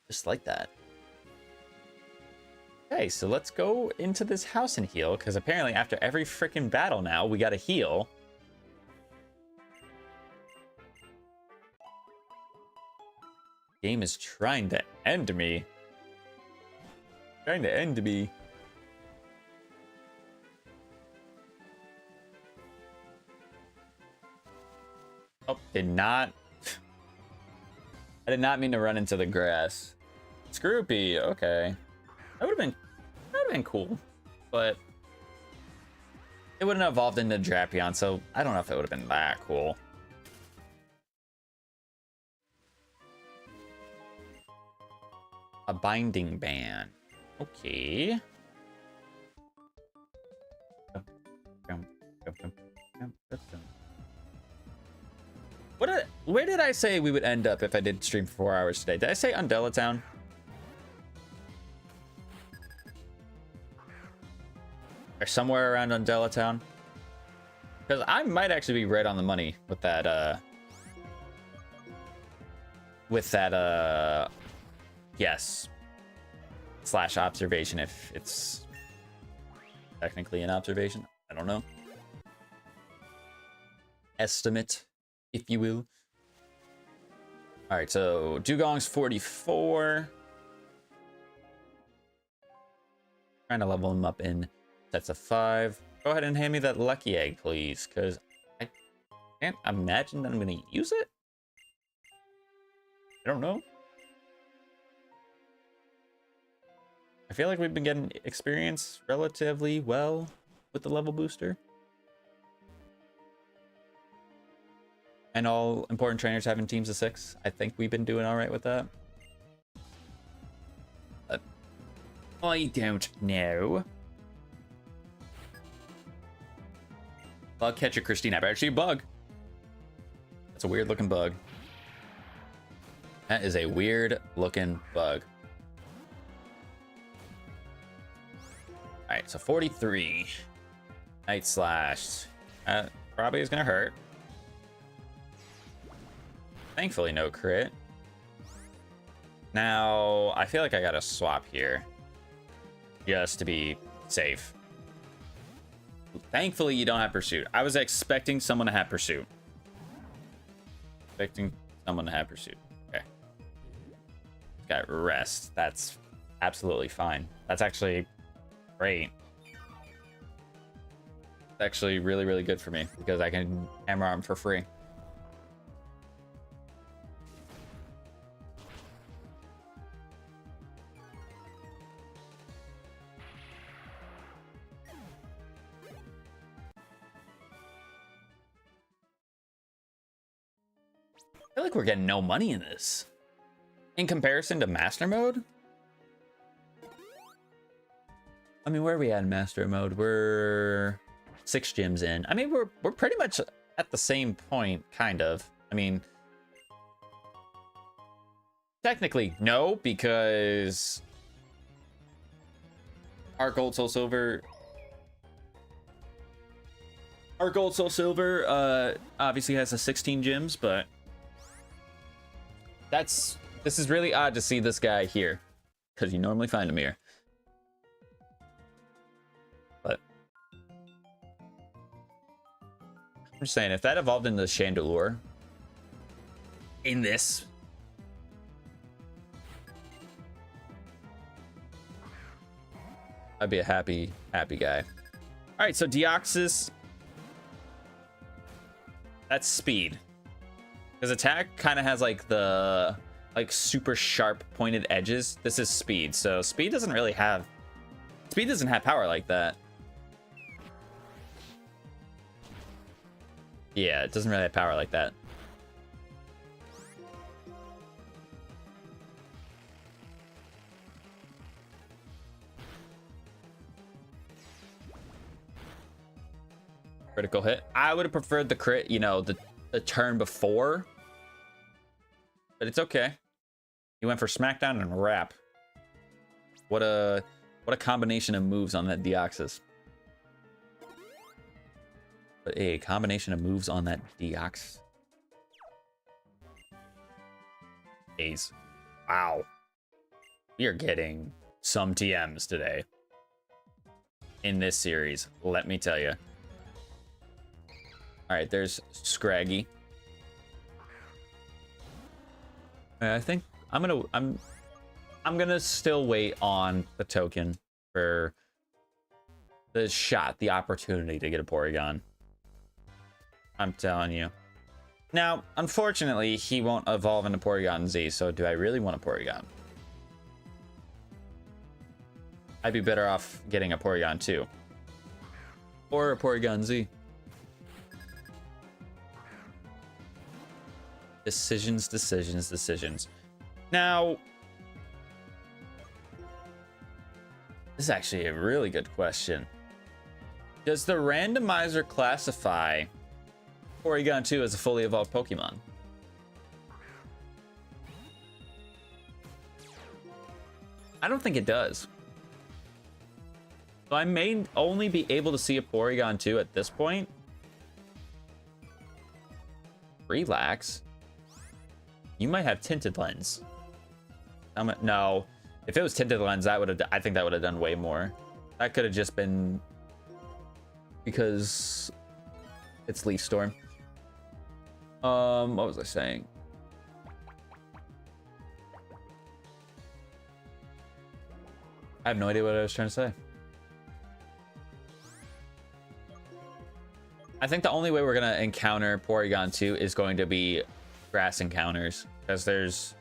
just like that. Okay, so let's go into this house and heal, because apparently after every freaking battle now, we gotta heal. Game is trying to end me. Trying to end me. Oh, did not. I did not mean to run into the grass. Scroopy, okay. That would have been cool, but it wouldn't have evolved into Drapion, so I don't know if it would have been that cool. A binding ban. Okay. Where did I say we would end up if I did stream for 4 hours today? Did I say Undella Town? Or somewhere around Undella Town? Because I might actually be right on the money with that, yes. slash observation, if it's technically an observation. I don't know. Estimate, if you will. All right, so Dugong's 44. Trying to level him up in sets of 5. Go ahead and hand me that lucky egg, please, because I can't imagine that I'm going to use it. I don't know. I feel like we've been getting experience relatively well with the level booster. And all important trainers having teams of 6. I think we've been doing all right with that. But I don't know. Bug catcher Christina. Actually, bug. That's a weird looking bug. That is a weird looking bug. All right, so 43. Night Slash. Probably is gonna hurt. Thankfully, no crit. Now, I feel like I gotta swap here. Just to be safe. Thankfully, you don't have Pursuit. I was expecting someone to have Pursuit. Okay. Got Rest. That's absolutely fine. That's actually great. It's actually really, really good for me because I can hammer arm for free. I feel like we're getting no money in this. In comparison to Master Mode? I mean, where are we at in Master Mode? We're 6 gyms in. I mean, we're pretty much at the same point, kind of. I mean, technically, no, because our Gold Soul Silver obviously has a 16 gyms, but this is really odd to see this guy here, because you normally find him here. But I'm just saying, if that evolved into Chandelure in this, I'd be a happy guy. All right, so Deoxys, that's speed. His attack kind of has like the super sharp pointed edges. This is speed, so speed doesn't have power like that. Yeah, it doesn't really have power like that. Critical hit. I would have preferred the crit, you know, the turn before, but it's okay. He went for Smackdown and Wrap. What a combination of moves on that Deoxys. But a combination of moves on that Deox. Ace. Wow. We are getting some TMs today in this series, let me tell you. All right, there's Scraggy. I think I'm gonna still wait on the token for the opportunity to get a Porygon. I'm telling you. Now, unfortunately, he won't evolve into Porygon Z, so do I really want a Porygon? I'd be better off getting a Porygon 2. Or a Porygon Z. Decisions. Now, this is actually a really good question. Does the randomizer classify Porygon 2 as a fully evolved Pokemon? I don't think it does. So I may only be able to see a Porygon 2 at this point. Relax. You might have tinted lens. No, If it was tinted lens, that would have, I think that would have done way more. That could have just been because it's Leaf Storm. What was I saying? I have no idea what I was trying to say. I think the only way we're gonna encounter Porygon 2 is going to be grass encounters, because there's,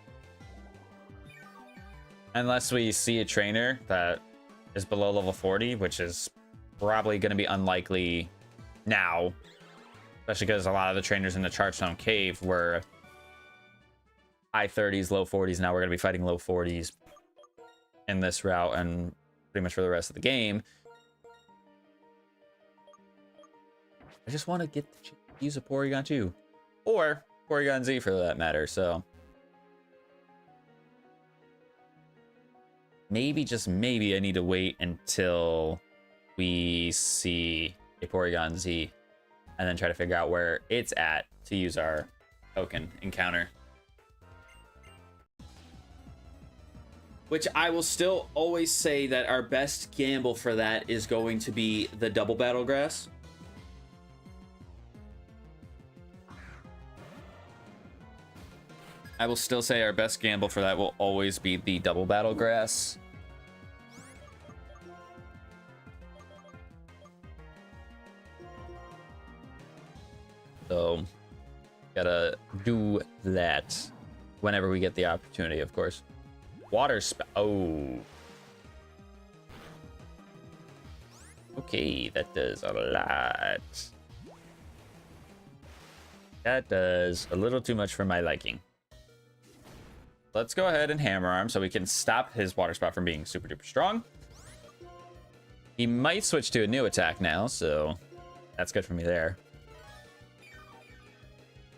unless we see a trainer that is below level 40, which is probably going to be unlikely now, especially because a lot of the trainers in the Chargestone Cave were high 30s, low 40s. Now we're going to be fighting low 40s in this route and pretty much for the rest of the game. I just want to get to use a Porygon 2 or Porygon Z for that matter. So maybe, just maybe, I need to wait until we see a Porygon Z and then try to figure out where it's at to use our token encounter. Which I will still always say that our best gamble for that is going to be the double battle grass. I will still say our best gamble for that will always be the double battle grass. So, gotta do that whenever we get the opportunity, of course. Water spout. Oh. Okay, that does a lot. That does a little too much for my liking. Let's go ahead and Hammer Arm so we can stop his water spout from being super duper strong. He might switch to a new attack now, so that's good for me there.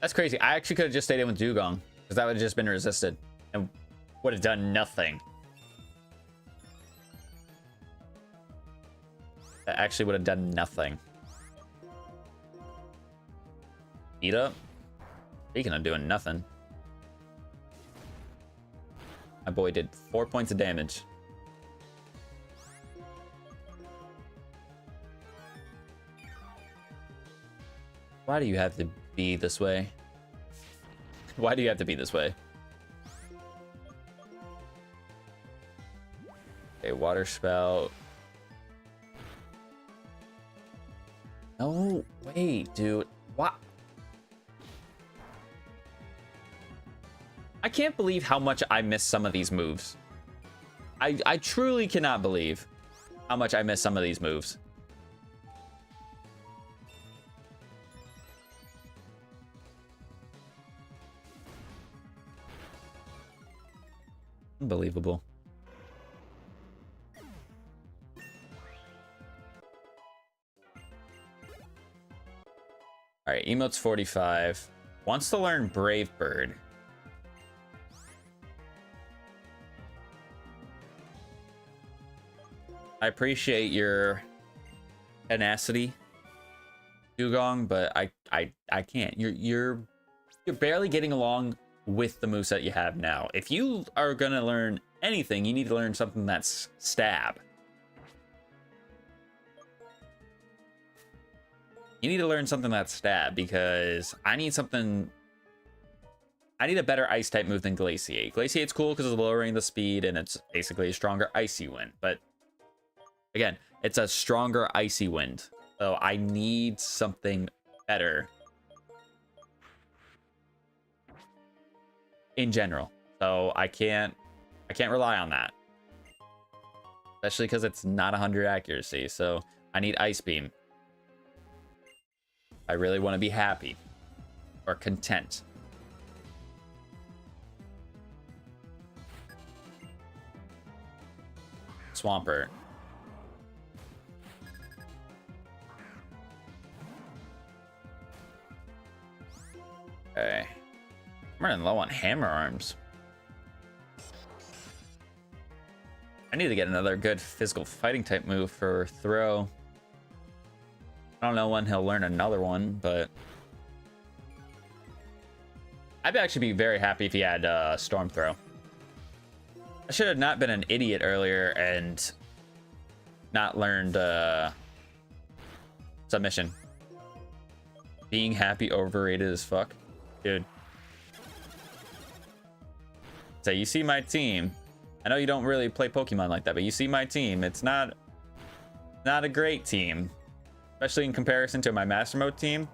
That's crazy. I actually could have just stayed in with Dugong, because that would have just been resisted and would have done nothing. That actually would have done nothing. Eat up. Speaking of doing nothing, my boy did 4 points of damage. Why do you have to be this way? Why do you have to be this way? Okay, water spout. No, wait, dude. What? I can't believe how much I miss some of these moves. I truly cannot believe how much I miss some of these moves. Unbelievable. All right, emote's 45. Wants to learn Brave Bird. I appreciate your tenacity, Dugong, but I can't. You're barely getting along with the moveset you have now. If you are gonna learn anything, you need to learn something that's stab. You need to learn something that's stab, because I need something. I need a better ice type move than Glaciate. Glaciate's cool because it's lowering the speed and it's basically a stronger icy wind, but again, it's a stronger icy wind. So I need something better in general. So I can't rely on that. Especially because it's not 100 accuracy. So I need Ice Beam. I really want to be happy or content. Swampert. Okay. I'm running low on Hammer Arms. I need to get another good physical fighting type move for Throw. I don't know when he'll learn another one, but I'd actually be very happy if he had Storm Throw. I should have not been an idiot earlier and not learned submission. Being happy overrated as fuck, dude. So you see my team. I know you don't really play Pokemon like that, but you see my team. It's not a great team, especially in comparison to my Master Mode team.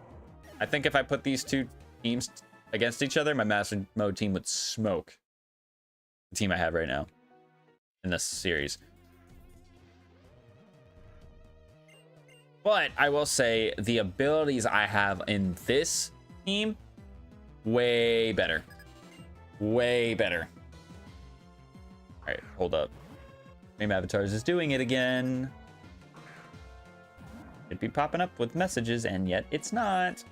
I think if I put these two teams against each other, my Master Mode team would smoke the team I have right now in this series. But I will say the abilities I have in this team, way better. Way better. All right, hold up. Name Avatars is doing it again. It'd be popping up with messages, and yet it's not.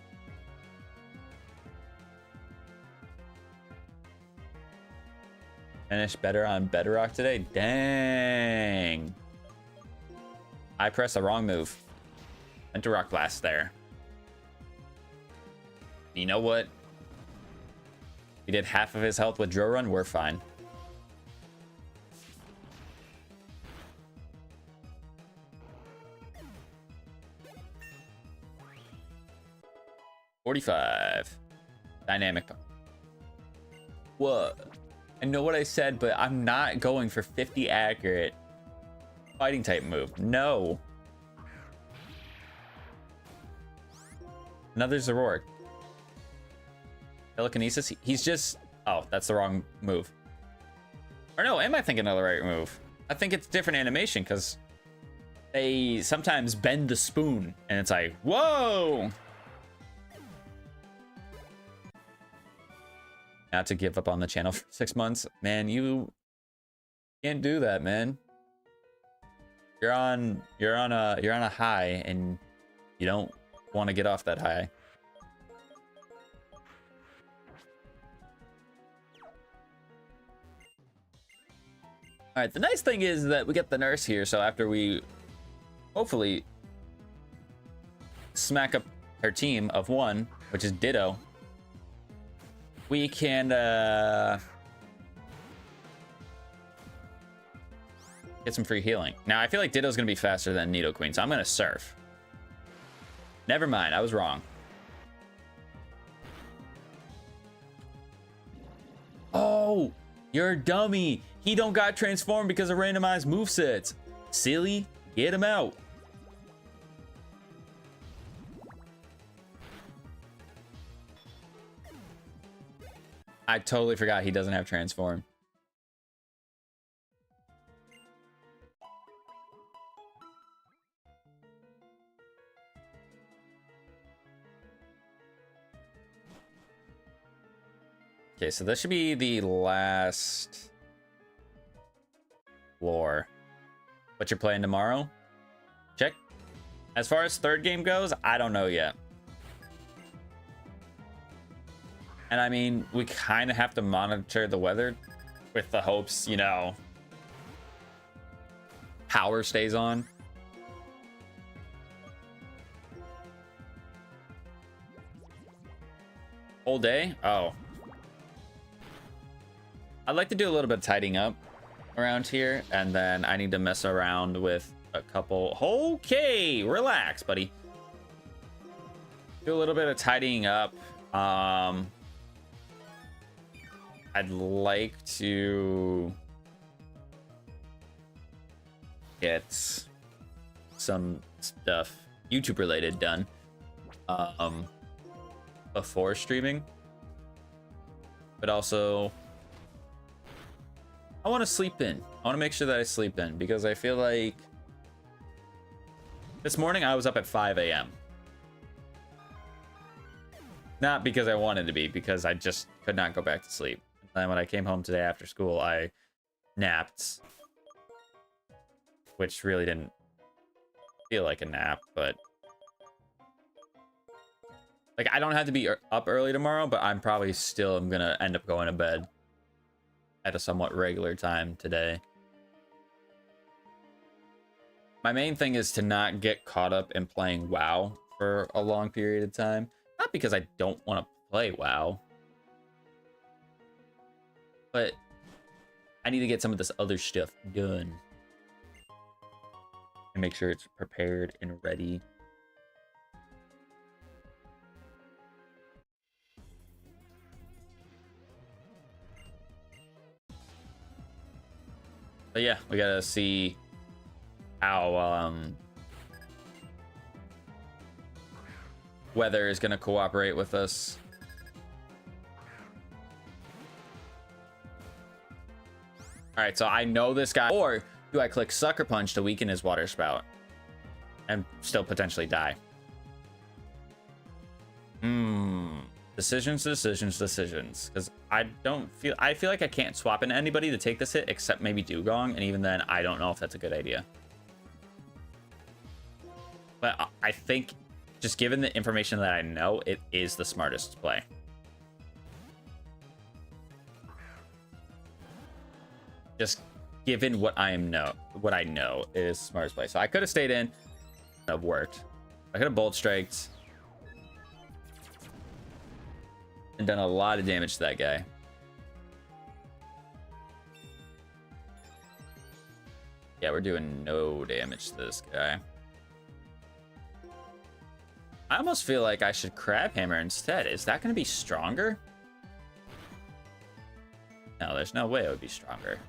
Finished better on Bedrock today. Dang. I pressed the wrong move. Went to Rock Blast there. You know what? He did half of his health with Drill Run. We're fine. $45. Dynamic. What? I know what I said, but I'm not going for 50 accurate fighting type move. No. Another Zoroark. Telekinesis. He's just... Oh, that's the wrong move. Or no, am I thinking of the right move? I think it's different animation because they sometimes bend the spoon and it's like, whoa! Not to give up on the channel for 6 months. Man, you can't do that, man. You're on a high and you don't want to get off that high. All right, the nice thing is that we get the nurse here, so after we hopefully smack up her team of 1, which is Ditto, we can get some free healing. Now, I feel like Ditto's gonna be faster than Nidoqueen, so I'm gonna Surf. Never mind, I was wrong. Oh, you're a dummy. He don't got transformed because of randomized movesets. Silly, get him out. I totally forgot he doesn't have transform. Okay, so this should be the last floor. What you're playing tomorrow? Check. As far as third game goes, I don't know yet. And I mean, we kind of have to monitor the weather with the hopes, you know, power stays on. Whole day? Oh. I'd like to do a little bit of tidying up around here, and then I need to mess around with a couple. Okay, relax, buddy. Do a little bit of tidying up. I'd like to get some stuff YouTube related done before streaming, but also I want to sleep in. I want to make sure that I sleep in because I feel like this morning I was up at 5 a.m. Not because I wanted to be, because I just could not go back to sleep. And when I came home today after school, I napped, which really didn't feel like a nap, but like I don't have to be up early tomorrow, but I'm probably still am gonna end up going to bed at a somewhat regular time today. My main thing is to not get caught up in playing WoW for a long period of time. Not because I don't want to play WoW, but I need to get some of this other stuff done. And make sure it's prepared and ready. But yeah, we gotta see how weather is gonna cooperate with us. All right, so I know this guy. Or do I click Sucker Punch to weaken his water spout and still potentially die? Decisions. Because I feel like I can't swap into anybody to take this hit except maybe Dugong, and even then, I don't know if that's a good idea. But I think, just given the information that I know, it is the smartest play. Just given what I know is smartest play. So I could have stayed in, have worked. I could have bolt striked and done a lot of damage to that guy. Yeah, we're doing no damage to this guy. I almost feel like I should Crab Hammer instead. Is that going to be stronger? No, there's no way it would be stronger.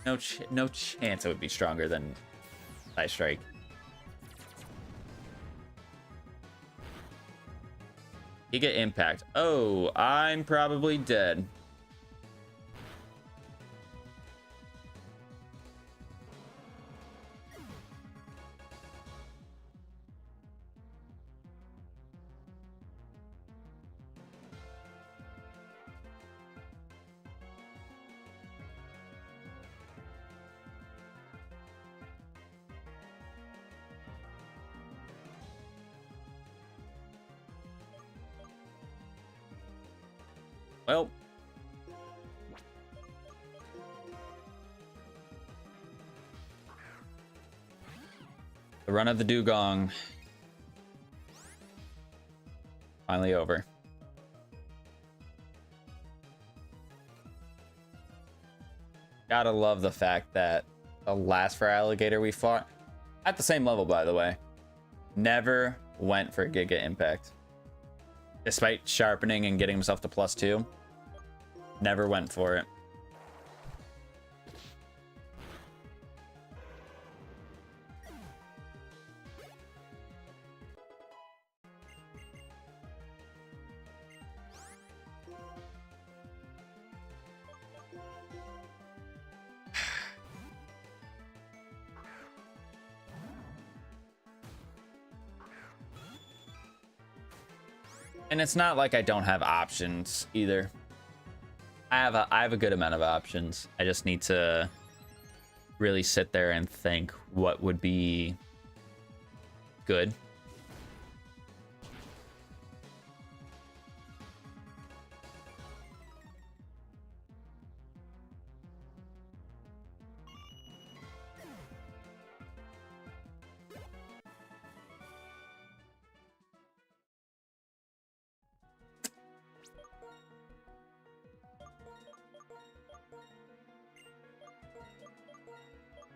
No chance it would be stronger than Ice Strike. Giga Impact. Oh, I'm probably dead. Well, the run of the Dugong finally over. Gotta love the fact that the last for alligator we fought, at the same level by the way, never went for Giga Impact. Despite sharpening and getting himself to +2, never went for it. And it's not like I don't have options either. I have a good amount of options. I just need to really sit there and think what would be good.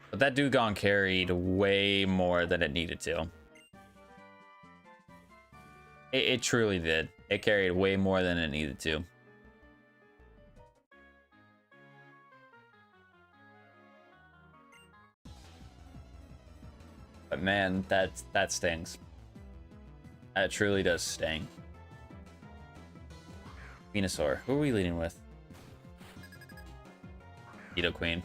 But that Dugong carried way more than it needed to. It truly did. It carried way more than it needed to. But man, that stings. That truly does sting. Venusaur. Who are we leading with? Nido Queen.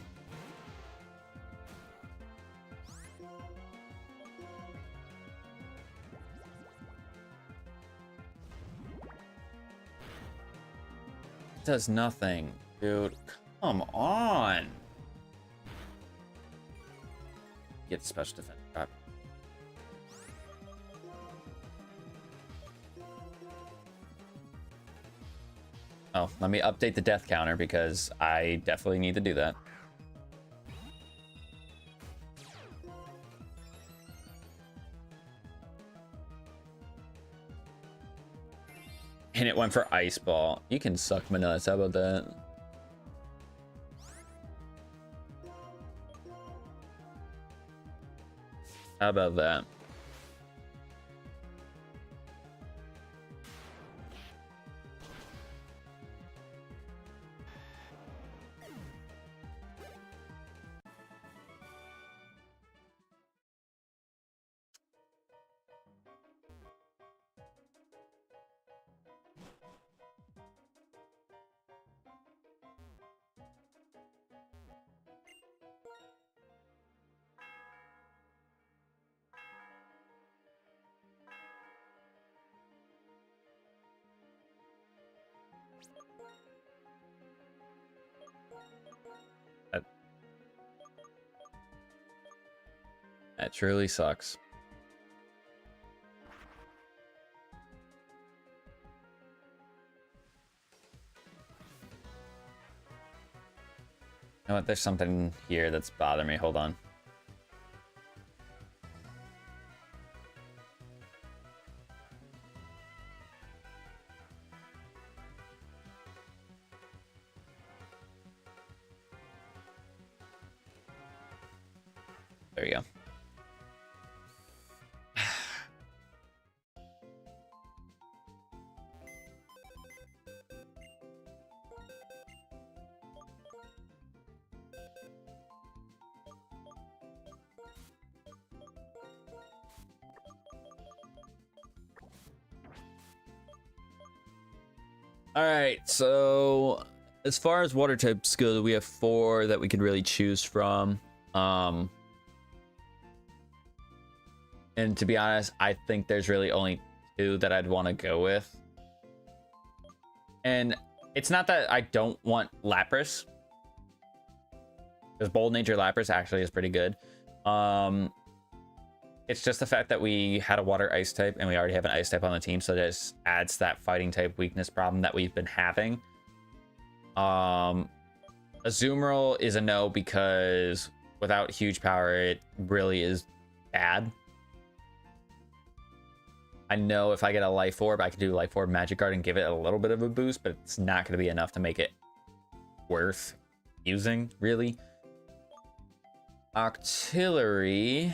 Does nothing, dude. Come on. Get special defense drop. Oh, let me update the death counter because I definitely need to do that. And it went for Ice Ball. You can suck my nuts. How about that? How about that? That truly sucks. You know what? There's something here that's bothering me. Hold on. There we go. All right, so as far as water types go, we have 4 that we could really choose from. And to be honest, I think there's really only 2 that I'd want to go with. And it's not that I don't want Lapras, because Bold Nature Lapras actually is pretty good. It's just the fact that we had a water ice type and we already have an ice type on the team, so this adds that fighting type weakness problem that we've been having. Azumarill is a no because without huge power, it really is bad. I know if I get a Life Orb, I can do Life Orb Magic Guard and give it a little bit of a boost, but it's not going to be enough to make it worth using, really. Octillery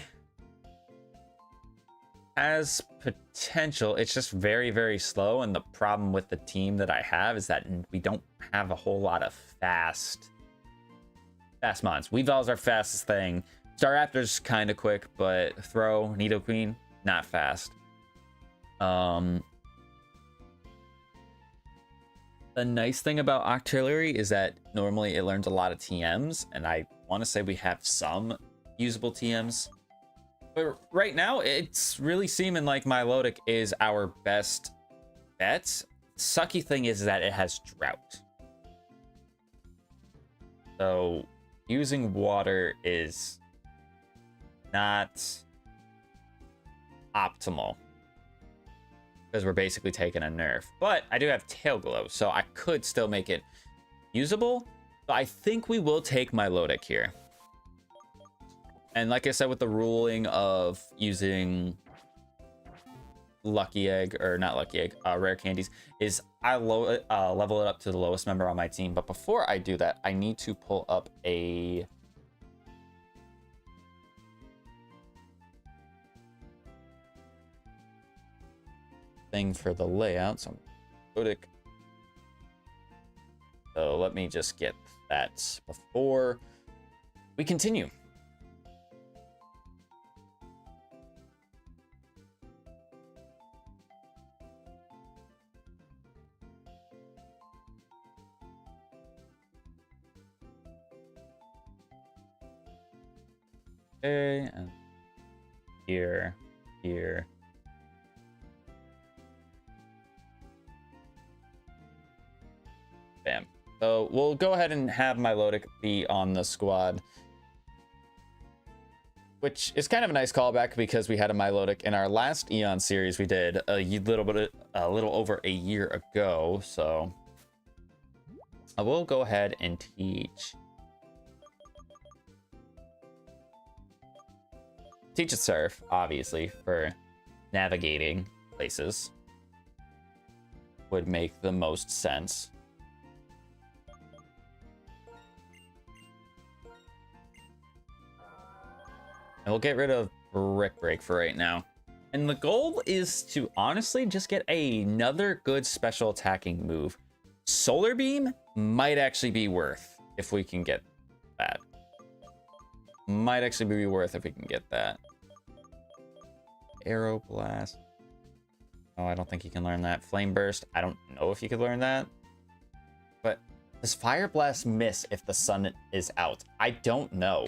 has potential. It's just very, very slow, and the problem with the team that I have is that we don't have a whole lot of fast mons. Weavel's our fastest thing. Staraptor's kind of quick, but Throw, Nidoqueen, not fast. The nice thing about Octillery is that normally it learns a lot of TMs, and I want to say we have some usable TMs. But right now, it's really seeming like Milotic is our best bet. Sucky thing is that it has Drought. So using water is not optimal, because we're basically taking a nerf. But I do have Tail Glow, so I could still make it usable. So I think we will take Milotic here. And like I said, with the ruling of using Lucky Egg, or not Lucky Egg, Rare Candies, is I level it up to the lowest member on my team. But before I do that, I need to pull up a thing for the layout. So let me just get that before we continue. Okay, and here. Bam. So we'll go ahead and have Milotic be on the squad, which is kind of a nice callback because we had a Milotic in our last Eon series we did a little over a year ago. So I will go ahead and teach it Surf, obviously, for navigating places. would make the most sense. And we'll get rid of Brick Break for right now. And the goal is to honestly just get another good special attacking move. Solar Beam might actually be worth if we can get that. Might actually be worth if we can get that. Arrow Blast. Oh, I don't think you can learn that. Flame Burst. I don't know if you could learn that. But does Fire Blast miss if the sun is out? I don't know.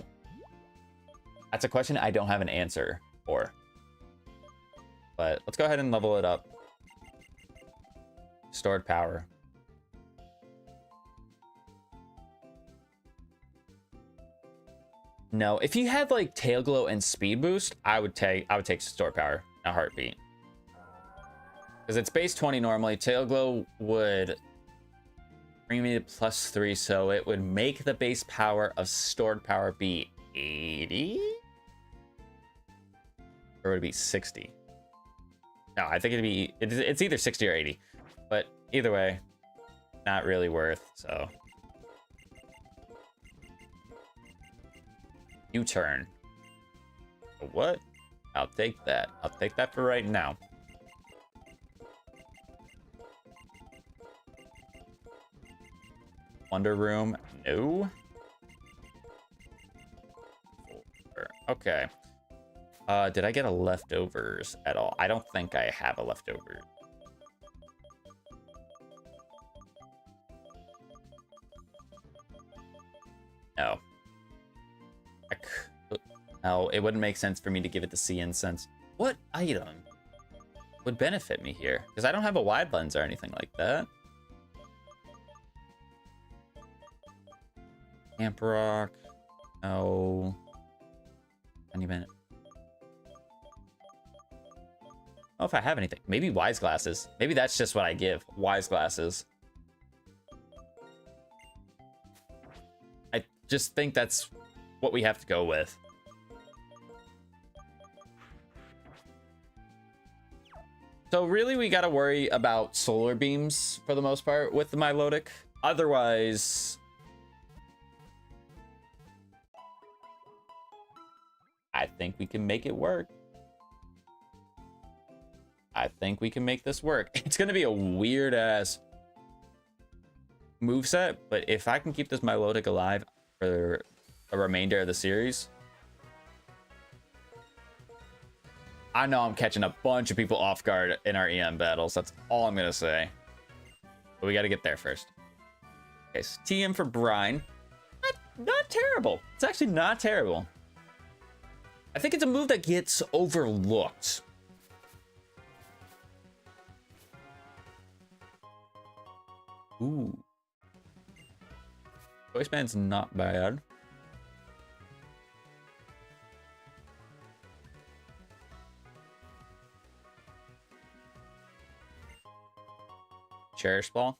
That's a question I don't have an answer for. But let's go ahead and level it up. Stored power. No, if you had like Tail Glow and Speed Boost, I would take Stored Power in a heartbeat. Because it's base 20 normally. Tail Glow would bring me to +3, so it would make the base power of Stored Power be 80? Or would it be 60? No, I think it's either 60 or 80. But either way, not really worth, so. U-turn. What? I'll take that. I'll take that for right now. Wonder Room. No. Okay. Did I get a leftovers at all? I don't think I have a leftover. No. No, it wouldn't make sense for me to give it the Sea Incense. What item would benefit me here? Because I don't have a wide lens or anything like that. Camp Rock. No. Any minute. Oh, if I have anything. Maybe Wise Glasses. Maybe that's just what I give. Wise Glasses. I just think that's what we have to go with. So really, we got to worry about solar beams for the most part with the Milotic. Otherwise, I think we can make it work. I think we can make this work. It's going to be a weird ass moveset, but if I can keep this Milotic alive for the remainder of the series, I know I'm catching a bunch of people off guard in our EM battles. That's all I'm going to say. But we got to get there first. Okay, so TM for Brine. Not terrible. It's actually not terrible. I think it's a move that gets overlooked. Ooh. Voice Band's not bad. Cherish Ball.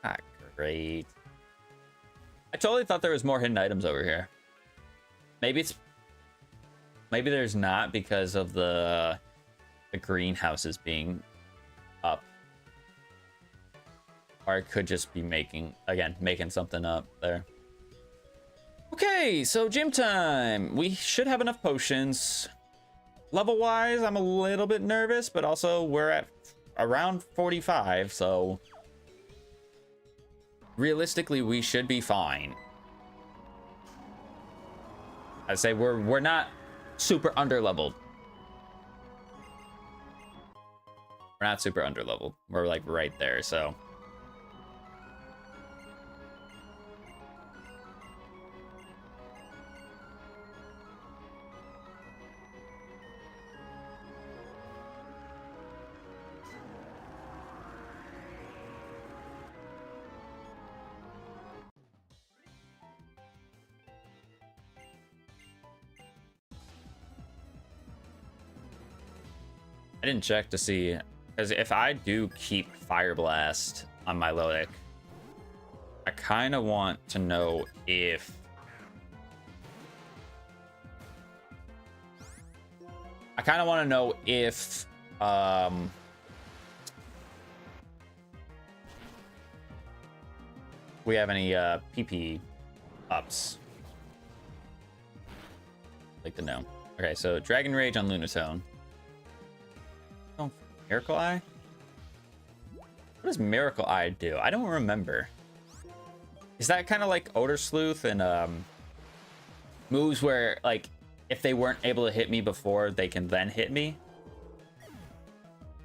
Not great. I totally thought there was more hidden items over here. Maybe there's not because of the greenhouses being up. Or I could just be making something up there. Okay, so gym time. We should have enough potions. Level-wise, I'm a little bit nervous, but also we're at around 45, so realistically, we should be fine. I'd say we're not super under-leveled. We're not super under-leveled. We're like right there, so. I didn't check to see, because if I do keep Fire Blast on my Milotic, I kind of want to know if we have any PP ups. Like to know. Okay, so Dragon Rage on Lunatone. Oh, Miracle Eye? What does Miracle Eye do? I don't remember. Is that kind of like Odor Sleuth and moves where, like, if they weren't able to hit me before, they can then hit me?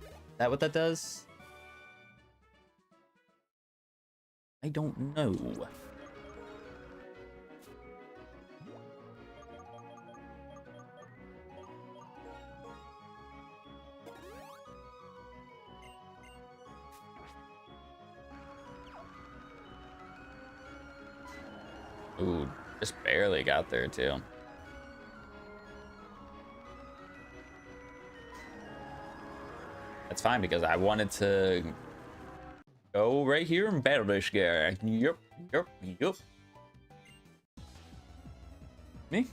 Is that what that does? I don't know. Ooh, just barely got there too. That's fine because I wanted to go right here and battle this guy. Yep. Me?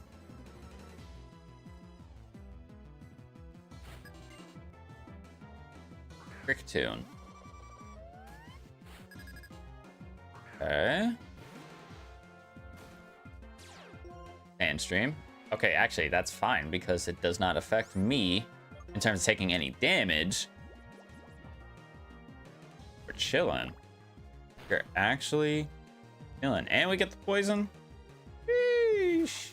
Trick Tune. Okay. Sandstream. Okay, actually, that's fine because it does not affect me in terms of taking any damage. We're chilling. We're actually chilling. And we get the poison. Sheesh.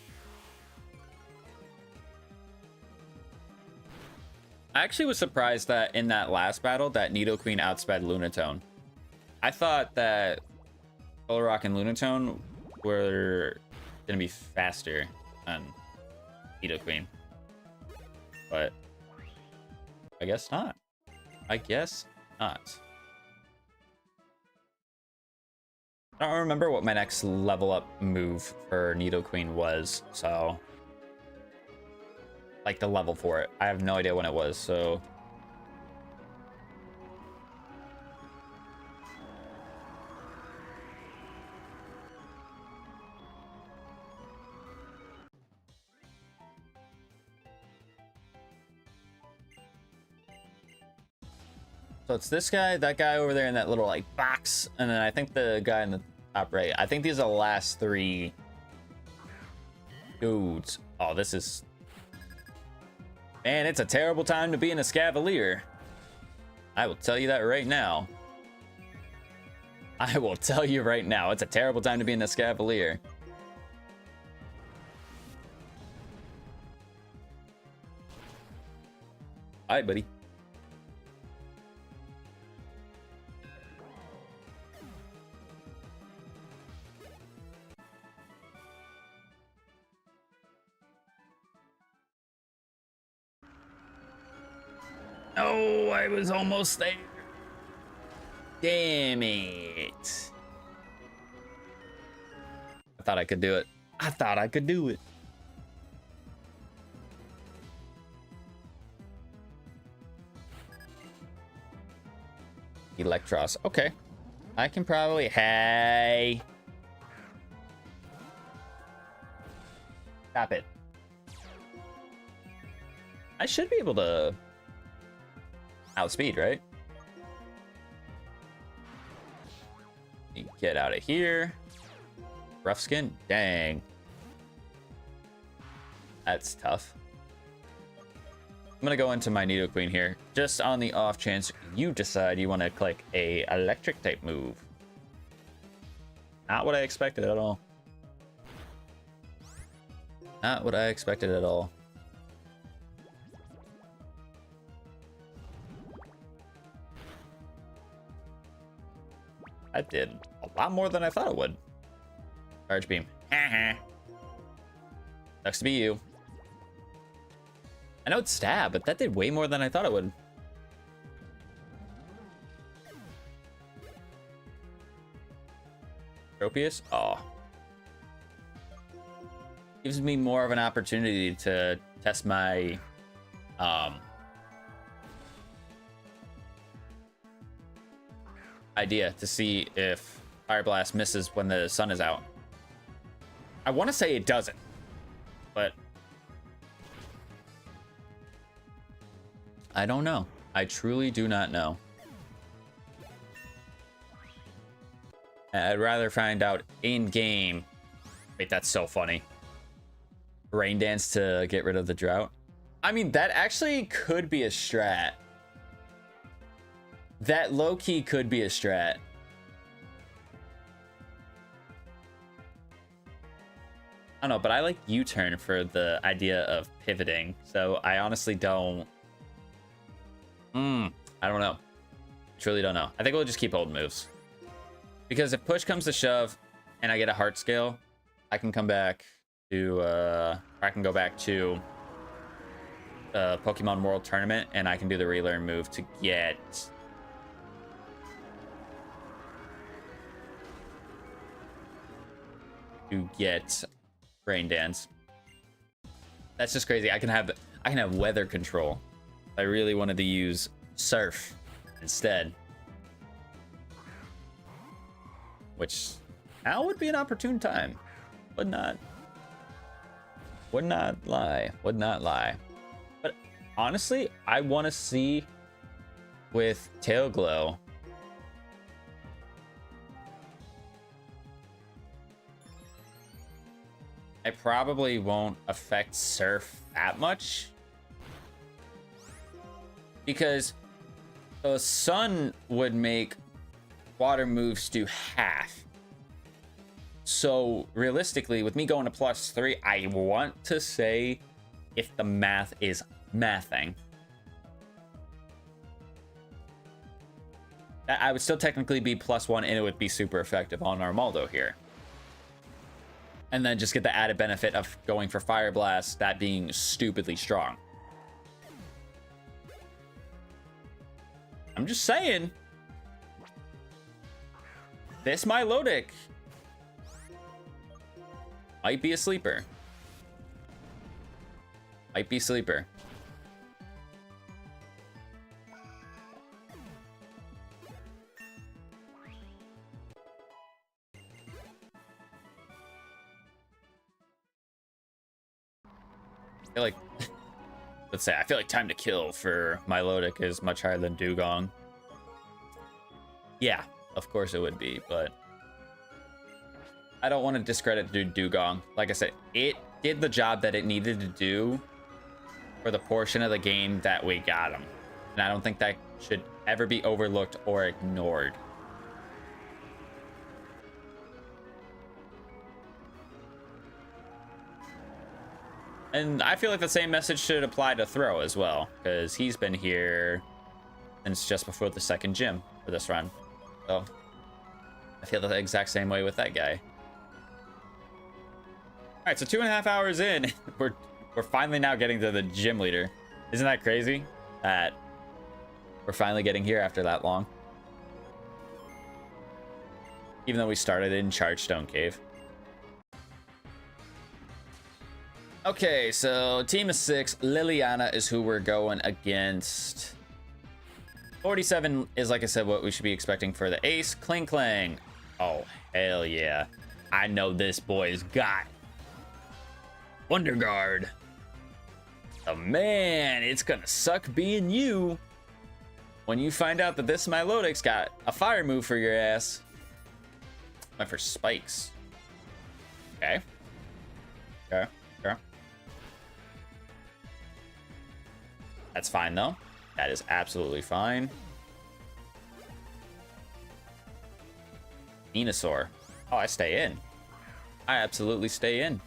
I actually was surprised that in that last battle that Nidoqueen outsped Lunatone. I thought that Solrock and Lunatone were gonna be faster than Nidoqueen, but I guess not. I guess not. I don't remember what my next level up move for Nidoqueen was, so like the level for it. I have no idea when it was, so it's this guy, that guy over there in that little like box, and then I think the guy in the top right. I think these are the last three dudes. Oh, this is... Man, it's a terrible time to be in a Scavalier. I will tell you that right now. I will tell you right now, it's a terrible time to be in a Scavalier. All right, buddy. No, I was almost there. Damn it. I thought I could do it. I thought I could do it. Electros. Okay. I can probably... Hey. Stop it. I should be able to outspeed, right? Get out of here. Rough skin? Dang. That's tough. I'm gonna go into my Nidoqueen here, just on the off chance you decide you want to click a electric type move. Not what I expected at all. Not what I expected at all. I did a lot more than I thought it would. Charge beam. Sucks to be you. I know it's stab, but that did way more than I thought it would. Tropius? Oh. Gives me more of an opportunity to test my idea to see if Fire Blast misses when the sun is out. I want to say it doesn't, but I don't know. I truly do not know. I'd rather find out in game. Wait, that's so funny. Rain dance to get rid of the drought. I mean, that actually could be a strat. That low-key could be a strat. I don't know, but I like U-turn for the idea of pivoting. So I honestly don't. I don't know. Truly don't know. I think we'll just keep old moves. Because if push comes to shove and I get a heart scale, I can come back to I can go back to Pokemon World Tournament and I can do the relearn move to get Rain Dance. That's just crazy. I can have weather control. I really wanted to use Surf instead. Which now would be an opportune time. Would not lie. But honestly, I want to see with Tail Glow. It probably won't affect Surf that much. Because the Sun would make water moves do half. So realistically, with me going to +3, I want to say if the math is mathing, I would still technically be +1 and it would be super effective on Armaldo here. And then just get the added benefit of going for Fire Blast, that being stupidly strong. I'm just saying. This Milotic might be a sleeper. Might be sleeper. I feel like, let's say, I feel like time to kill for Milotic is much higher than Dugong. Yeah, of course it would be, but I don't want to discredit Dugong. Like I said, it did the job that it needed to do for the portion of the game that we got him. And I don't think that should ever be overlooked or ignored. And I feel like the same message should apply to Throw as well, because he's been here since just before the second gym for this run. So I feel the exact same way with that guy. All right, so 2.5 hours in, we're finally now getting to the gym leader. Isn't that crazy that we're finally getting here after that long? Even though we started in Chargestone Cave. Okay, so team of 6, Liliana is who we're going against. 47 is, like I said, what we should be expecting for the ace. Kling Klang. Oh, hell yeah. I know this boy's got Wonder Guard. Oh, man, it's gonna suck being you when you find out that this Milotic's got a fire move for your ass. Went for spikes. Okay. Okay. Okay. That's fine, though. That is absolutely fine. Venusaur. Oh, I stay in. I absolutely stay in.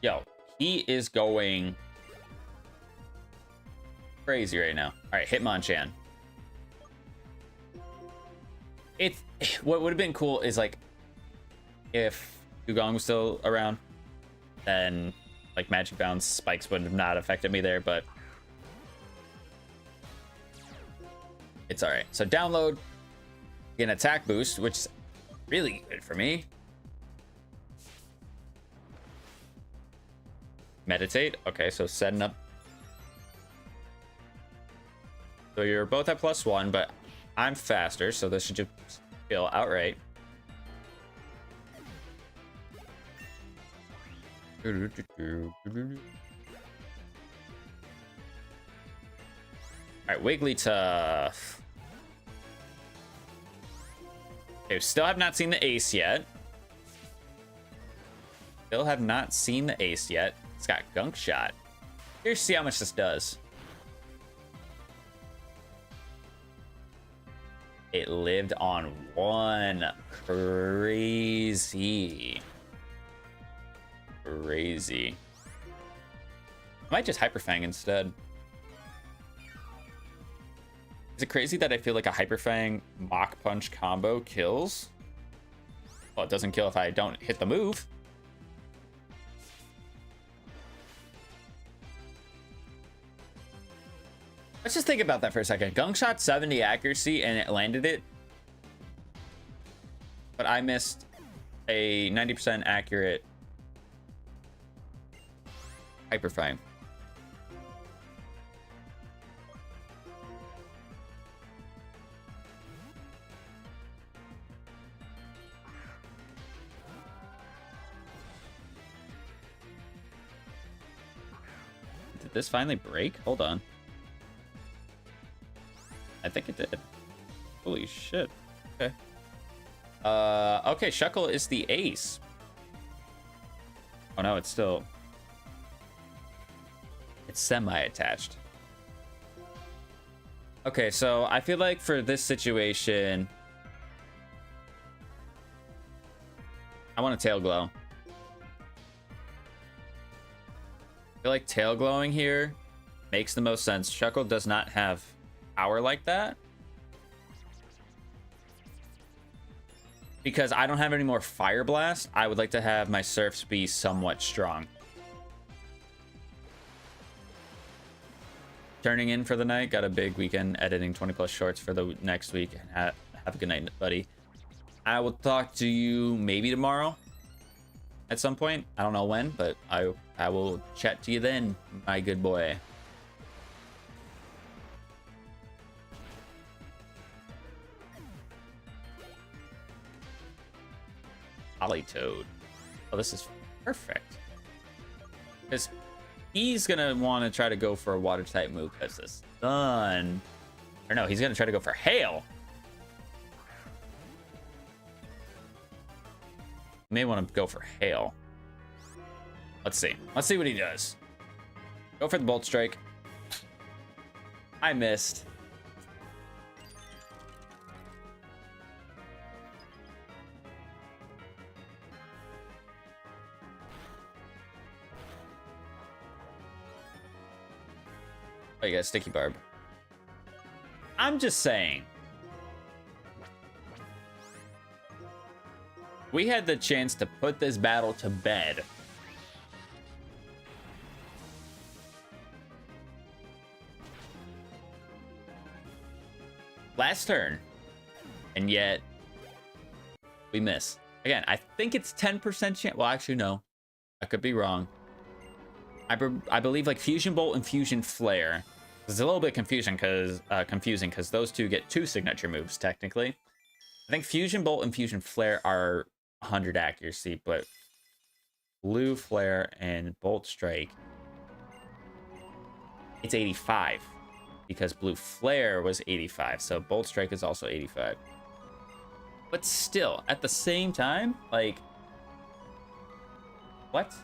Yo, he is going crazy right now. All right, Hitmonchan. It's what would have been cool is like if Dugong was still around, then like Magic Bounce spikes would have not affected me there, but it's all right. So download, get an attack boost, which is really good for me. Meditate. Okay, so setting up. So you're both at +1, but I'm faster, so this should just kill outright. All right, Wigglytuff. Okay, still have not seen the ace yet. Still have not seen the ace yet. It's got Gunk Shot. Here's see how much this does. It lived on 1. Crazy. Crazy. I might just Hyper Fang instead. Is it crazy that I feel like a Hyper Fang Mach Punch combo kills? Well, it doesn't kill if I don't hit the move. Let's just think about that for a second. Gunk Shot 70 accuracy and it landed it. But I missed a 90% accurate Hyper Fang. Did this finally break? Hold on. I think it did. Holy shit. Okay. Okay, Shuckle is the ace. Oh no, it's still... It's semi-attached. Okay, so I feel like for this situation... I want a Tail Glow. I feel like Tail Glowing here makes the most sense. Shuckle does not have power like that. Because I don't have any more Fire Blast, I would like to have my Surfs be somewhat strong. Turning in for the night. Got a big weekend editing 20+ shorts for the next week. Have a good night, buddy. I will talk to you maybe tomorrow at some point. I don't know when, but I will chat to you then, my good boy. Politoed. Oh, this is perfect. Because he's going to want to try to go for a water type move because the sun... Or no, he's going to try to go for Hail. May want to go for Hail. Let's see. Let's see what he does. Go for the Bolt Strike. I missed. Oh, you got a Sticky Barb. I'm just saying. We had the chance to put this battle to bed. Last turn. And yet, we miss. Again, I think it's 10% chance. Well, actually, no. I could be wrong. I believe like Fusion Bolt and Fusion Flare. It's a little bit confusing because those two get 2 signature moves, technically. I think Fusion Bolt and Fusion Flare are 100 accuracy, but Blue Flare and Bolt Strike, it's 85 because Blue Flare was 85, so Bolt Strike is also 85. But still, at the same time, like, what?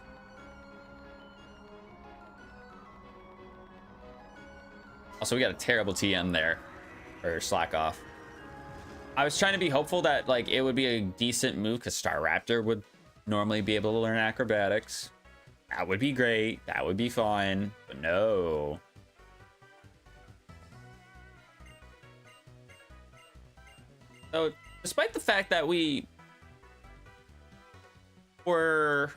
Also, we got a terrible TM there, or Slack Off. I was trying to be hopeful that like it would be a decent move because Staraptor would normally be able to learn acrobatics. That would be great. That would be fun. But no. So, despite the fact that we were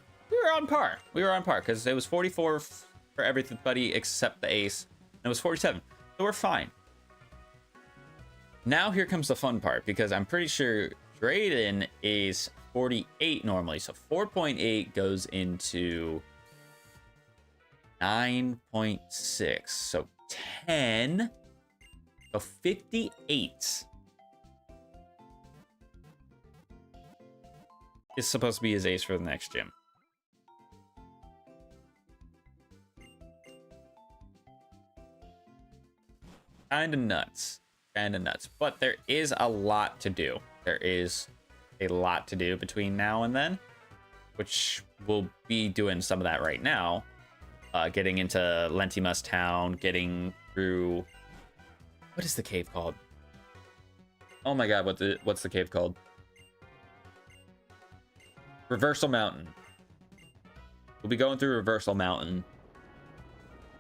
on par. We were on par because it was 44 for everybody except the ace. And it was 47. So we're fine. Now here comes the fun part because I'm pretty sure Drayden is 48 normally. So 4.8 goes into 9.6. So 10. So 58 is supposed to be his ace for the next gym. kind of nuts. But there is a lot to do. There is a lot to do between now and then, which we'll be doing some of that right now. Getting into Lentimus Town, getting through... What is the cave called? Oh my god, what's the cave called? Reversal Mountain. We'll be going through Reversal Mountain.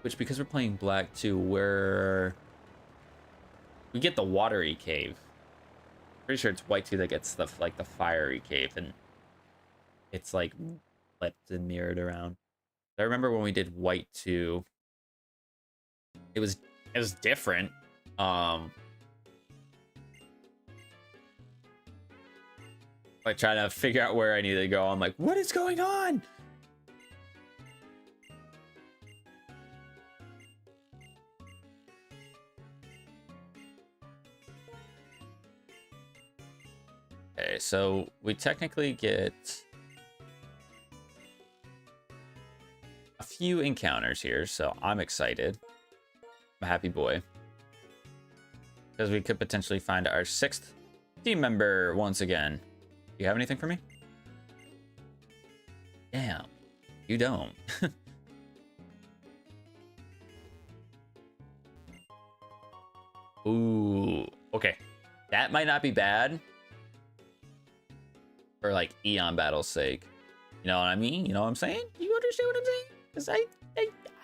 Which, because we're playing Black 2, we get the watery cave. Pretty sure it's White 2 that gets the fiery cave, and it's like flipped and mirrored around. I remember when we did White 2, it was different. Like trying to figure out where I needed to go. I'm like, what is going on? Okay, so we technically get a few encounters here, so I'm excited. I'm a happy boy. Because we could potentially find our 6th team member once again. Do you have anything for me? Damn, you don't. Ooh, okay. That might not be bad. For like Eon battle's sake. You know what I mean? You know what I'm saying? You understand what I'm saying? Because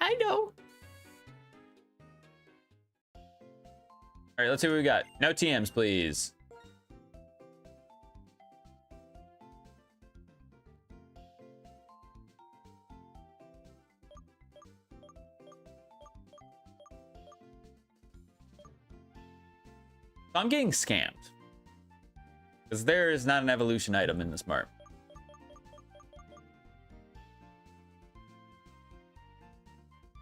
I know. All right, let's see what we got. No TMs, please. I'm getting scammed. Because there is not an evolution item in this map.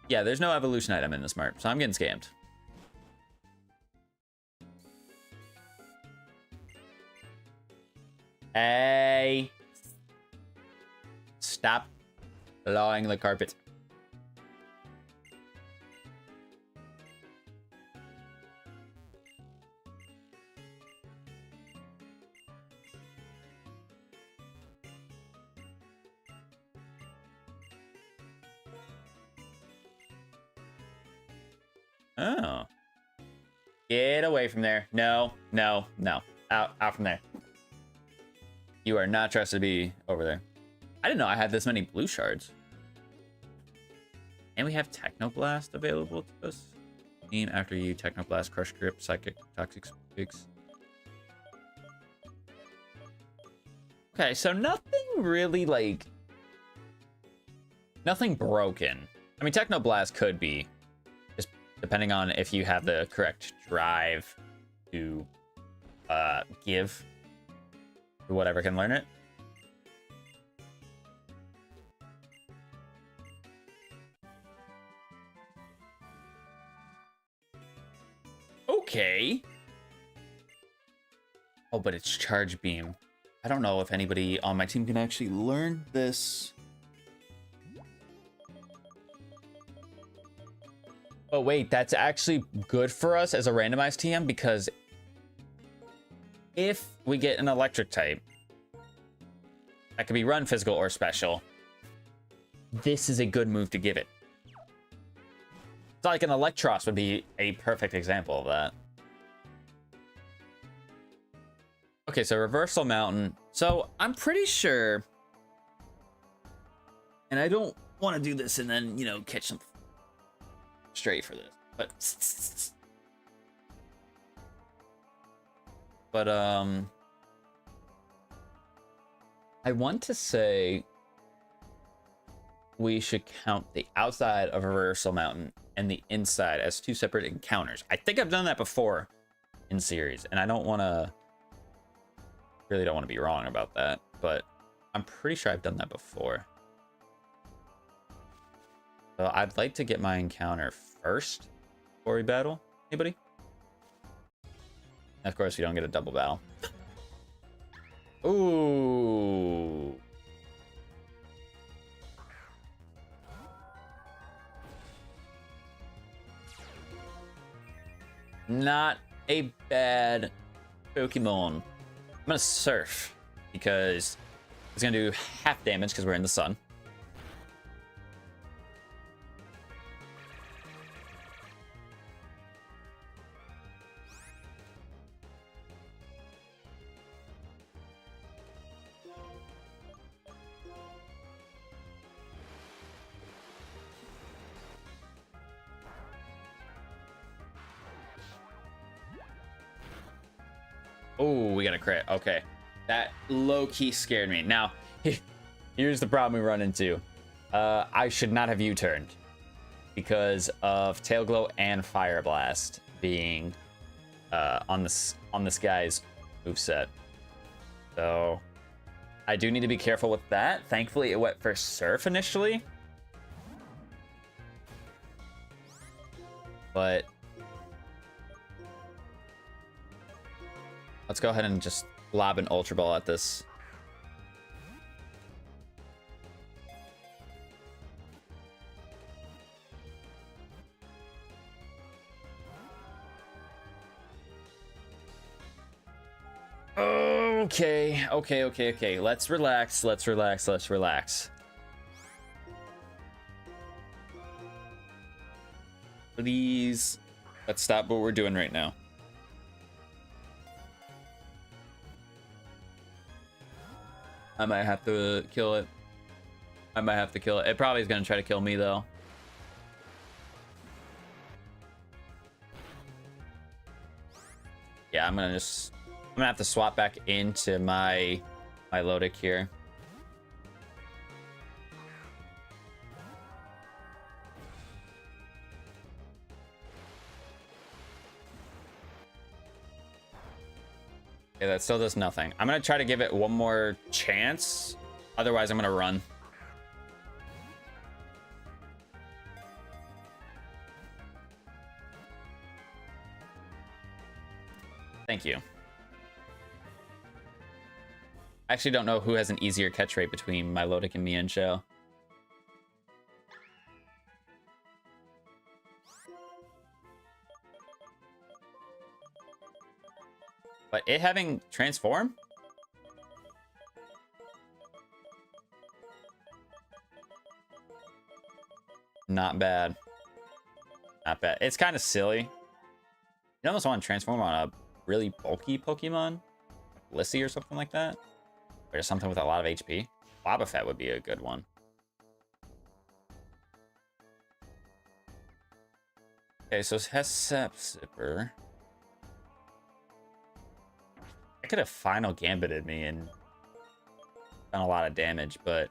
Yeah, there's no evolution item in this map, so I'm getting scammed. Hey. Stop clawing the carpet. Oh. Get away from there. No, no, no. Out from there. You are not trusted to be over there. I didn't know I had this many blue shards. And we have Technoblast available to us. Team after you, Technoblast, Crush Grip, Psychic, Toxic Speaks. Okay, so nothing really like... Nothing broken. I mean, Technoblast could be. Just depending on if you have the correct drive to give to whatever can learn it. Okay. Oh, but it's Charge Beam. I don't know if anybody on my team can actually learn this. Oh, wait, that's actually good for us as a randomized TM because if we get an electric type, that could be run, physical, or special, this is a good move to give it. It's like an Electros would be a perfect example of that. Okay, so Reversal Mountain. So I'm pretty sure, and I don't want to do this and then, you know, catch some straight for this, but I want to say we should count the outside of Reversal Mountain and the inside as two separate encounters. I think I've done that before in series, and I don't want to, really don't want to be wrong about that, but I'm pretty sure I've done that before. So I'd like to get my encounter first before we battle. Anybody? And of course, you don't get a double battle. Ooh. Not a bad Pokemon. I'm gonna Surf because it's gonna do half damage because we're in the sun. Oh, we got a crit. Okay. That low-key scared me. Now, here's the problem we run into. I should not have U-turned because of Tail Glow and Fire Blast being on this guy's moveset. So I do need to be careful with that. Thankfully, it went for Surf initially. But let's go ahead and just lob an Ultra Ball at this. Okay. Let's relax. Please, let's stop what we're doing right now. I might have to kill it. It probably is going to try to kill me, though. Yeah, I'm going to have to swap back into my Lodic here. Okay, that still does nothing. I'm gonna try to give it one more chance. Otherwise, I'm gonna run. Thank you. I actually don't know who has an easier catch rate between Milotic and Mienshao. But it having transform? Not bad. Not bad. It's kind of silly. You almost want to transform on a really bulky Pokemon? Lissy or something like that? Or something with a lot of HP. Wobbuffet would be a good one. Okay, so it has Sepsipper. I could have Final Gambited me and done a lot of damage, but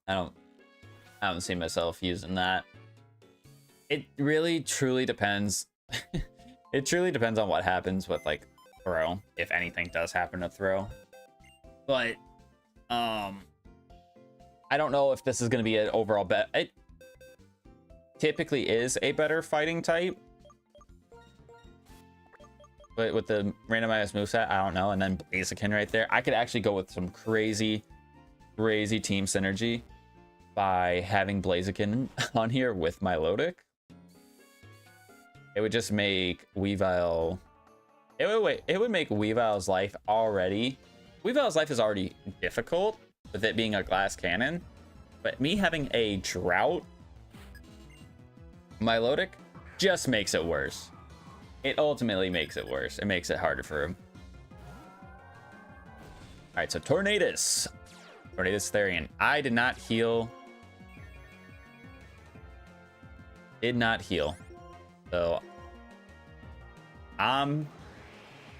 I don't see myself using that. It really truly depends. It truly depends on what happens with like throw, if anything does happen to throw. But I don't know if this is going to be an overall bet. It typically is a better fighting type, but with the randomized moveset, I don't know. And then Blaziken right there, I could actually go with some crazy team synergy by having Blaziken on here with my Milotic. It would just make Weavile. It would make Weavile's life already. Weavile's life is already difficult with it being a glass cannon, but me having a Drought Milotic just makes it worse. It ultimately makes it worse. It makes it harder for him. All right, so Tornadus Therian. I did not heal. So I'm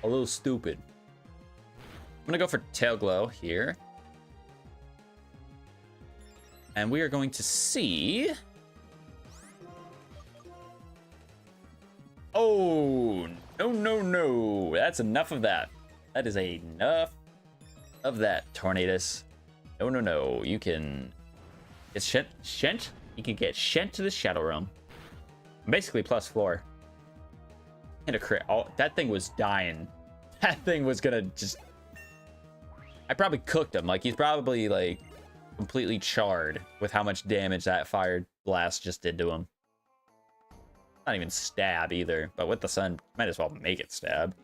a little stupid. I'm gonna go for Tail Glow here. And we are going to see. Oh, no. That's enough of that. That is enough of that, Tornadus. No. You can get Shent. You can get Shent to the Shadow Realm. Basically +4. And a crit. Oh, that thing was dying. That thing was gonna just... I probably cooked him. Like, he's probably like completely charred with how much damage that fire blast just did to him. Not even stab either, but with the sun, might as well make it stab.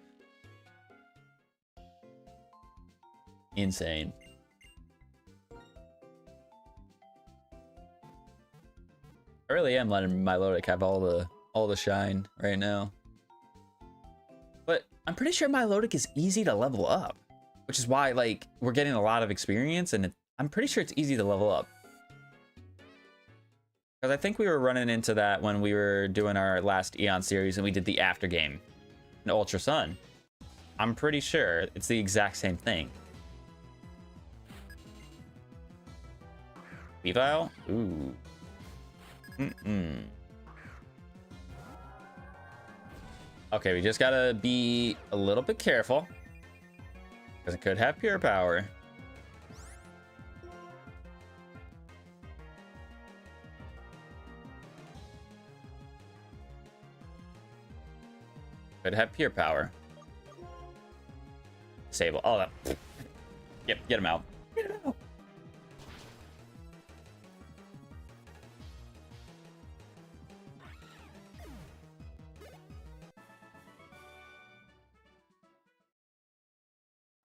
Insane. I really am letting my Milotic have all the shine right now. But I'm pretty sure Milotic is easy to level up, which is why like we're getting a lot of experience, and I'm pretty sure it's easy to level up. Because I think we were running into that when we were doing our last Eon series and we did the after game in Ultra Sun. I'm pretty sure it's the exact same thing. Weavile? Ooh. Okay, we just gotta be a little bit careful, because it could have pure power. Could have pure power. Disable. Oh, that. Yep, get him out. Get him out.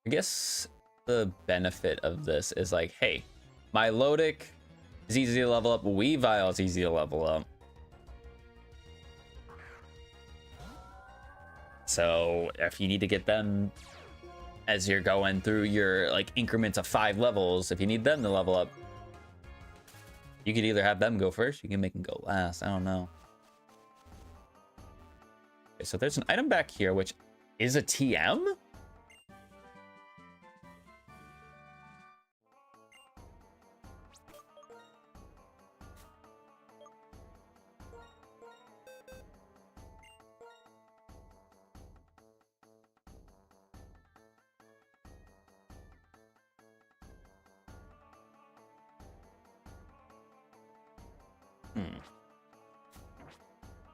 I guess the benefit of this is like, hey, Milotic is easy to level up. Weavile is easy to level up. So if you need to get them as you're going through your like increments of 5 levels, if you need them to level up, you could either have them go first, you can make them go last. I don't know. Okay, so there's an item back here, which is a TM?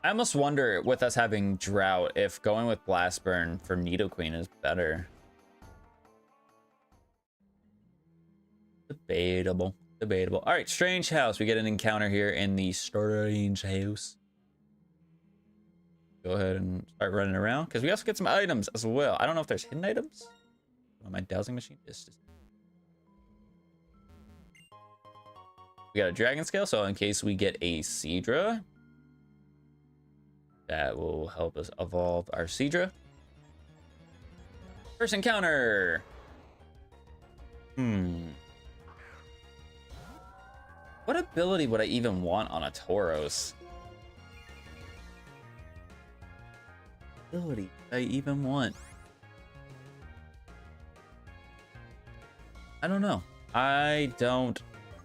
I almost wonder, with us having Drought, if going with Blast Burn for Nidoqueen is better. Debatable. Debatable. All right, Strange House. We get an encounter here in the Strange House. Go ahead and start running around, because we also get some items as well. I don't know if there's hidden items on my dowsing machine. We got a Dragon Scale, so in case we get a Seadra, that will help us evolve our Seadra. First encounter. What ability would I even want on a Tauros? Ability I even want? I don't know. I don't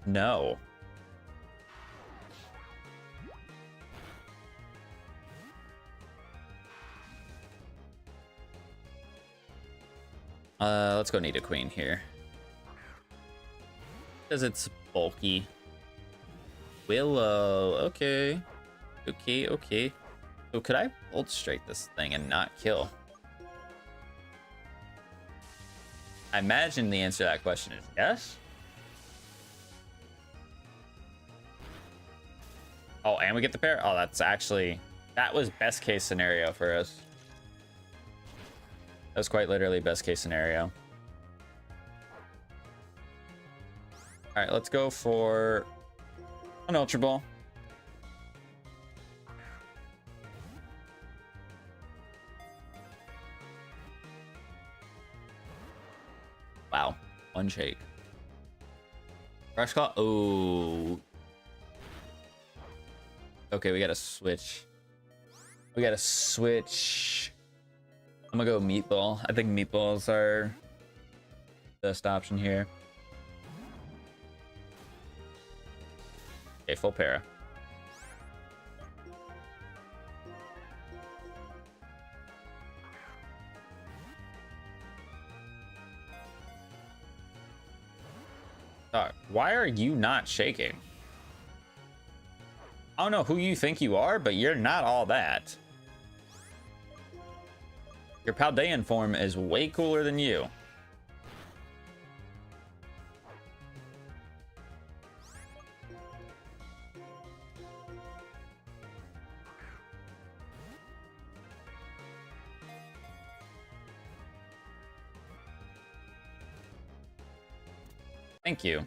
know. Let's go Nidoqueen here. Because it's bulky. Willow, okay. Okay. So could I Volt Strike this thing and not kill? I imagine the answer to that question is yes. Oh, and we get the pair? Oh, that's actually... That was best case scenario for us. That was quite literally best case scenario. All right, let's go for an Ultra Ball. Wow, one shake. Rush Claw. Oh. Okay, we gotta switch. We gotta switch. I'm gonna go Meatball. I think Meatballs are the best option here. Okay, full para. Why are you not shaking? I don't know who you think you are, but you're not all that. Your Paldean form is way cooler than you. Thank you.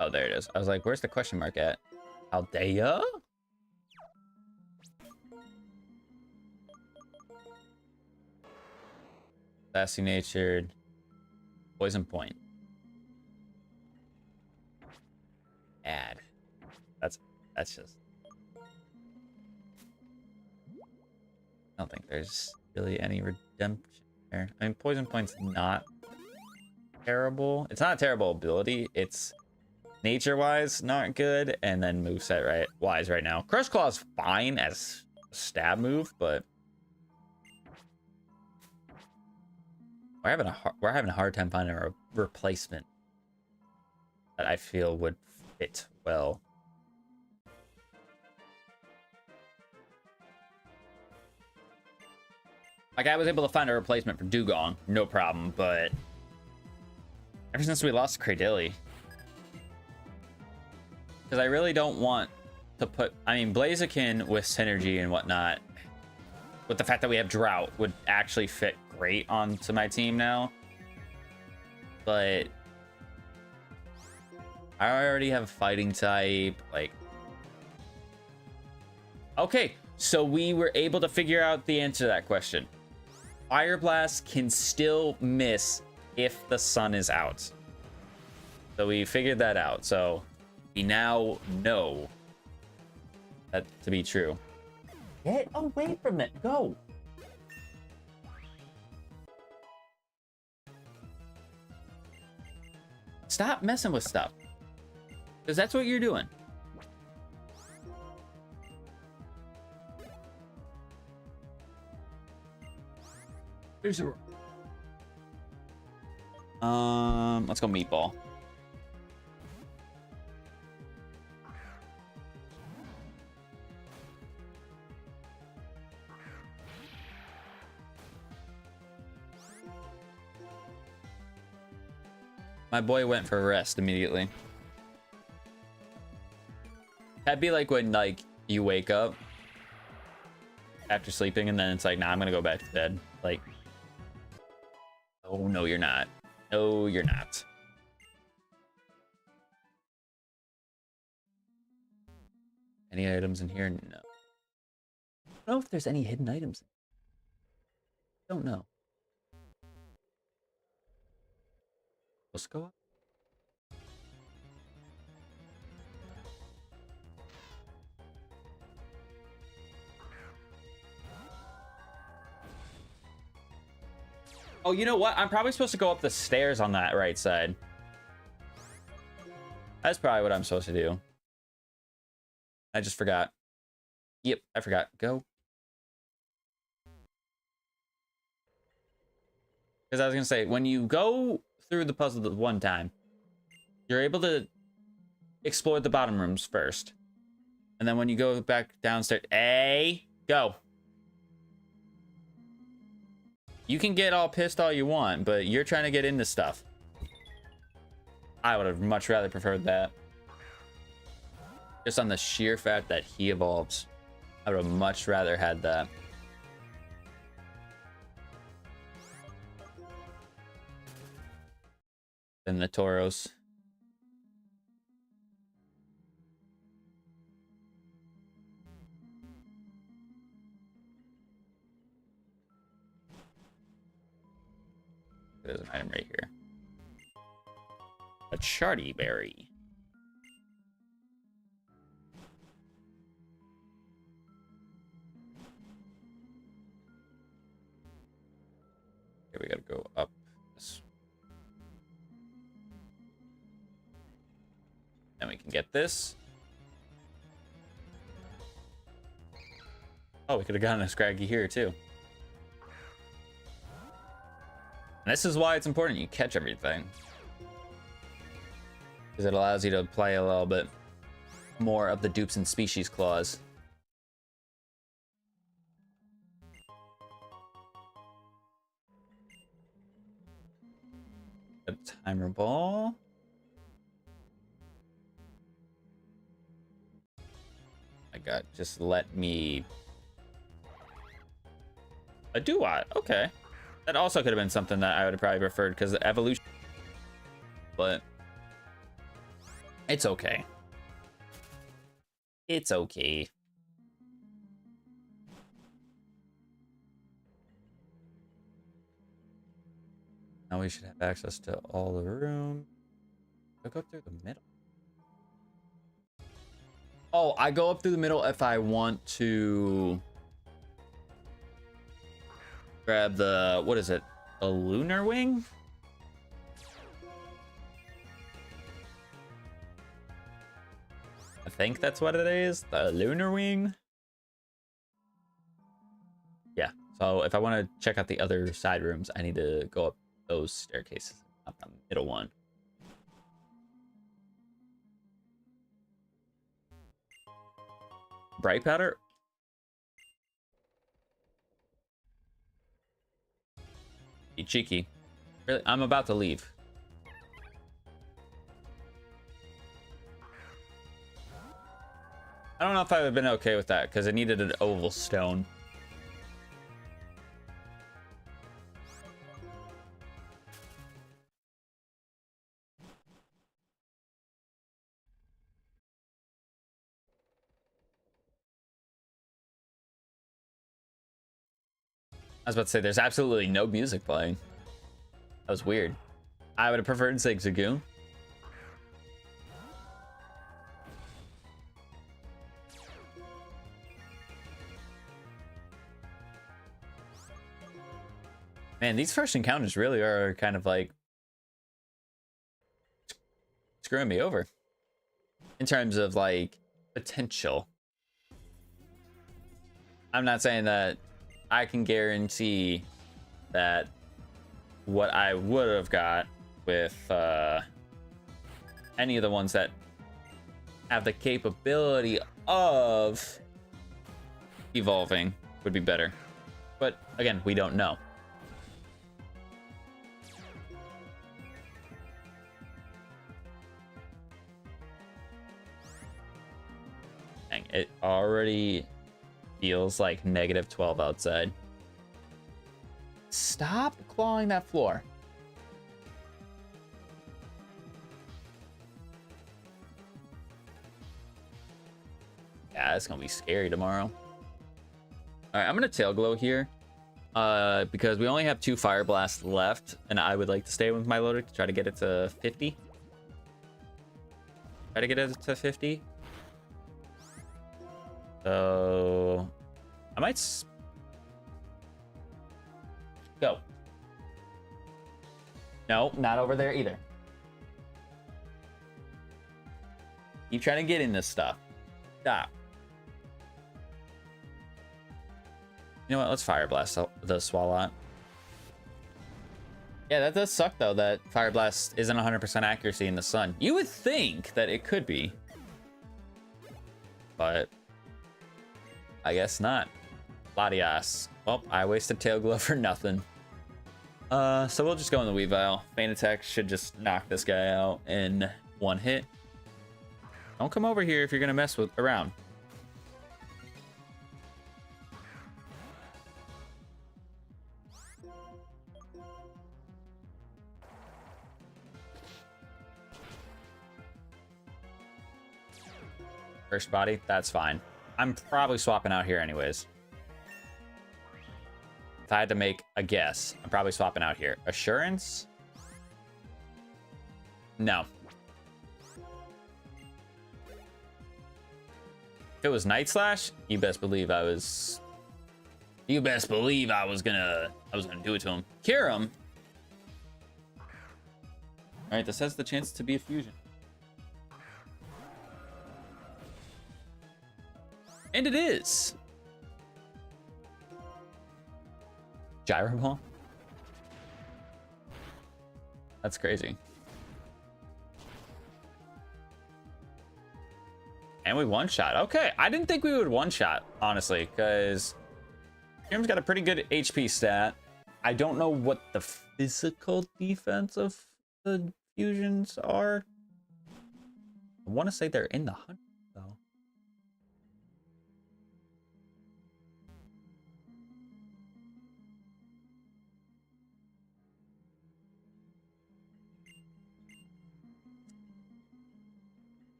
Oh, there it is. I was like, where's the question mark at? Aldea? Sassy natured. Poison point. Add. That's just. I don't think there's really any redemption there. I mean, poison point's not terrible. It's not a terrible ability. It's nature-wise not good, and then moveset wise right now. Crush Claw's fine as a stab move, but we're having a hard time finding a replacement that I feel would fit well. Like, I was able to find a replacement for Dugong, no problem, but ever since we lost Cradilly, because I really don't want to put, I mean, Blaziken with synergy and whatnot, with the fact that we have Drought, would actually fit great onto my team now. But I already have a fighting type, like. Okay, so we were able to figure out the answer to that question. Fire Blast can still miss if the sun is out. So we figured that out. So we now know that to be true. Get away from it. Go. Stop messing with stuff. Because that's what you're doing. There's a... let's go Meatball. My boy went for a rest immediately. That'd be like when, like, you wake up after sleeping and then it's like, nah, I'm gonna go back to bed. Like, oh, no, you're not. No, you're not. Any items in here? No. I don't know if there's any hidden items. Don't know. Let's go up. Oh, you know what? I'm probably supposed to go up the stairs on that right side. That's probably what I'm supposed to do. I just forgot. Yep, I forgot. Go. Because I was going to say, when you go through the puzzle the one time, you're able to explore the bottom rooms first. And then when you go back downstairs, go. You can get all pissed all you want, but you're trying to get into stuff. I would have much rather preferred that. Just on the sheer fact that he evolves. I would have much rather had that. Than the Tauros. There's an item right here. A Charty Berry. Okay, we gotta go up this. Then we can get this. Oh, we could have gotten a Scraggy here too. And this is why it's important you catch everything. because it allows you to play a little bit more of the dupes and species clause. A timer ball. I got, just let me. A Duat, okay. That also could have been something that I would have probably preferred because the evolution, but it's okay. It's okay. Now we should have access to all the room. I'll go through the middle. Oh, I go up through the middle if I want to grab the, what is it? A lunar wing? I think that's what it is. The lunar wing. Yeah. So if I want to check out the other side rooms, I need to go up those staircases, not the middle one. Bright powder? You cheeky. Really? I'm about to leave. I don't know if I would have been okay with that because it needed an oval stone. I was about to say, there's absolutely no music playing. That was weird. I would have preferred Zigzagoon. Man, these first encounters really are kind of like screwing me over in terms of like potential. I'm not saying that I can guarantee that what I would have got with any of the ones that have the capability of evolving would be better. But again, we don't know. Dang, it already feels like -12 outside. Stop clawing that floor. Yeah, it's gonna be scary tomorrow. All right, I'm gonna tail glow here because we only have 2 fire blasts left, and I would like to stay with my loader to try to get it to 50. Try to get it to 50. So I might go. No, not over there either. Keep trying to get in this stuff. Stop. You know what? Let's fire blast the Swalot. Yeah, that does suck though that fire blast isn't 100% accuracy in the sun. You would think that it could be, but I guess not. Latias. Well, I wasted tail glow for nothing. So we'll just go in the Weavile. Feint attack should just knock this guy out in 1 hit. Don't come over here if you're gonna mess with around. First body, that's fine. I'm probably swapping out here anyways. If I had to make a guess, I'm probably swapping out here. Assurance? No. If it was Night Slash, you best believe I was... You best believe I was gonna do it to him. Cure him. Alright, this has the chance to be a fusion. And it is. Gyro Ball? That's crazy. And we one-shot. Okay, I didn't think we would one-shot, honestly, because Jim's got a pretty good HP stat. I don't know what the physical defense of the fusions are. I want to say they're in the 100, though.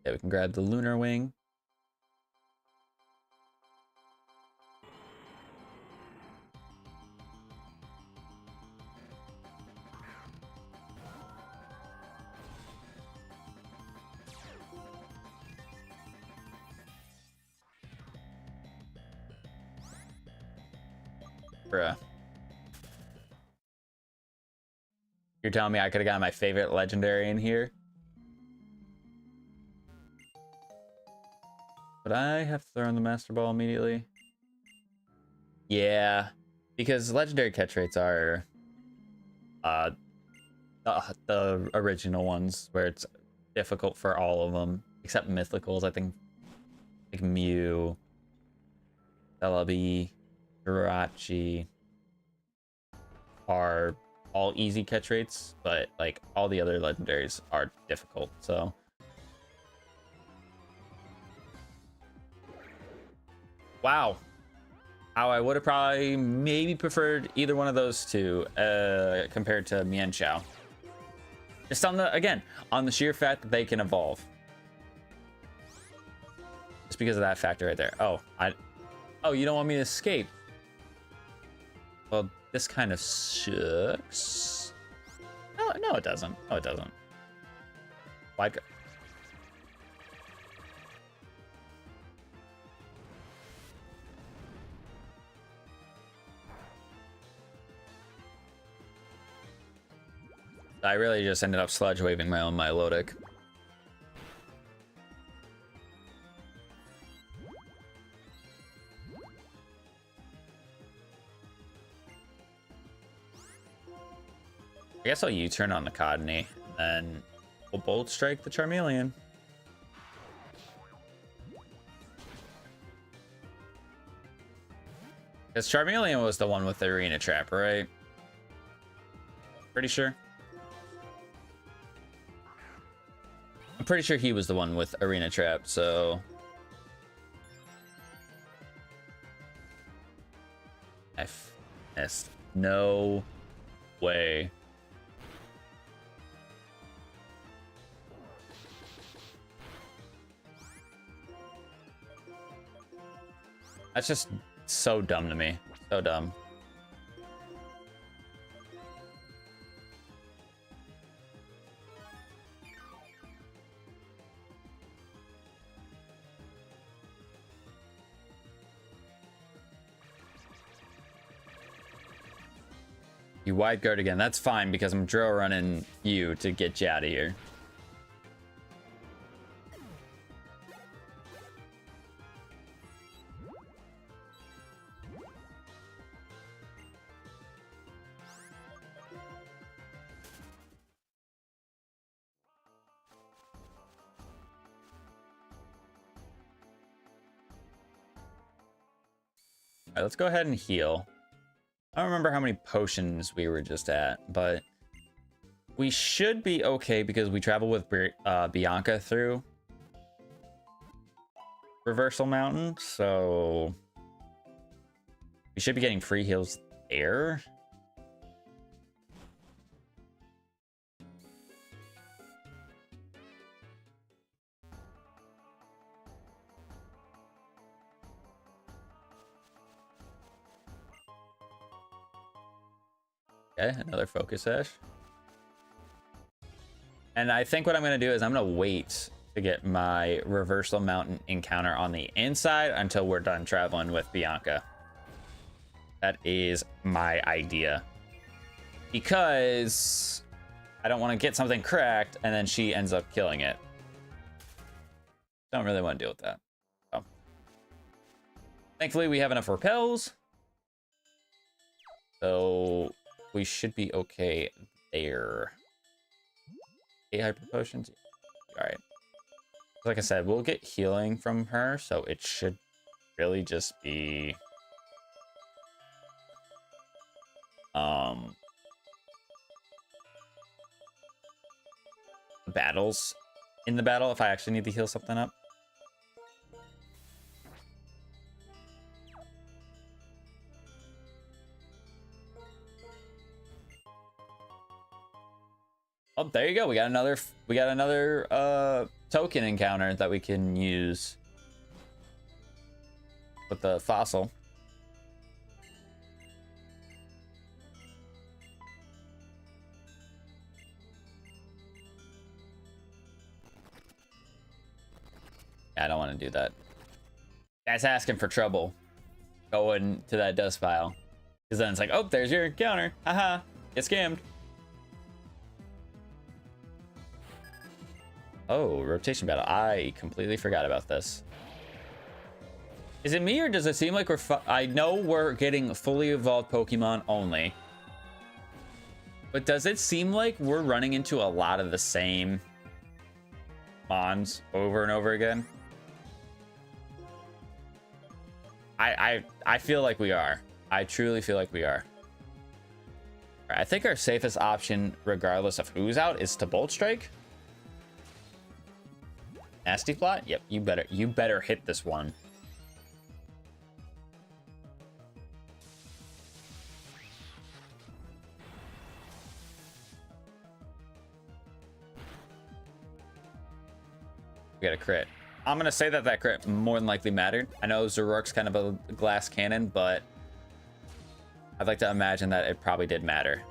Yeah, we can grab the lunar wing. Bruh. You're telling me I could have got my favorite legendary in here? But I have to throw in the Master Ball immediately. Yeah, because legendary catch rates are the original ones where it's difficult for all of them except mythicals. I think like Mew, Celebi, Jirachi are all easy catch rates, but like all the other legendaries are difficult. So wow. How I would have probably maybe preferred either one of those two compared to Mian Xiao. Just on the, again, on the sheer fact that they can evolve. Just because of that factor right there. Oh, oh, you don't want me to escape? Well, this kind of sucks. No, it doesn't. No, it doesn't. Why? I really just ended up sludge waving my own Milotic. I guess I'll U-turn on the Codney, and then we'll Bolt Strike the Charmeleon. Because Charmeleon was the one with the Arena Trap, right? Pretty sure. I'm pretty sure he was the one with Arena Trap, so... I missed. No way. That's just so dumb to me. So dumb. You wide guard again. That's fine because I'm drill running you to get you out of here. All right, let's go ahead and heal. I don't remember how many potions we were just at, but we should be okay because we travel with Bianca through Reversal Mountain, so we should be getting free heals there. Okay, another Focus Sash. And I think what I'm going to do is I'm going to wait to get my Reversal Mountain encounter on the inside until we're done traveling with Bianca. That is my idea. Because I don't want to get something cracked and then she ends up killing it. Don't really want to deal with that. So. Thankfully, we have enough repels. So we should be okay there. 8 hyper potions. All right. Like I said, we'll get healing from her, so it should really just be battles in the battle if I actually need to heal something up. Oh, there you go. We got another token encounter that we can use with the fossil. I don't want to do that. That's asking for trouble. Going to that dust pile. Because then it's like, oh, there's your encounter. Haha. Get scammed. Oh, rotation battle. I completely forgot about this. Is it me or does it seem like I know we're getting fully evolved Pokemon only. But does it seem like we're running into a lot of the same mons over and over again? I feel like we are. I truly feel like we are. I think our safest option, regardless of who's out, is to Bolt Strike. Nasty Plot? Yep, you better hit this one. We got a crit. I'm gonna say that crit more than likely mattered. I know Zoroark's kind of a glass cannon, but I'd like to imagine that it probably did matter.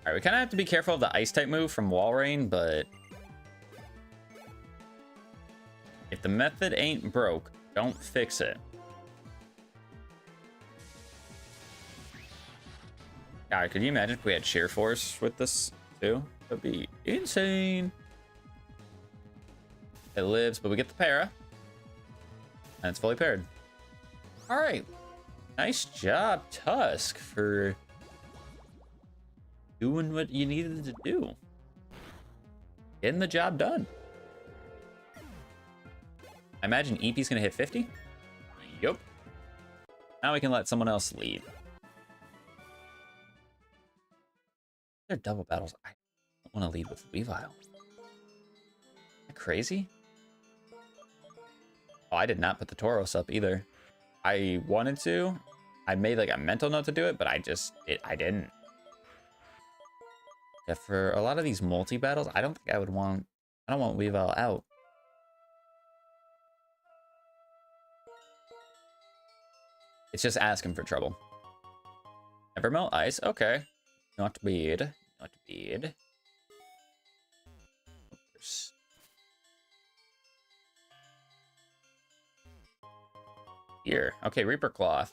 All right, we kind of have to be careful of the ice type move from Walrein, but if the method ain't broke, don't fix it. God, could you imagine if we had Sheer Force with this too? That'd be insane. It lives, but we get the para. And it's fully paired. All right. Nice job, Tusk, for doing what you needed to do. Getting the job done. I imagine Eepee's gonna hit 50. Yup. Now we can let someone else lead. They're double battles. I don't want to lead with Weavile. Isn't that crazy? Oh, I did not put the Tauros up either. I wanted to. I made like a mental note to do it, but I didn't. Yeah, for a lot of these multi battles, I don't think I would want. I don't want Weavile out. It's just asking for trouble. Never melt ice. Okay. Not bad. Not bad. Oops. Here. Okay, Reaper Cloth.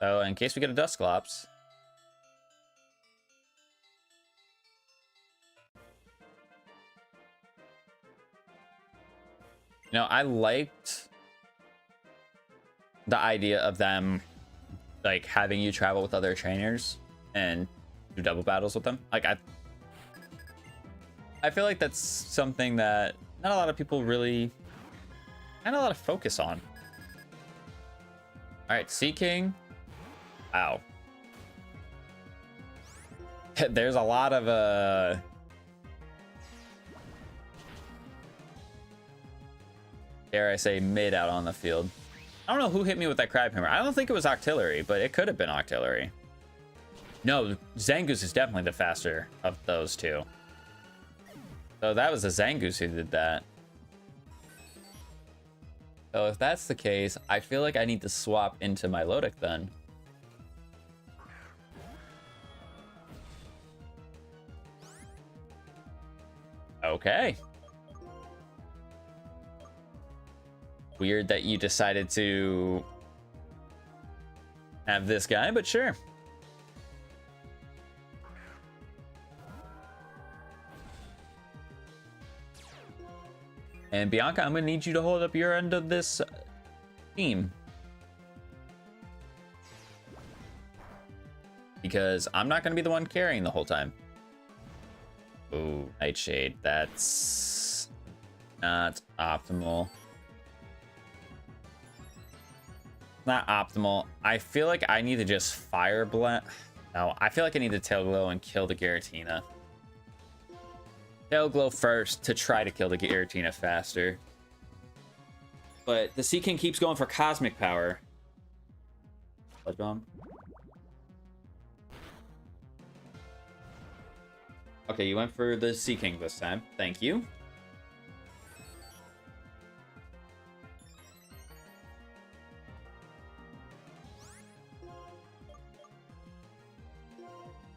So in case we get a Dusclops. You know, I liked the idea of them like having you travel with other trainers and do double battles with them. Like I feel like that's something that not a lot of people really, not a lot of focus on. All right, Sea King. Wow. There's a lot of dare I say mid out on the field. I don't know who hit me with that crab hammer. I don't think it was Octillery, but it could have been Octillery. No, Zangoose is definitely the faster of those two. So that was a Zangoose who did that. So if that's the case, I feel like I need to swap into my Lodic then. Okay. Weird that you decided to have this guy, but sure. And Bianca, I'm gonna need you to hold up your end of this team. Because I'm not gonna be the one carrying the whole time. Ooh, Nightshade, that's not optimal. Not optimal. I feel like I need to just fire blast. No, I feel like I need to tail glow and kill the Giratina. Tail glow first to try to kill the Giratina faster. But the Sea King keeps going for cosmic power. Blood Bomb. Okay, you went for the Sea King this time. Thank you.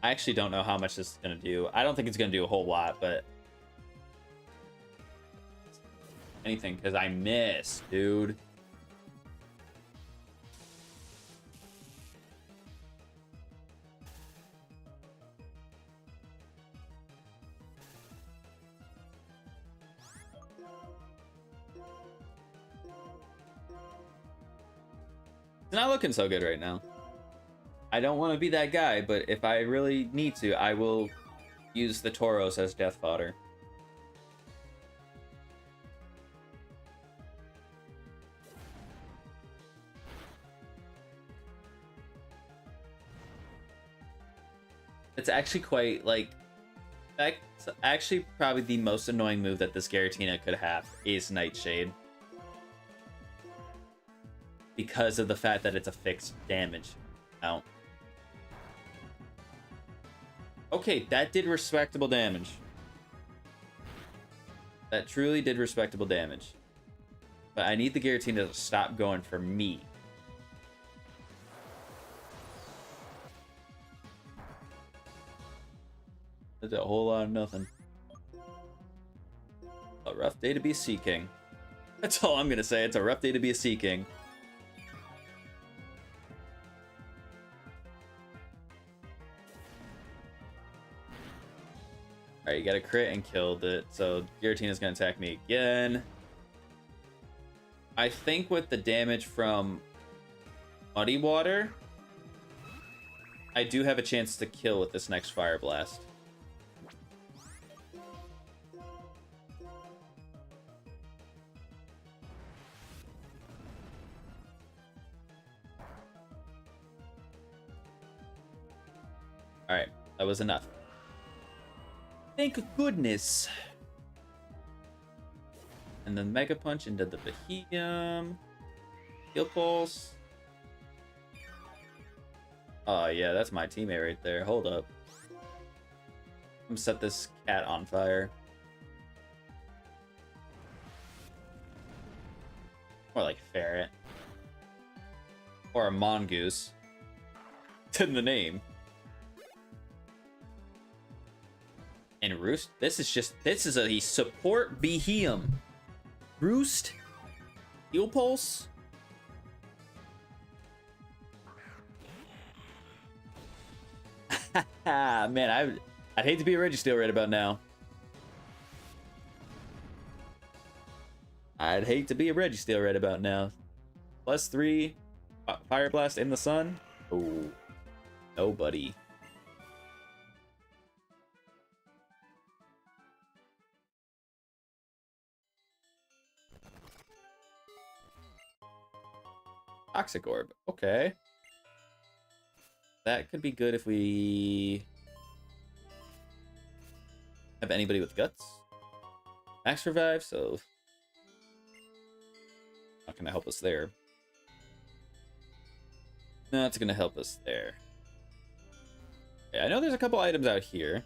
I actually don't know how much this is going to do. I don't think it's going to do a whole lot, but... anything, because I missed, dude. It's not looking so good right now. I don't want to be that guy, but if I really need to, I will use the Tauros as death fodder. It's actually quite, like... that's actually probably the most annoying move that this Giratina could have is Nightshade. Because of the fact that it's a fixed damage amount. Okay, that did respectable damage. That truly did respectable damage. But I need the Giratina to stop going for me. That's a whole lot of nothing. A rough day to be a Sea King. That's all I'm gonna say. It's a rough day to be a Sea King. Alright, you got a crit and killed it. So Giratina's gonna attack me again. I think with the damage from Muddy Water, I do have a chance to kill with this next Fire Blast. Alright, that was enough. Thank goodness. And then Mega Punch into the Behemoth. Heal Pulse. Oh yeah, that's my teammate right there. Hold up. I'm gonna set this cat on fire. More like a ferret. Or a mongoose. It's in the name. And Roost, this is a support Behemoth. Roost? Heal Pulse? Man, I'd hate to be a Registeel right about now. I'd hate to be a Registeel right about now. +3, Fire Blast in the sun. Oh, no, buddy. Toxic Orb. Okay. That could be good if we have anybody with guts. Max Revive, so not gonna help us there. No, it's gonna help us there. Yeah, I know there's a couple items out here.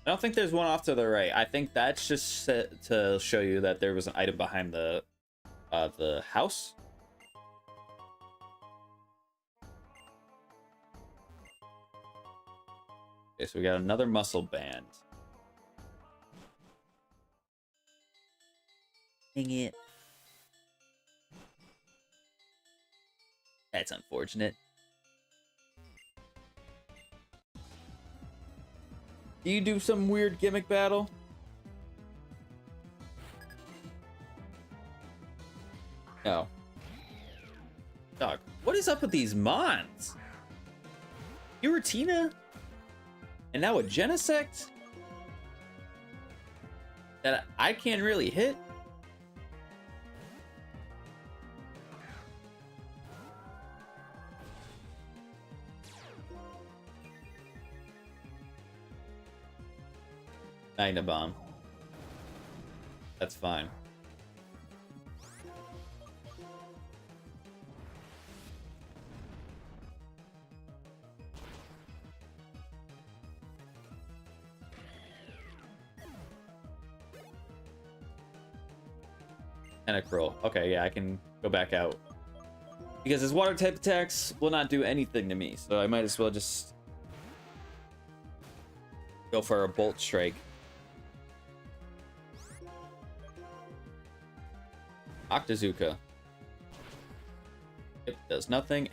I don't think there's one off to the right. I think that's just set to show you that there was an item behind the house. Okay, so we got another muscle band. Dang it. That's unfortunate. Do you do some weird gimmick battle? No. Dog, what is up with these mons? Giratina? And now a Genesect? That I can't really hit? Magna Bomb. That's fine. And a Krill. Okay, yeah, I can go back out. Because his water type attacks will not do anything to me, so I might as well just go for a Bolt Strike. Octazooka. It does nothing.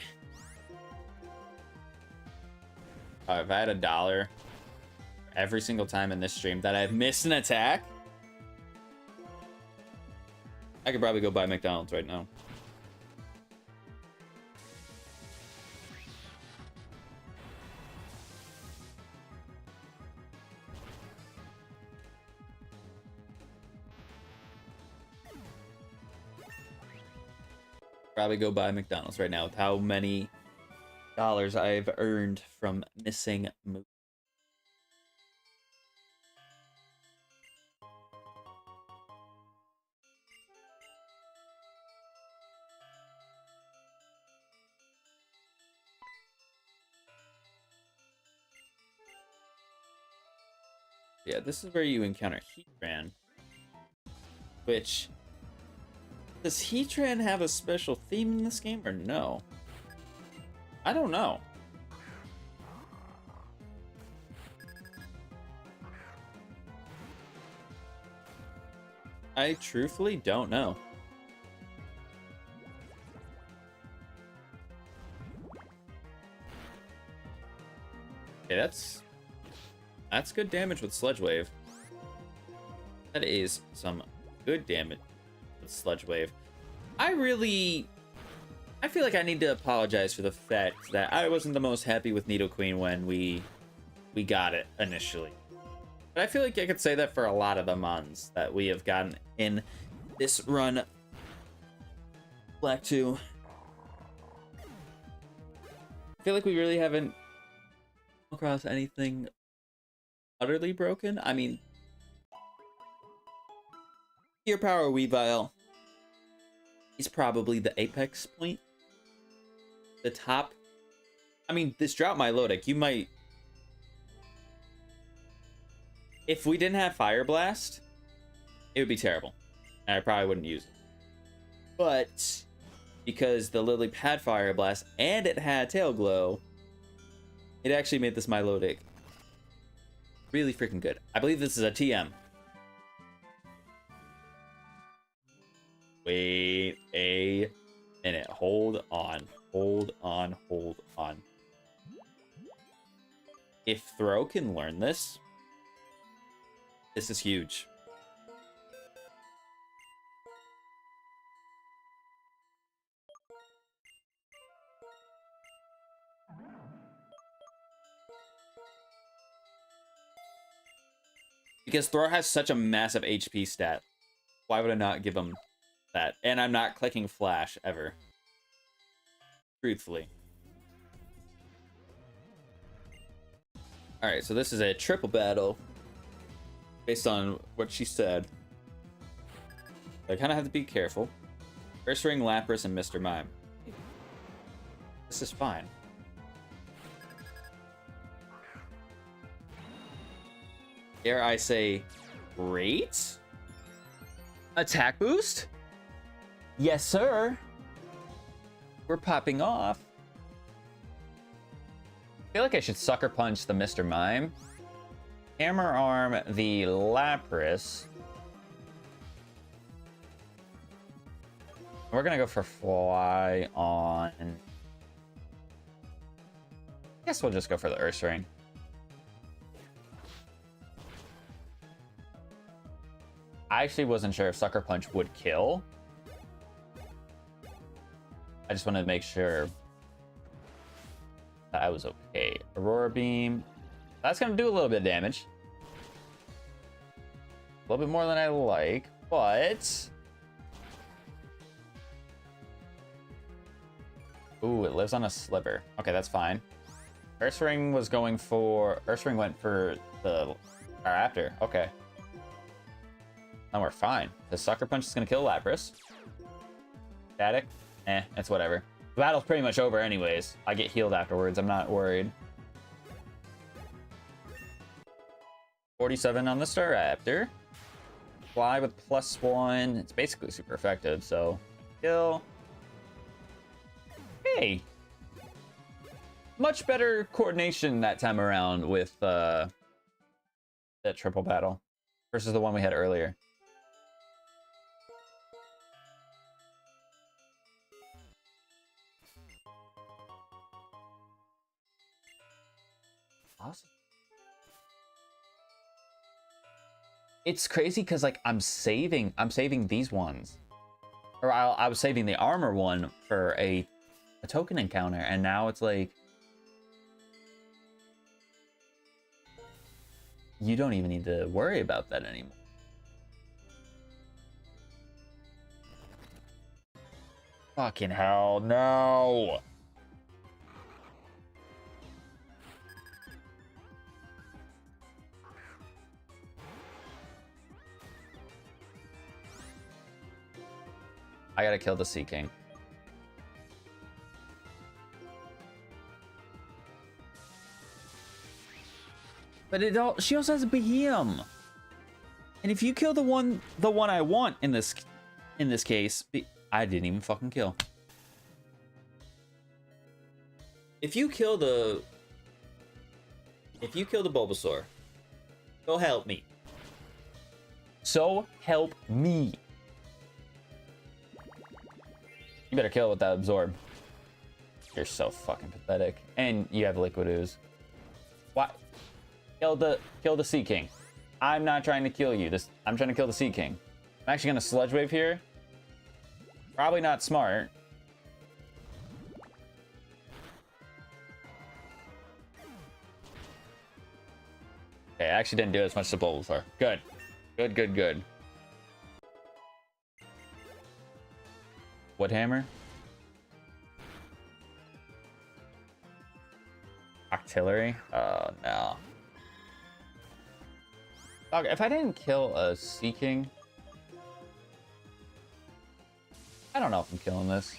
If I had $1 every single time in this stream that I've missed an attack, I could probably go buy McDonald's right now. Probably go buy McDonald's right now with how many dollars I've earned from missing moves. Yeah, this is where you encounter Heatran. Which, does Heatran have a special theme in this game or no? I don't know. I truthfully don't know. Okay, that's good damage with Sludge Wave. That is some good damage with Sludge Wave. I feel like I need to apologize for the fact that I wasn't the most happy with Nidoqueen when we got it initially. But I feel like I could say that for a lot of the mons that we have gotten in this run. Black 2. I feel like we really haven't come across anything utterly broken. I mean, Gear Power Weavile is probably the apex point. The top. I mean, this Drought Milotic, you might. If we didn't have Fire Blast, it would be terrible. And I probably wouldn't use it. But because the Lily had Fire Blast and it had Tail Glow, it actually made this Milotic really freaking good. I believe this is a TM. Wait a minute. Hold on. Hold on. Hold on. If Throw can learn this, this is huge. Because Throw has such a massive HP stat. Why would I not give him that? And I'm not clicking Flash ever. Truthfully. Alright, so this is a triple battle. Based on what she said. I kind of have to be careful. First Ring, Lapras, and Mr. Mime. This is fine. Dare I say, great? Attack boost? Yes, sir. We're popping off. I feel like I should Sucker Punch the Mr. Mime. Hammer Arm the Lapras. We're gonna go for Fly on. I guess we'll just go for the Ursaring. I actually wasn't sure if Sucker Punch would kill. I just wanted to make sure that I was okay. Aurora Beam. That's going to do a little bit of damage. A little bit more than I like, but... Ooh, it lives on a sliver. Okay, that's fine. Ursaring was going for... Ursaring went for the... After. Okay. Now we're fine. The Sucker Punch is going to kill Lapras. Static. It's whatever. The battle's pretty much over anyways. I get healed afterwards. I'm not worried. 47 on the Staraptor. Fly with +1. It's basically super effective, so... Kill. Hey! Much better coordination that time around with that triple battle versus the one we had earlier. Awesome. It's crazy because like I'm saving these ones, or I was saving the armor one for a token encounter, and now it's like you don't even need to worry about that anymore. Fucking hell, no. I gotta kill the Sea King. But she also has a Behem. And if you kill the one I want in this case, I didn't even fucking kill. If you kill the Bulbasaur, so help me. So help me. You better kill it with that Absorb. You're so fucking pathetic. And you have Liquid Ooze. What? Kill the Sea King. I'm not trying to kill you. I'm trying to kill the Sea King. I'm actually gonna Sludge Wave here. Probably not smart. Okay, I actually didn't do as much to Bulbasaur. Good. Good, good, good. Wood Hammer. Octillery. Oh no. Dog, if I didn't kill a Sea King, I don't know if I'm killing this.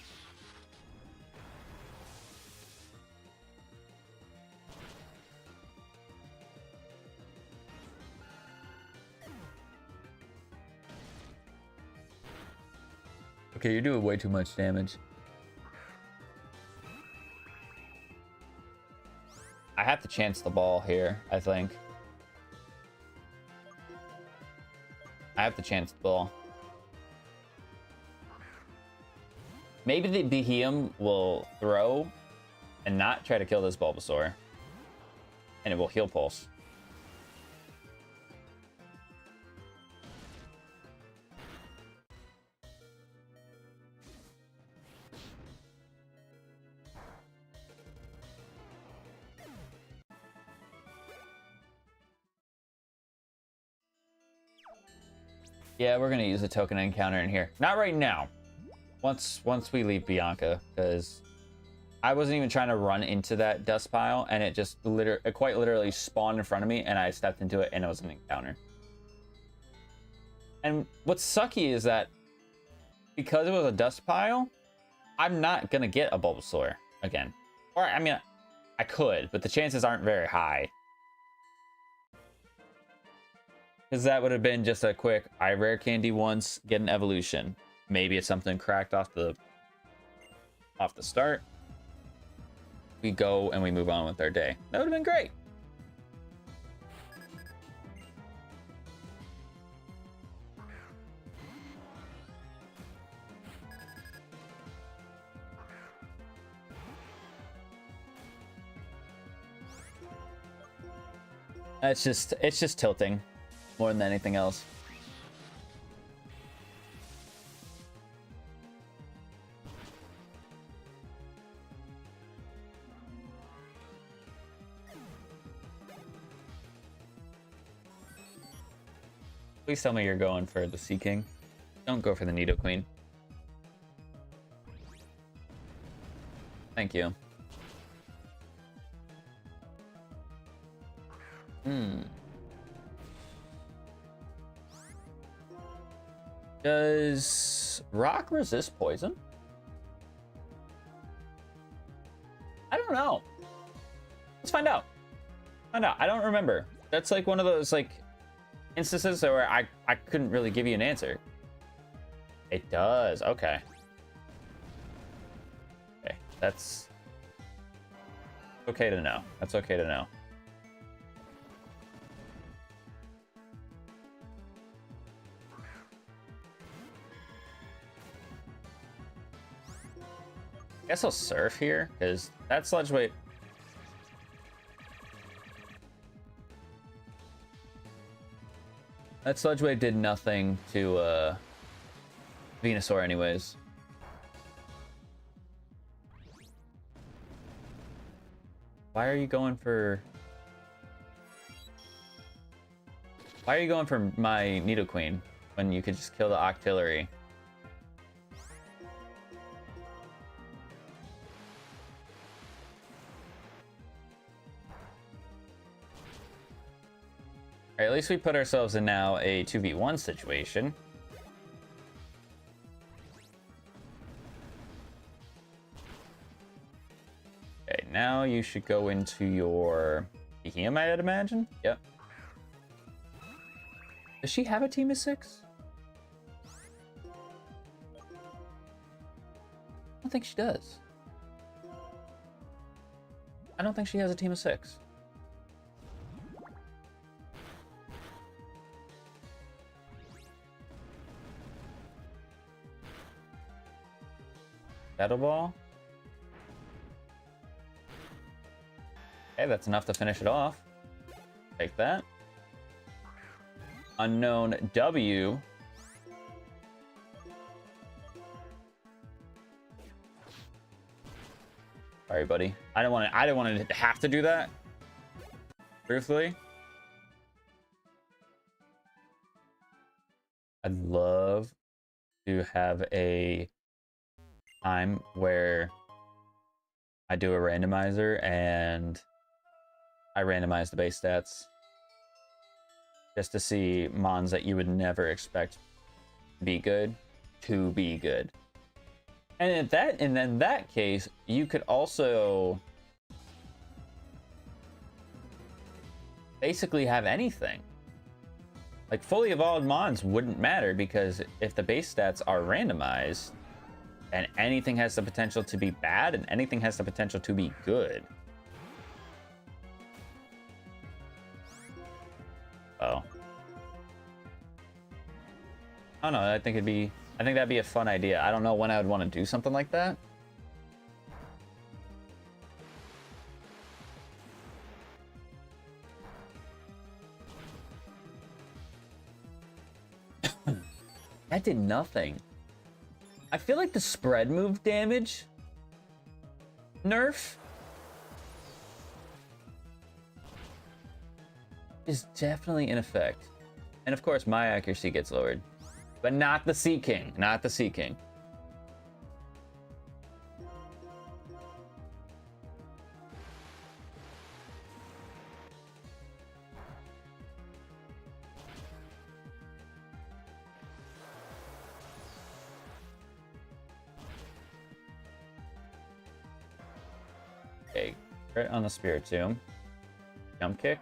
Okay, you're doing way too much damage. I have to chance the ball here, I think. I have to chance the ball. Maybe the Behem will throw and not try to kill this Bulbasaur. And it will heal Pulse. Yeah, we're gonna use a token encounter in here. Not right now. Once we leave Bianca, because I wasn't even trying to run into that dust pile, and it just quite literally spawned in front of me, and I stepped into it, and it was an encounter. And what's sucky is that because it was a dust pile, I'm not gonna get a Bulbasaur again. Or I mean, I could, but the chances aren't very high. Because that would have been just a quick, I rare candy once, get an evolution. Maybe it's something cracked off the start. We go and we move on with our day. That would have been great. It's just tilting more than anything else. Please tell me you're going for the Sea King. Don't go for the Nidoqueen. Thank you. Does rock resist poison? I don't know. Let's find out. I don't remember. That's like one of those like instances where I couldn't really give you an answer. It does. Okay. Okay. That's okay to know. That's okay to know. I guess I'll surf here because that sludge wave. That sludge wave did nothing to Venusaur anyways. Why are you going for my Nidoqueen when you could just kill the Octillery? Alright, at least we put ourselves in now a 2v1 situation. Okay, now you should go into your Behemoth, I'd imagine. Yep. Does she have a team of 6? I don't think she does. I don't think she has a team of 6. Shadow Ball. Okay, that's enough to finish it off. Take that. Unknown W. Sorry, buddy. I didn't want to have to do that. Truthfully. I'd love to have a time where I do a randomizer and I randomize the base stats just to see mons that you would never expect to be good. And in that case, you could also basically have anything. Like fully evolved mons wouldn't matter because if the base stats are randomized, and anything has the potential to be bad, and anything has the potential to be good. Oh. I don't know, I think that'd be a fun idea. I don't know when I would want to do something like that. That did nothing. I feel like the spread move damage nerf is definitely in effect. And of course, my accuracy gets lowered. But not the Sea King. Not the Sea King. Okay, right on the Spiritomb. Jump kick.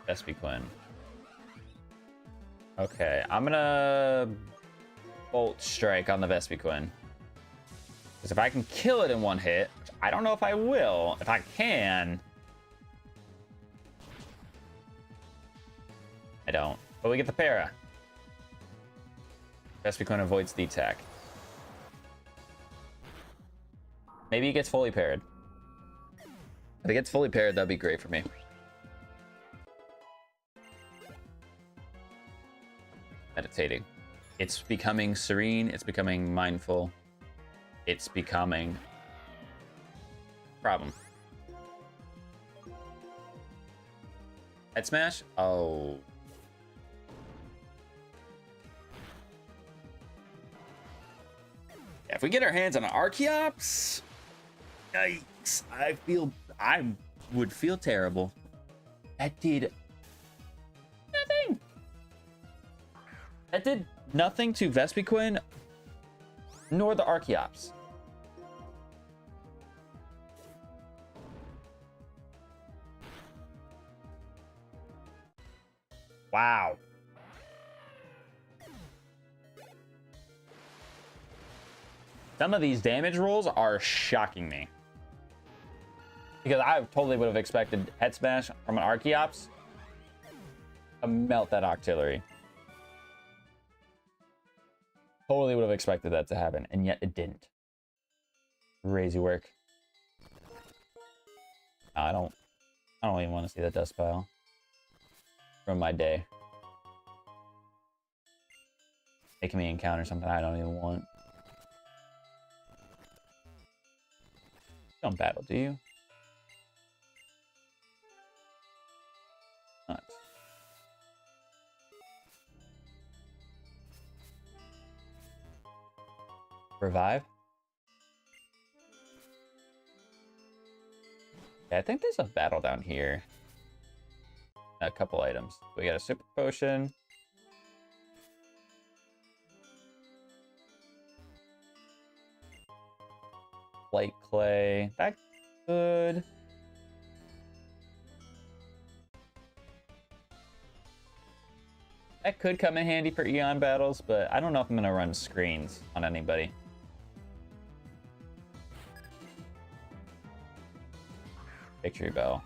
Vespiquen. Okay, I'm gonna Bolt Strike on the Vespiquen. Because if I can kill it in one hit, which I don't know if I will, if I can, I don't. But we get the para. Vespiquen avoids the attack. Maybe he gets fully paired. If he gets fully paired, that'd be great for me. Meditating. It's becoming serene. It's becoming mindful. It's becoming problem. Head smash? Oh. If we get our hands on an Archeops, yikes. I would feel terrible. That did nothing. That did nothing to Vespiquen nor the Archeops. Wow. Some of these damage rolls are shocking me. Because I totally would have expected Head Smash from an Archeops to melt that Octillery. Totally would have expected that to happen, and yet it didn't. Crazy work. No, I don't even want to see that dust pile from my day. Making me encounter something I don't even want. You don't battle, do you? Not. Revive? Yeah, I think there's a battle down here. A couple items. We got a super potion. Light clay. That's good. That could come in handy for Eon battles, but I don't know if I'm gonna run screens on anybody. Victory bell.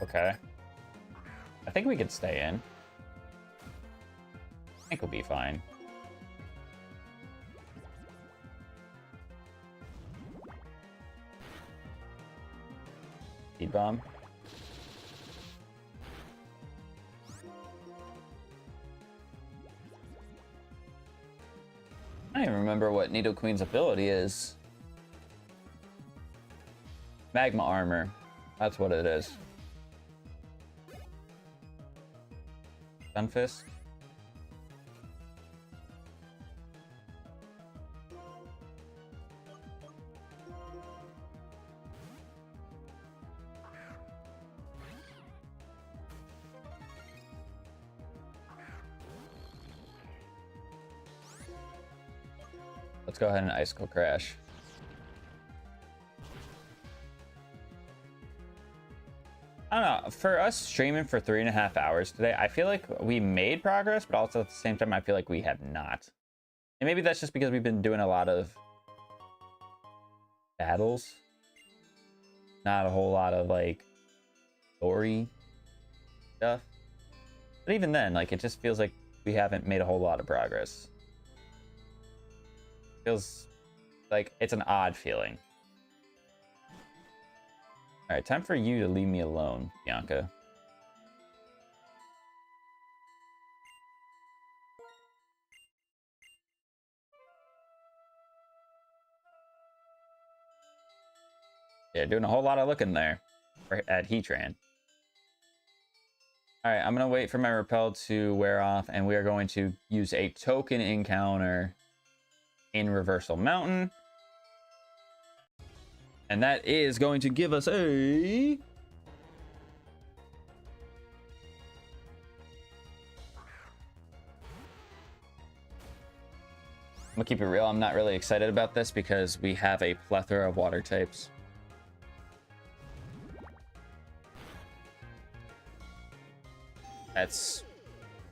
Okay. I think we could stay in. I think we'll be fine. Speed bomb. I don't even remember what Nidoqueen's ability is. Magma armor. That's what it is. Sunfist. Let's go ahead and Icicle Crash. I don't know, for us streaming for 3.5 hours today, I feel like we made progress, but also at the same time, I feel like we have not. And maybe that's just because we've been doing a lot of battles. Not a whole lot of, like, story stuff. But even then, like, it just feels like we haven't made a whole lot of progress. Feels like it's an odd feeling. All right, time for you to leave me alone, Bianca. Yeah, doing a whole lot of looking there at Heatran. All right, I'm gonna wait for my repel to wear off, and we are going to use a token encounter in Reversal Mountain. And that is going to give us a... I'm gonna keep it real, I'm not really excited about this because we have a plethora of water types. That's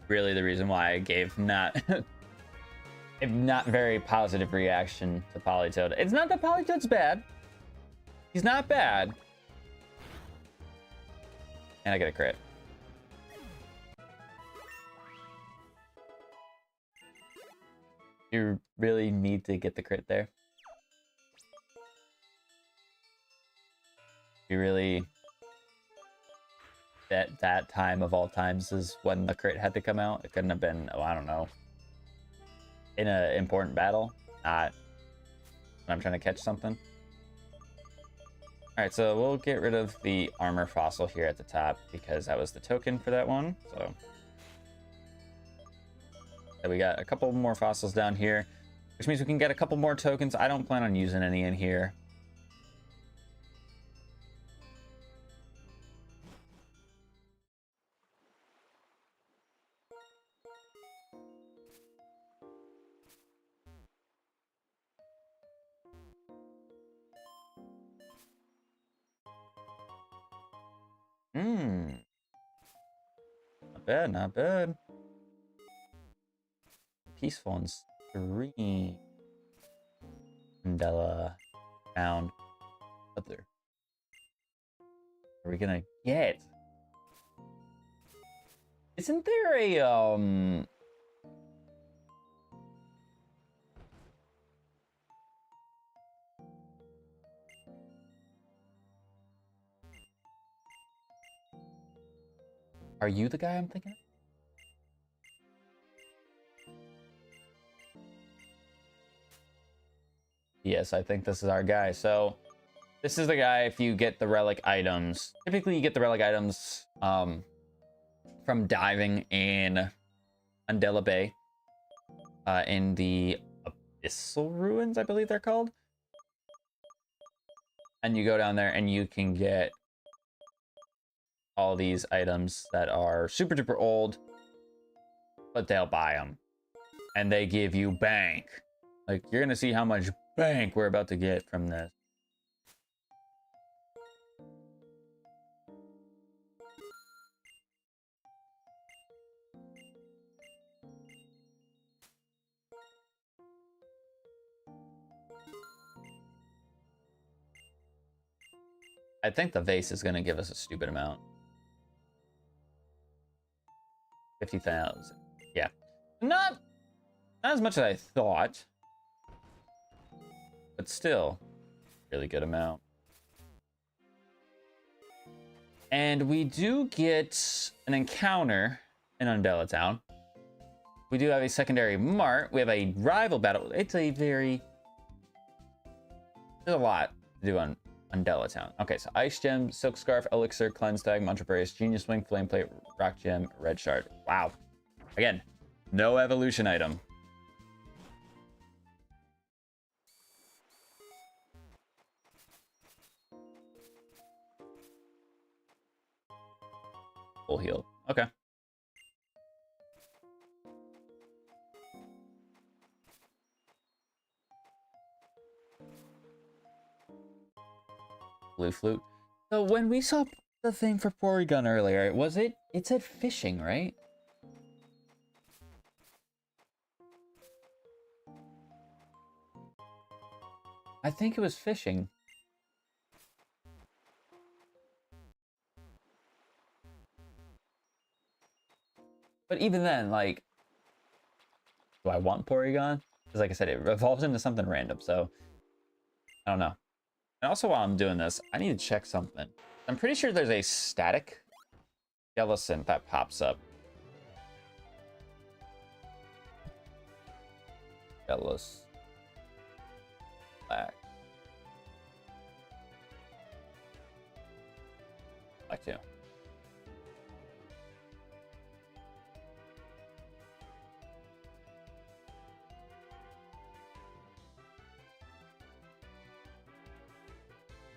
really the reason why I gave not... a not very positive reaction to Politoed. It's not that Politoed's bad. He's not bad. And I get a crit. You really need to get the crit there. You really... That time of all times is when the crit had to come out. It couldn't have been, oh, I don't know, in an important battle, not when I'm trying to catch something. All right, so we'll get rid of the armor fossil here at the top because that was the token for that one. So we got a couple more fossils down here, which means we can get a couple more tokens. I don't plan on using any in here. Not bad, not bad. Peaceful and serene. Mandela found other. Are we gonna get? Isn't there a Are you the guy I'm thinking of? Yes, I think this is our guy. So this is the guy if you get the relic items. Typically you get the relic items from diving in Undella Bay. In the Abyssal Ruins, I believe they're called. And you go down there and you can get all these items that are super duper old, but they'll buy them. And they give you bank. Like, you're gonna see how much bank we're about to get from this. I think the vase is gonna give us a stupid amount. 50,000. Yeah. Not as much as I thought. But still, really good amount. And we do get an encounter in Undella Town. We do have a secondary mart. We have a rival battle. It's a very... There's a lot to do on Undella Town. Okay, so Ice Gem, Silk Scarf, Elixir, Cleanse Tag, Mantra Brace, Genius Wing, Flame Plate, Rock Gem, Red Shard. Wow. Again, no evolution item. Full heal. Okay. Blue flute. So when we saw the thing for Porygon earlier, it said fishing, right? I think it was fishing. But even then, like, do I want Porygon? Because like I said, it evolves into something random, so I don't know. And also while I'm doing this, I need to check something. I'm pretty sure there's a static Jellicent that pops up. Jellicent. Black. Black too.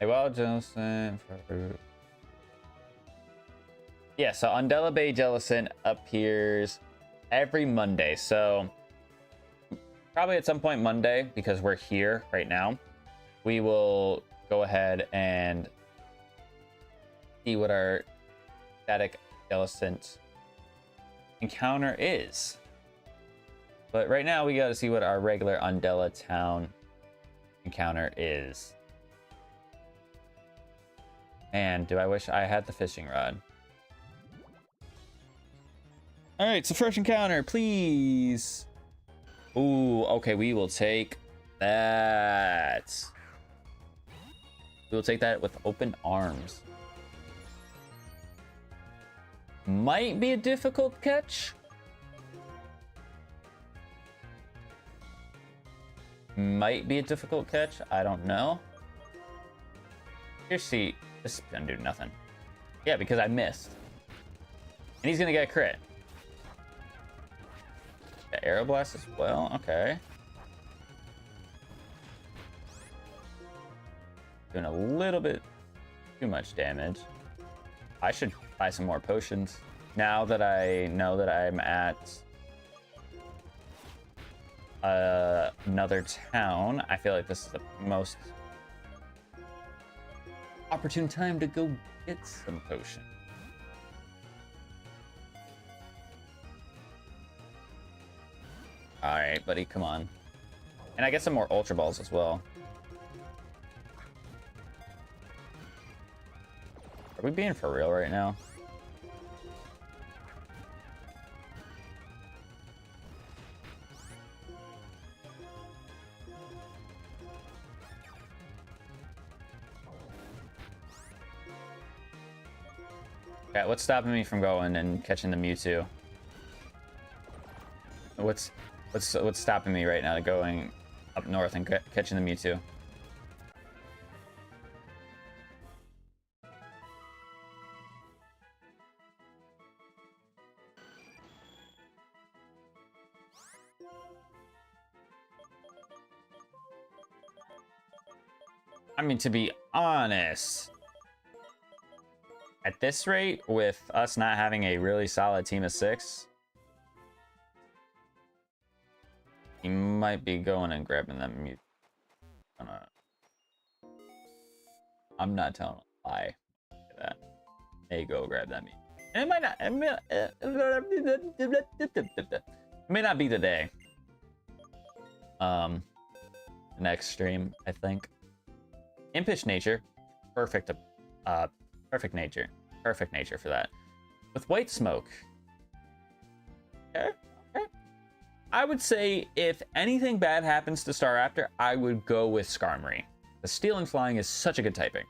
Hey, well, Jellicent for... Yeah, so Undella Bay Jellicent appears every Monday. So probably at some point Monday, because we're here right now, we will go ahead and see what our static Jellicent encounter is. But right now we got to see what our regular Undella Town encounter is. And do I wish I had the fishing rod? All right, so first encounter, please. Ooh, okay, we will take that. We will take that with open arms. Might be a difficult catch. Might be a difficult catch, I don't know. Seriously, this is gonna do nothing. Yeah, because I missed. And he's gonna get a crit. The Aeroblast as well, okay. Doing a little bit too much damage. I should buy some more potions. Now that I know that I'm at another town, I feel like this is the most opportune time to go get some potion. All right, buddy, come on. And I get some more Ultra Balls as well. Are we being for real right now? Yeah, what's stopping me from going and catching the Mewtwo? What's stopping me right now to going up north and catching the Mewtwo? I mean, to be honest, at this rate, with us not having a really solid team of 6, he might be going and grabbing that Mewtwo. I'm not telling a lie. That may go grab that Mewtwo. And it might not. It may not be today. Next stream, I think. Impish nature, perfect. Perfect nature for that. With white smoke, okay. I would say if anything bad happens to Staraptor, I would go with Skarmory. The Stealing Flying is such a good typing.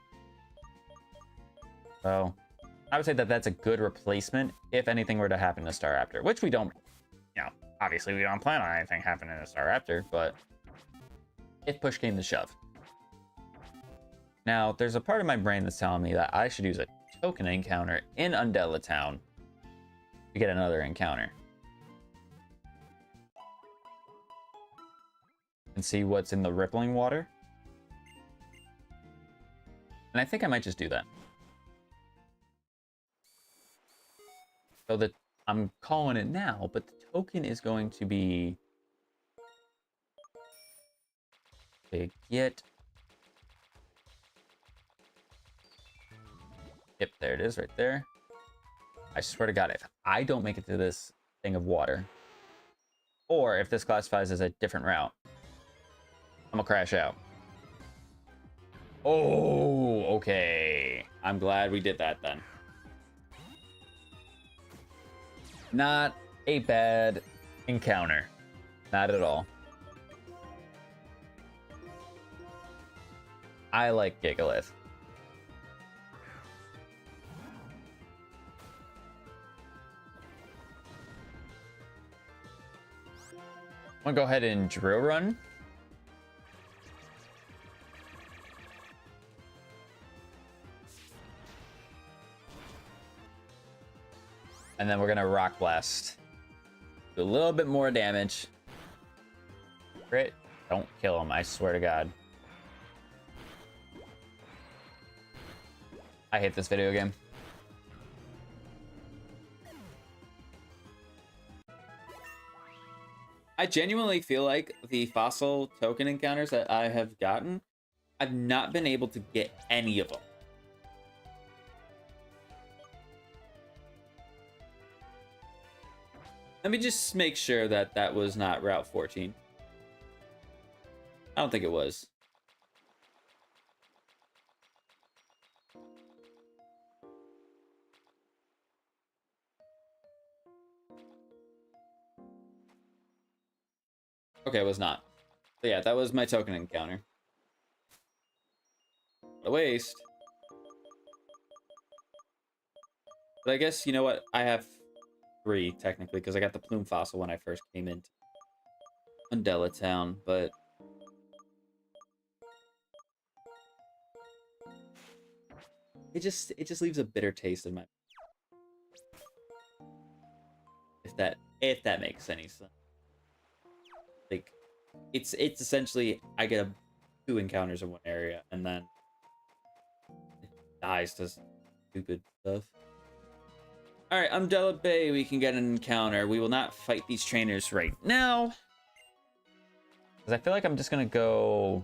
So I would say that that's a good replacement if anything were to happen to Staraptor, which we don't, obviously we don't plan on anything happening to Staraptor, but if push came to shove. Now, there's a part of my brain that's telling me that I should use a token encounter in Undella Town to get another encounter. And see what's in the rippling water. And I think I might just do that. So that I'm calling it now, but the token is going to be to get. Yep, there it is right there. I swear to God, if I don't make it to this thing of water, or if this classifies as a different route, I'm gonna crash out. Oh, okay. I'm glad we did that then. Not a bad encounter. Not at all. I like Gigalith. I'm gonna go ahead and drill run. And then we're gonna Rock Blast. Do a little bit more damage. Crit. Don't kill him, I swear to God. I hate this video game. I genuinely feel like the fossil token encounters that I have gotten, I've not been able to get any of them. Let me just make sure that that was not Route 14. I don't think it was. Okay, it was not. So yeah, that was my token encounter. What a waste. But I guess, you know what? I have 3, technically, because I got the Plume Fossil when I first came into Undella Town, but... it just leaves a bitter taste in my, if that makes any sense. Like, it's essentially I get 2 encounters in one area and then it dies to stupid stuff. All right, Umdella Bay, we can get an encounter. We will not fight these trainers right now, because I feel like I'm just gonna go.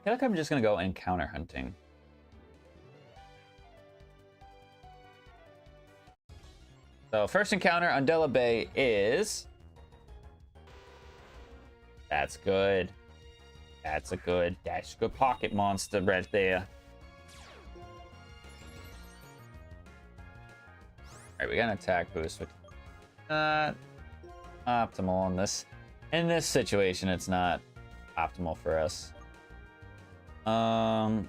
I feel like I'm just gonna go encounter hunting. So first encounter on Della Bay is. That's good. That's a good pocket monster right there. Alright, we got an attack boost, which is not optimal on this. In this situation, it's not optimal for us. I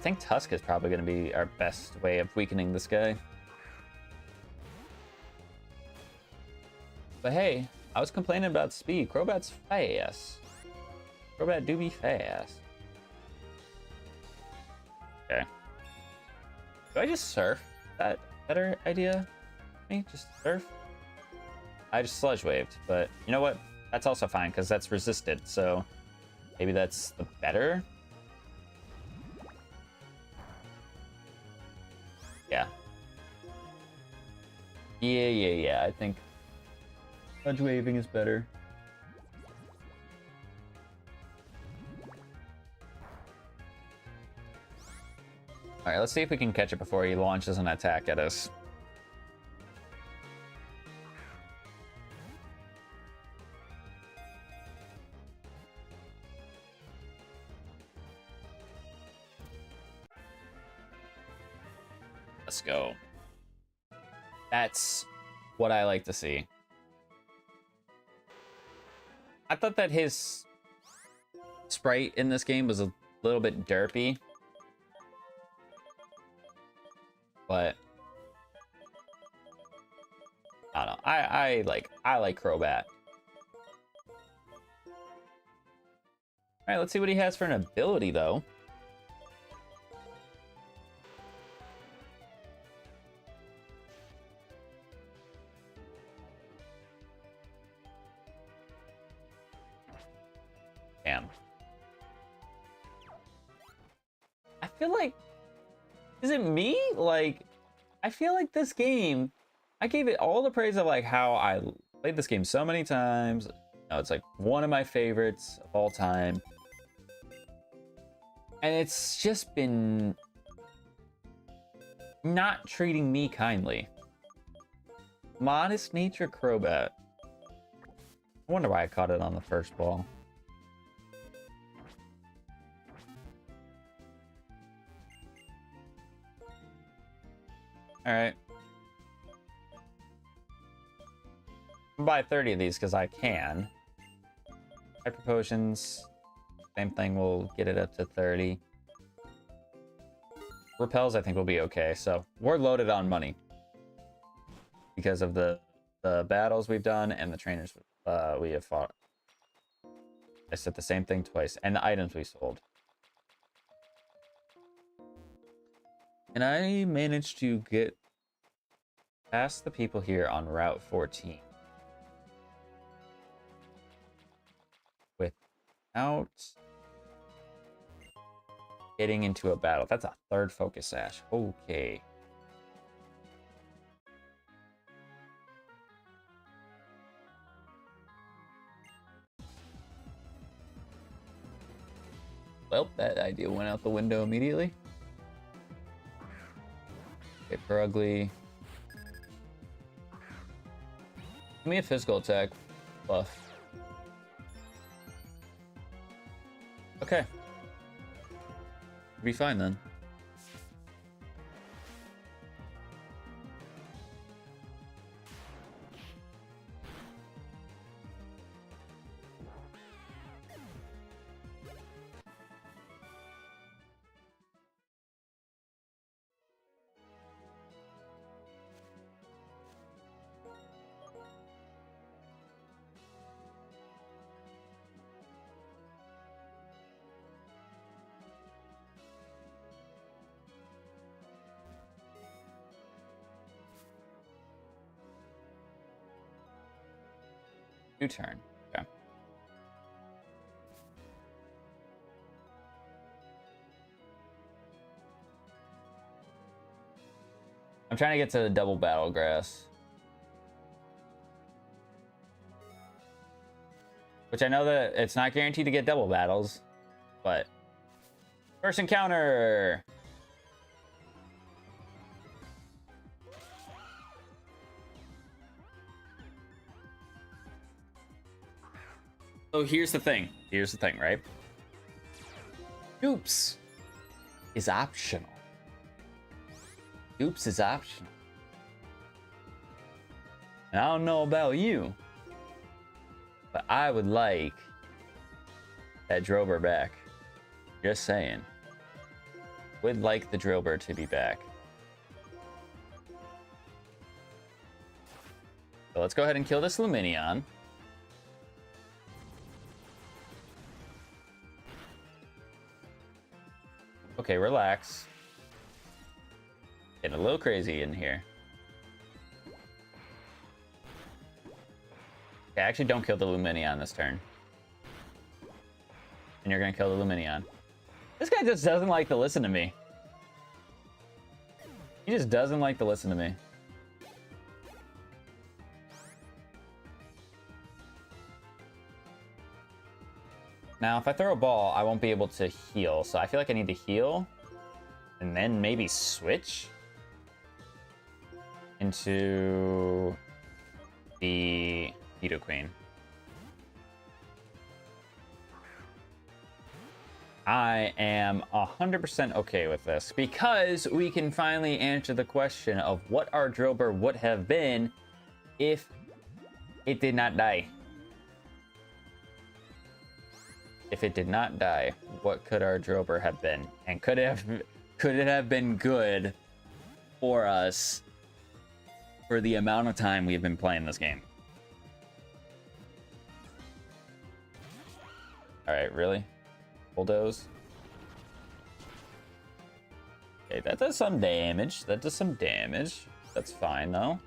think Tusk is probably going to be our best way of weakening this guy. But hey, I was complaining about speed. Crobat's fast. Crobat do be fast. Okay. Do I just surf? Is that a better idea? Me? Just surf? I just sludge waved, but you know what? That's also fine because that's resisted, so maybe that's the better. Yeah. Yeah. I think sludge waving is better. All right, let's see if we can catch it before he launches an attack at us. Let's go. That's what I like to see. I thought that his sprite in this game was a little bit derpy. But I don't know. I like Crobat. Alright, let's see what he has for an ability though. Damn. I feel like, is it me? Like, I feel like this game, I gave it all the praise of like how I played this game so many times. You know, it's like one of my favorites of all time. And it's just been not treating me kindly. Modest Nature Crobat. I wonder why I caught it on the first ball. Alright. I'll buy 30 of these because I can. Hyper Potions. Same thing, we'll get it up to 30. Repels, I think, will be okay. So we're loaded on money because of the battles we've done and the trainers we have fought. I said the same thing twice. And the items we sold. And I managed to get past the people here on Route 14 without getting into a battle. That's a third focus sash. Okay. Well, that idea went out the window immediately. Paper Ugly. Give me a physical attack buff. Okay. Be fine then. New turn. Okay. I'm trying to get to the double battle grass. Which I know that it's not guaranteed to get double battles, but first encounter. So here's the thing. Here's the thing, right? Oops is optional. Oops is optional. And I don't know about you, but I would like that Drober back. Just saying. Would like the Drober to be back. So let's go ahead and kill this Luminion. Okay, relax. Getting a little crazy in here. Okay, actually don't kill the Luminion this turn. And you're gonna kill the Luminion. This guy just doesn't like to listen to me. He just doesn't like to listen to me. Now, if I throw a ball, I won't be able to heal. So I feel like I need to heal and then maybe switch into the Nidoqueen. I am 100% okay with this because we can finally answer the question of what our Drober would have been if it did not die. If it did not die, what could our Drober have been? And could it have been good for us for the amount of time we've been playing this game? All right, really? Bulldoze? Okay, that does some damage. That does some damage. That's fine, though.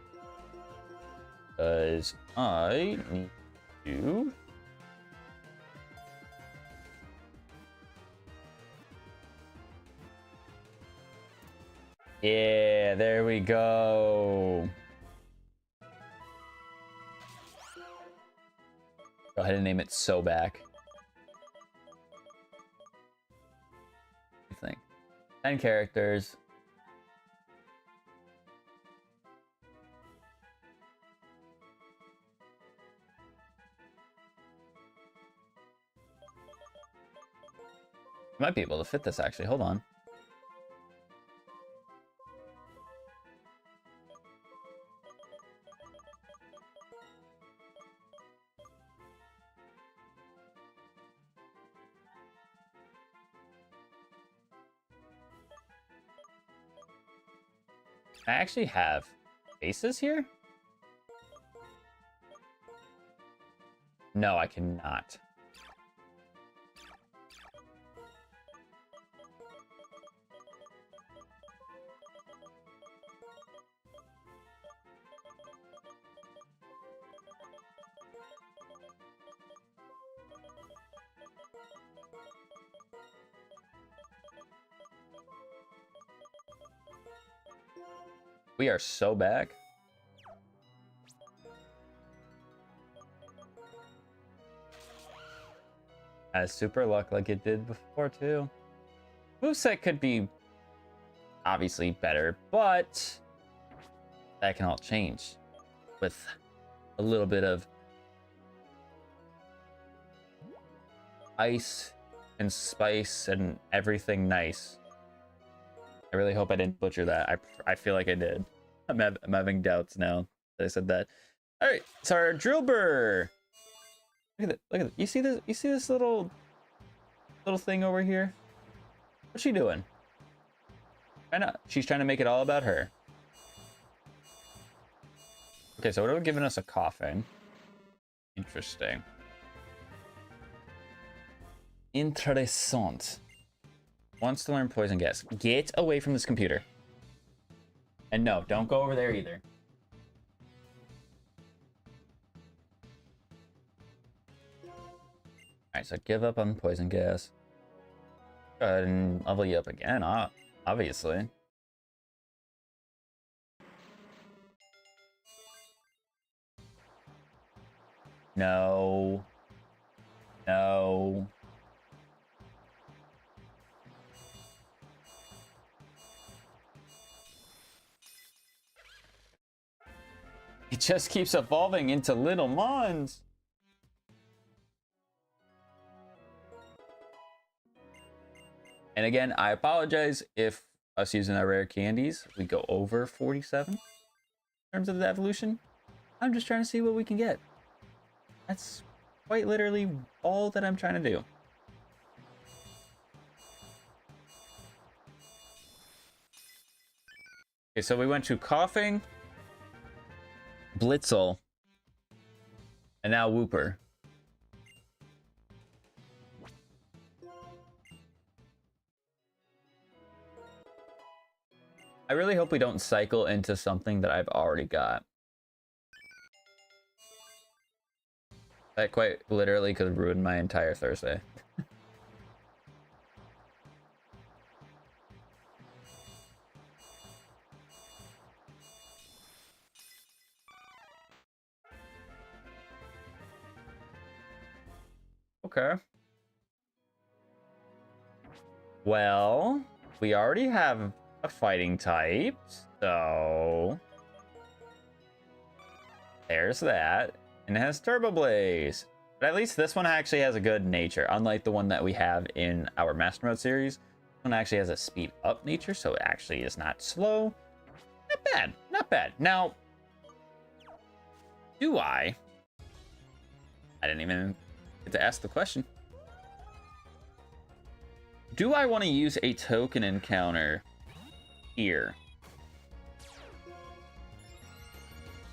Because I need to... Yeah, there we go. Go ahead and name it So Back. What do you think? 10 characters. I might be able to fit this actually. Hold on. I actually have faces here? No, I cannot. We are so back. Has super luck like it did before too. Moveset could be obviously better, but that can all change with a little bit of ice and spice and everything nice. I really hope I didn't butcher that. I feel like I did. I'm having doubts now that I said that. All right, so our Drillbur. Look at that! Look at that! You see this? You see this little thing over here? What's she doing? Why not? She's trying to make it all about her. Okay, so what are we giving us a coughing? Interesting. Interessant. Wants to learn poison gas. Get away from this computer. And no, don't go over there either. Alright, so give up on poison gas. Go ahead and level you up again, obviously. No. No. It just keeps evolving into little mons. And again, I apologize if us using our rare candies, we go over 47 in terms of the evolution. I'm just trying to see what we can get. That's quite literally all that I'm trying to do. Okay, so we went to Coughing, Blitzel, and now Whooper. I really hope we don't cycle into something that I've already got. That quite literally could ruin my entire Thursday. Okay. Well, we already have a fighting type, so there's that. And it has Turbo Blaze. But at least this one actually has a good nature, unlike the one that we have in our Master Mode series. This one actually has a speed up nature, so it actually is not slow. Not bad, not bad. Now, do I didn't even get to ask the question. Do I want to use a token encounter here?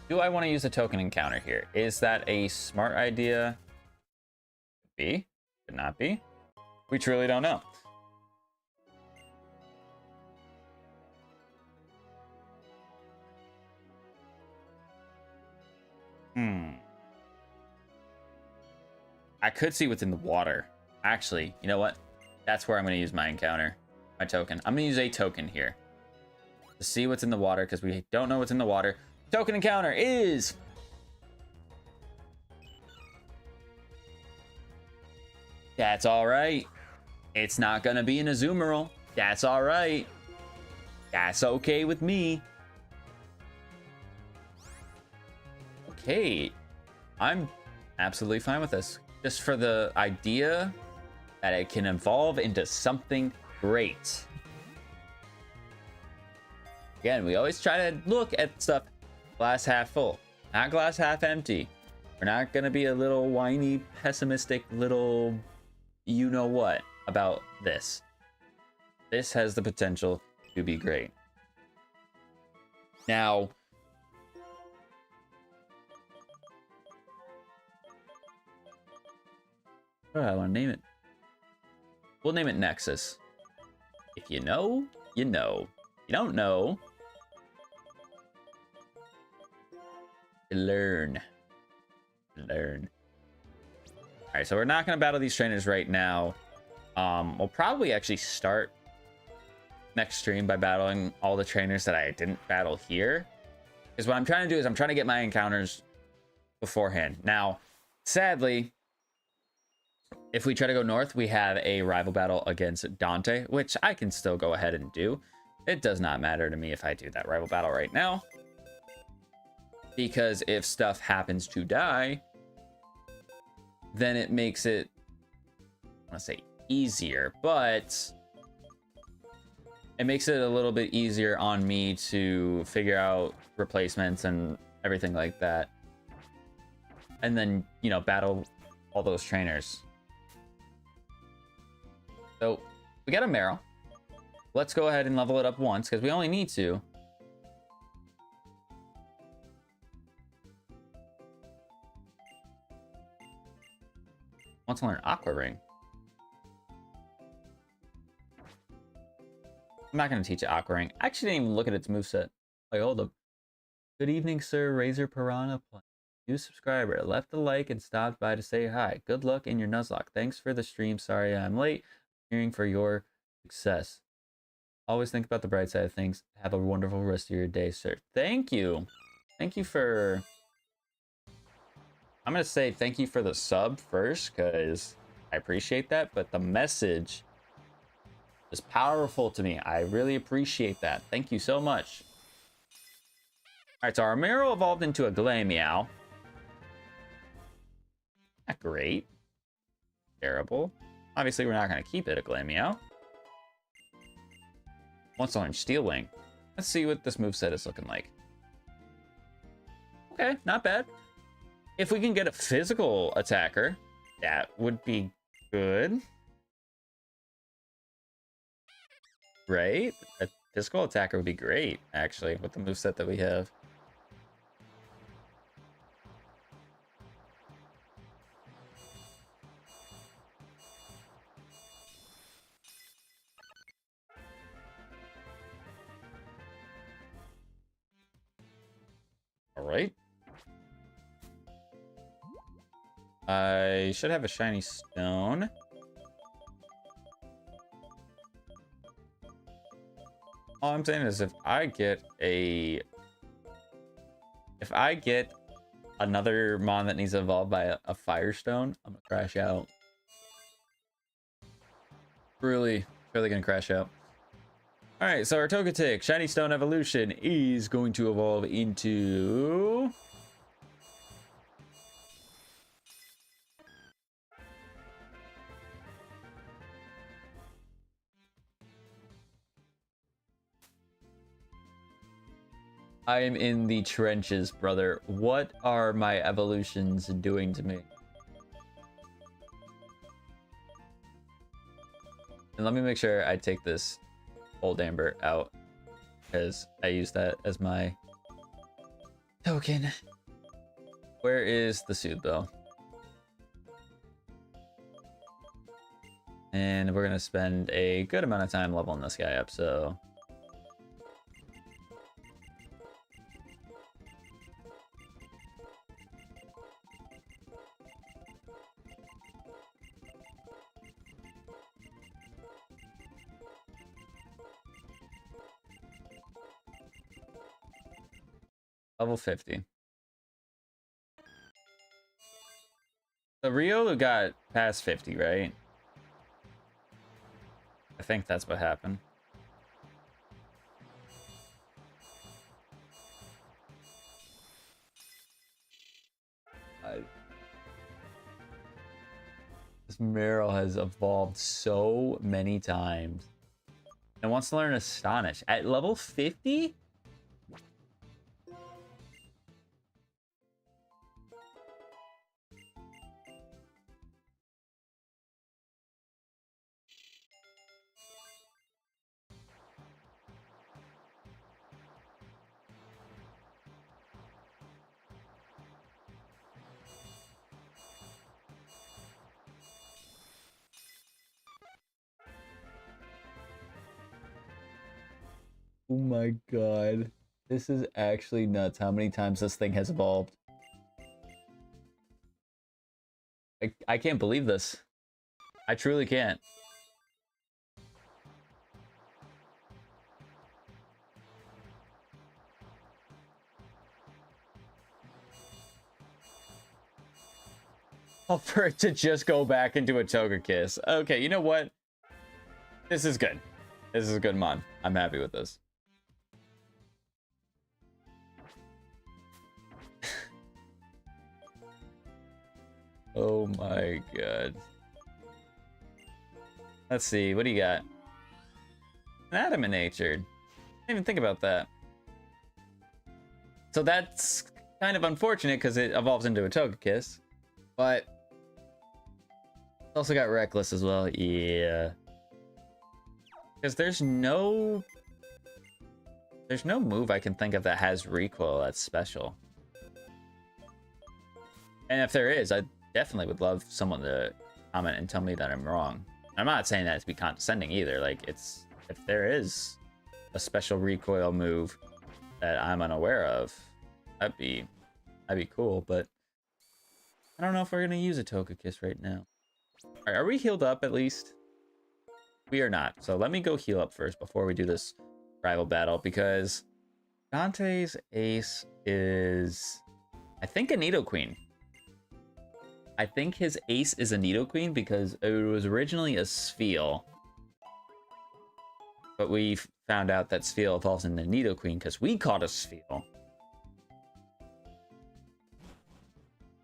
Do I want to use a token encounter here? Is that a smart idea? Could be, could not be. We truly don't know. I could see what's in the water. Actually, you know what? That's where I'm going to use my encounter, my token. I'm going to use a token here to see what's in the water because we don't know what's in the water. Token encounter is... That's all right. It's not going to be an Azumarill. That's all right. That's okay with me. Okay. I'm absolutely fine with this. Just for the idea that it can evolve into something great. Again, we always try to look at stuff glass half full, not glass half empty. We're not going to be a little whiny, pessimistic little you-know-what about this. This has the potential to be great. Now, what do I want to name it? We'll name it Nexus. If you know, you know. If you don't know, you learn. Learn. All right, so we're not going to battle these trainers right now. We'll probably actually start next stream by battling all the trainers that I didn't battle here. Because what I'm trying to do is I'm trying to get my encounters beforehand. Now, sadly, if we try to go north, we have a rival battle against Dante, which I can still go ahead and do. It does not matter to me if I do that rival battle right now. Because if stuff happens to die, then it makes it, I want to say easier, but it makes it a little bit easier on me to figure out replacements and everything like that. And then, you know, battle all those trainers. So we got a Meryl. Let's go ahead and level it up once because we only need to. Want to learn Aqua Ring. I'm not going to teach it Aqua Ring. I actually didn't even look at its moveset. Like, hold up. Good evening, sir. Razor Piranha. new subscriber, left a like, and stopped by to say hi. Good luck in your Nuzlocke. Thanks for the stream. Sorry I'm late. Cheering for your success. Always think about the bright side of things. Have a wonderful rest of your day, sir. Thank you. Thank you for... I'm going to say thank you for the sub first, because I appreciate that, but the message is powerful to me. I really appreciate that. Thank you so much. All right, so our Meryl evolved into a Glameow. Not great. Terrible. Obviously, we're not going to keep it a Glameow. Once on Steel Wing. Let's see what this moveset is looking like. Okay, not bad. If we can get a physical attacker, that would be good. Right? A physical attacker would be great, actually, with the moveset that we have. All right. I should have a shiny stone. All I'm saying is if I get another mon that needs to evolve by a Firestone, I'm gonna crash out. Really gonna crash out. All right, so our Togetic Shiny Stone evolution is going to evolve into... I am in the trenches, brother. What are my evolutions doing to me? And let me make sure I take this Old Amber out, because I use that as my token. Where is the Soothe Bell? And we're gonna spend a good amount of time leveling this guy up, so... Level 50. The Rio got past 50, right? I think that's what happened. This Meryl has evolved so many times. And wants to learn Astonish. At level 50? Oh my god. This is actually nuts how many times this thing has evolved. I can't believe this. I truly can't. Oh, for it to just go back into a Togekiss. Okay, you know what? This is good. This is a good mon. I'm happy with this. Oh my god. Let's see, what do you got? An Adamant-Natured. Didn't even think about that. So that's kind of unfortunate because it evolves into a Togekiss. But it's also got Reckless as well. Yeah. Because there's no move I can think of that has recoil that's special. And if there is, I definitely would love someone to comment and tell me that I'm wrong. I'm not saying that to be condescending either. Like, it's, if there is a special recoil move that I'm unaware of, that'd be cool. But I don't know if we're gonna use a Togekiss right now. All right, are we healed up at least? We are not. So let me go heal up first before we do this rival battle, because Dante's ace is, I think, a Nidoqueen. I think his ace is a Nidoqueen because it was originally a Spheal. But we found out that Spheal evolves into Nidoqueen because we caught a Spheal.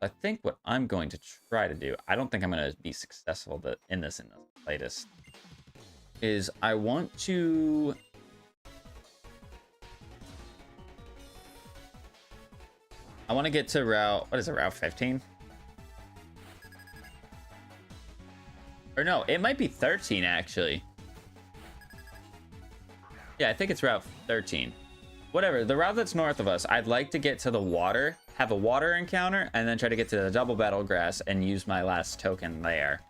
I think what I'm going to try to do, I don't think I'm going to be successful in the latest, is I want to... I want to get to route, what is it, route 15? Or no, it might be 13 actually. Yeah, I think it's route 13. Whatever, the route that's north of us, I'd like to get to the water, have a water encounter, and then try to get to the double battle grass and use my last token there.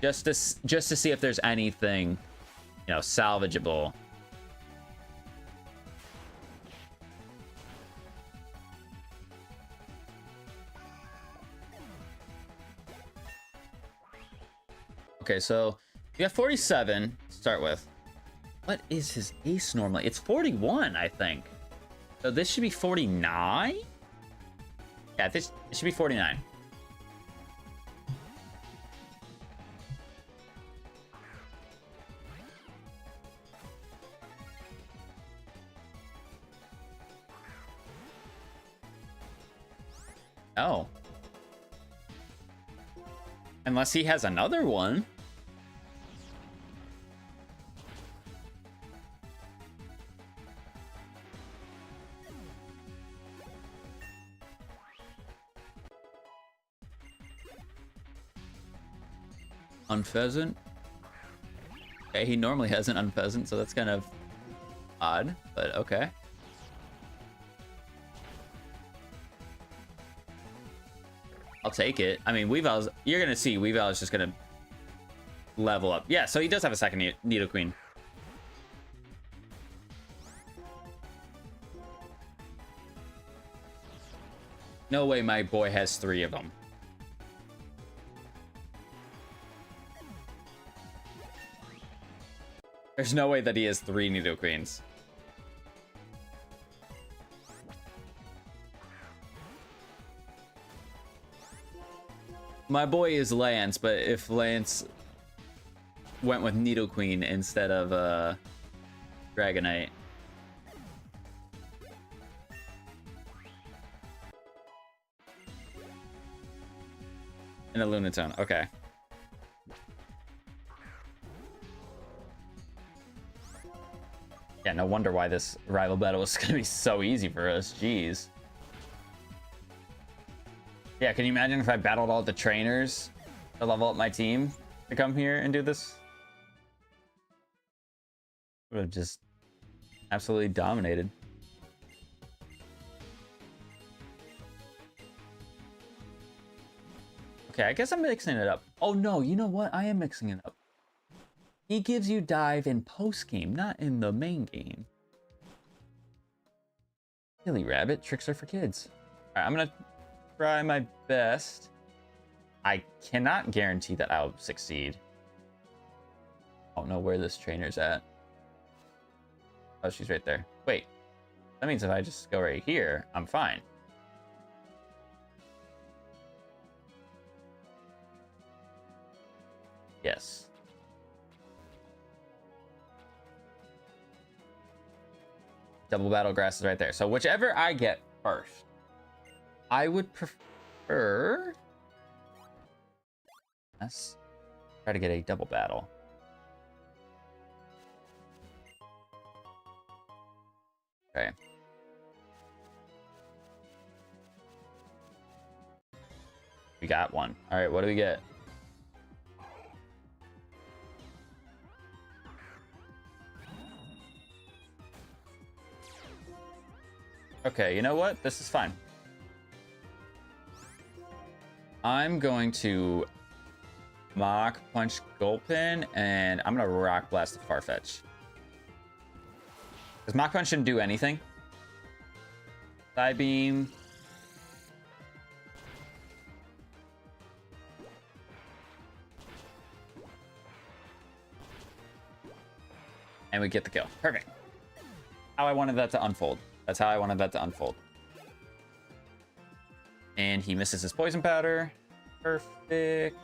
Just to see if there's anything, you know, salvageable. Okay, so we got 47 to start with. What is his ace normally? It's 41, I think. So this should be 49? Yeah, it should be 49. Oh. Unless he has another one. Unpheasant. Okay, he normally has an unpheasant, so that's kind of odd, but okay. I'll take it. I mean, Weavile's, you're gonna see Weavile is just gonna level up. Yeah, so he does have a second Nidoqueen. No way my boy has 3 of them. There's no way that he has 3 Nidoqueens. My boy is Lance, but if Lance went with Nidoqueen instead of Dragonite. And a Lunatone, okay. Yeah, no wonder why this rival battle was gonna be so easy for us, jeez. Yeah, can you imagine if I battled all the trainers to level up my team to come here and do this? Would have just absolutely dominated. Okay, I guess I'm mixing it up. Oh no, you know what? I am mixing it up. He gives you dive in post game, not in the main game. Silly rabbit, tricks are for kids. All right, I'm gonna try my best. I cannot guarantee that I'll succeed. I don't know where this trainer's at. Oh, she's right there. Wait, that means if I just go right here, I'm fine. Yes. Double battle grass is right there. So whichever I get first, I would prefer... Let's try to get a double battle. Okay. We got one. All right, what do we get? Okay, you know what? This is fine. I'm going to Mach Punch Gulpin, and I'm going to Rock Blast the Farfetch. Because Mach Punch shouldn't do anything. Side Beam. And we get the kill. Perfect. How I wanted that to unfold. That's how I wanted that to unfold. And he misses his poison powder. Perfect.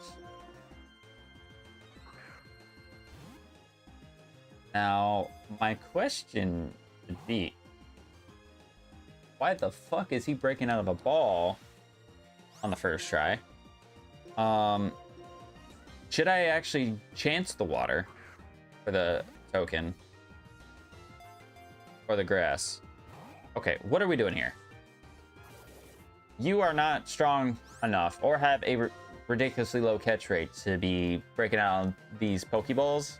Now, my question would be, why the fuck is he breaking out of a ball on the first try? Should I actually chance the water for the token? Or the grass? Okay, what are we doing here? You are not strong enough or have a ridiculously low catch rate to be breaking out these Pokeballs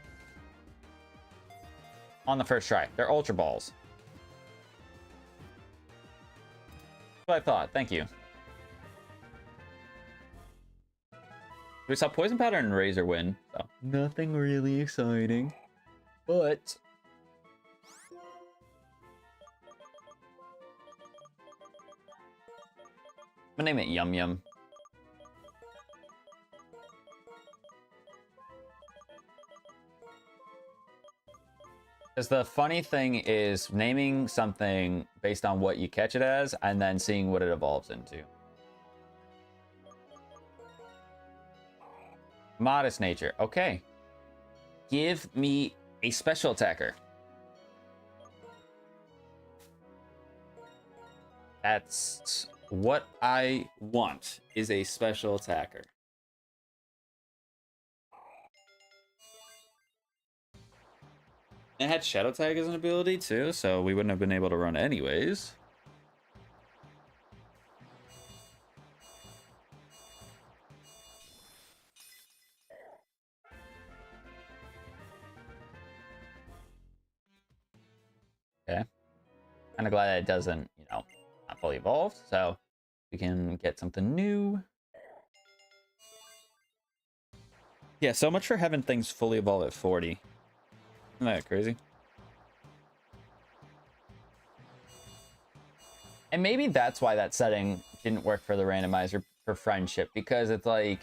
on the first try. They're Ultra Balls. That's what I thought. Thank you. We saw Poison Powder and Razor win, so nothing really exciting. But I'm gonna name it Yum Yum. Because the funny thing is naming something based on what you catch it as and then seeing what it evolves into. Modest nature. Okay. Give me a special attacker. That's what I want, is a special attacker. It had Shadow Tag as an ability too, so we wouldn't have been able to run anyways. Okay. Kind of glad that it doesn't, you know, not fully evolved, so we can get something new. Yeah, so much for having things fully evolve at 40. Isn't that crazy? And maybe that's why that setting didn't work for the randomizer for friendship, because it's like,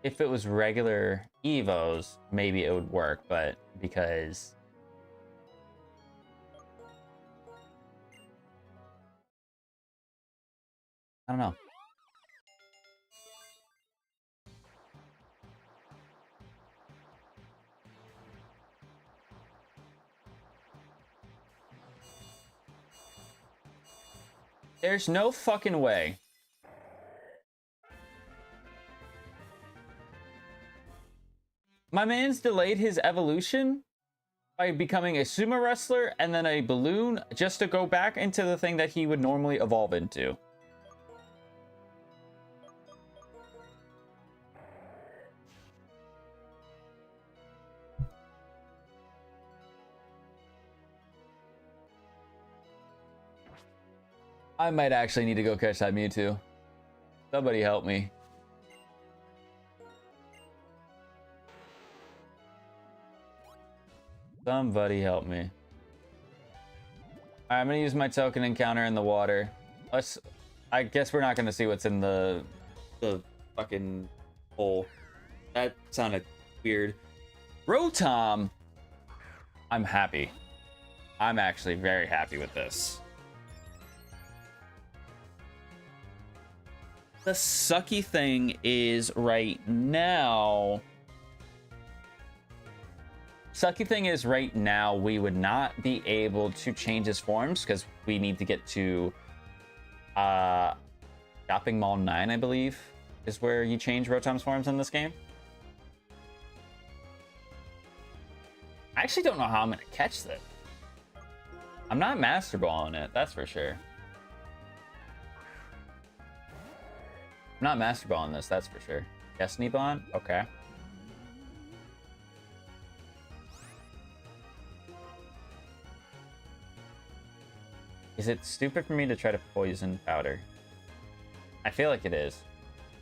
if it was regular Evos, maybe it would work, but because I don't know. There's no fucking way. My man's delayed his evolution by becoming a sumo wrestler and then a balloon just to go back into the thing that he would normally evolve into. I might actually need to go catch that Mewtwo. Somebody help me. Somebody help me. Alright, I'm gonna use my token encounter in the water. I guess we're not gonna see what's in the fucking hole. That sounded weird. Rotom! I'm happy. I'm actually very happy with this. The sucky thing is right now... we would not be able to change his forms because we need to get to Shopping Mall 9, I believe, is where you change Rotom's forms in this game. I actually don't know how I'm going to catch this. I'm not Master Balling it, that's for sure. I'm not Master Balling this, that's for sure. Destiny Bond? Okay. Is it stupid for me to try to poison powder? I feel like it is.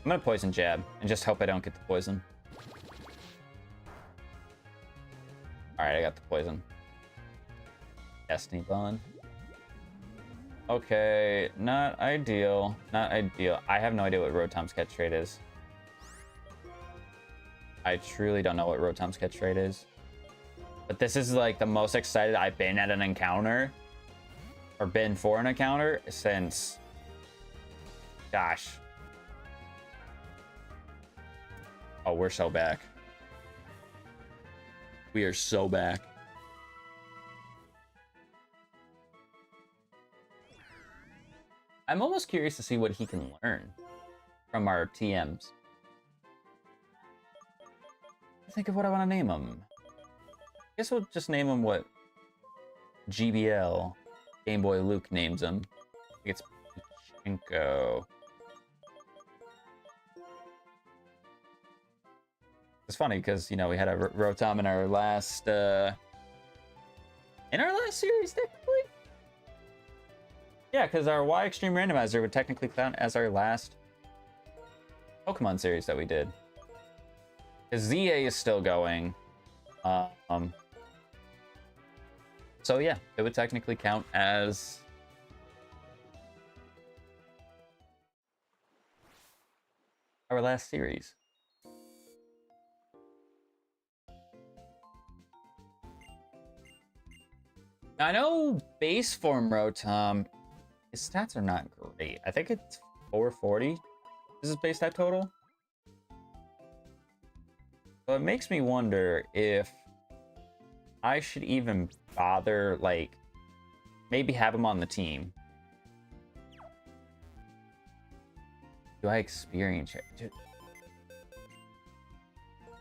I'm gonna poison jab and just hope I don't get the poison. Alright, I got the poison. Destiny Bond. Okay, not ideal. Not ideal. I have no idea what Rotom's catch rate is. I truly don't know what Rotom's catchphrase is. But this is like the most excited I've been at an encounter, or been for an encounter, since, gosh. Oh, we're so back. We are so back. I'm almost curious to see what he can learn from our TMs. Think of what I want to name him. I guess we'll just name him what GBL, Game Boy Luke, names him. I think it's Pachinko. It's funny because, you know, we had a Rotom in our last series, technically. Yeah, because our Y Extreme Randomizer would technically count as our last Pokemon series that we did. Because ZA is still going. So yeah, it would technically count as our last series. I know base form Rotom, his stats are not great. I think it's 440. This is base stat total. So it makes me wonder if I should even bother, like, maybe have him on the team. Do I experience it? Dude,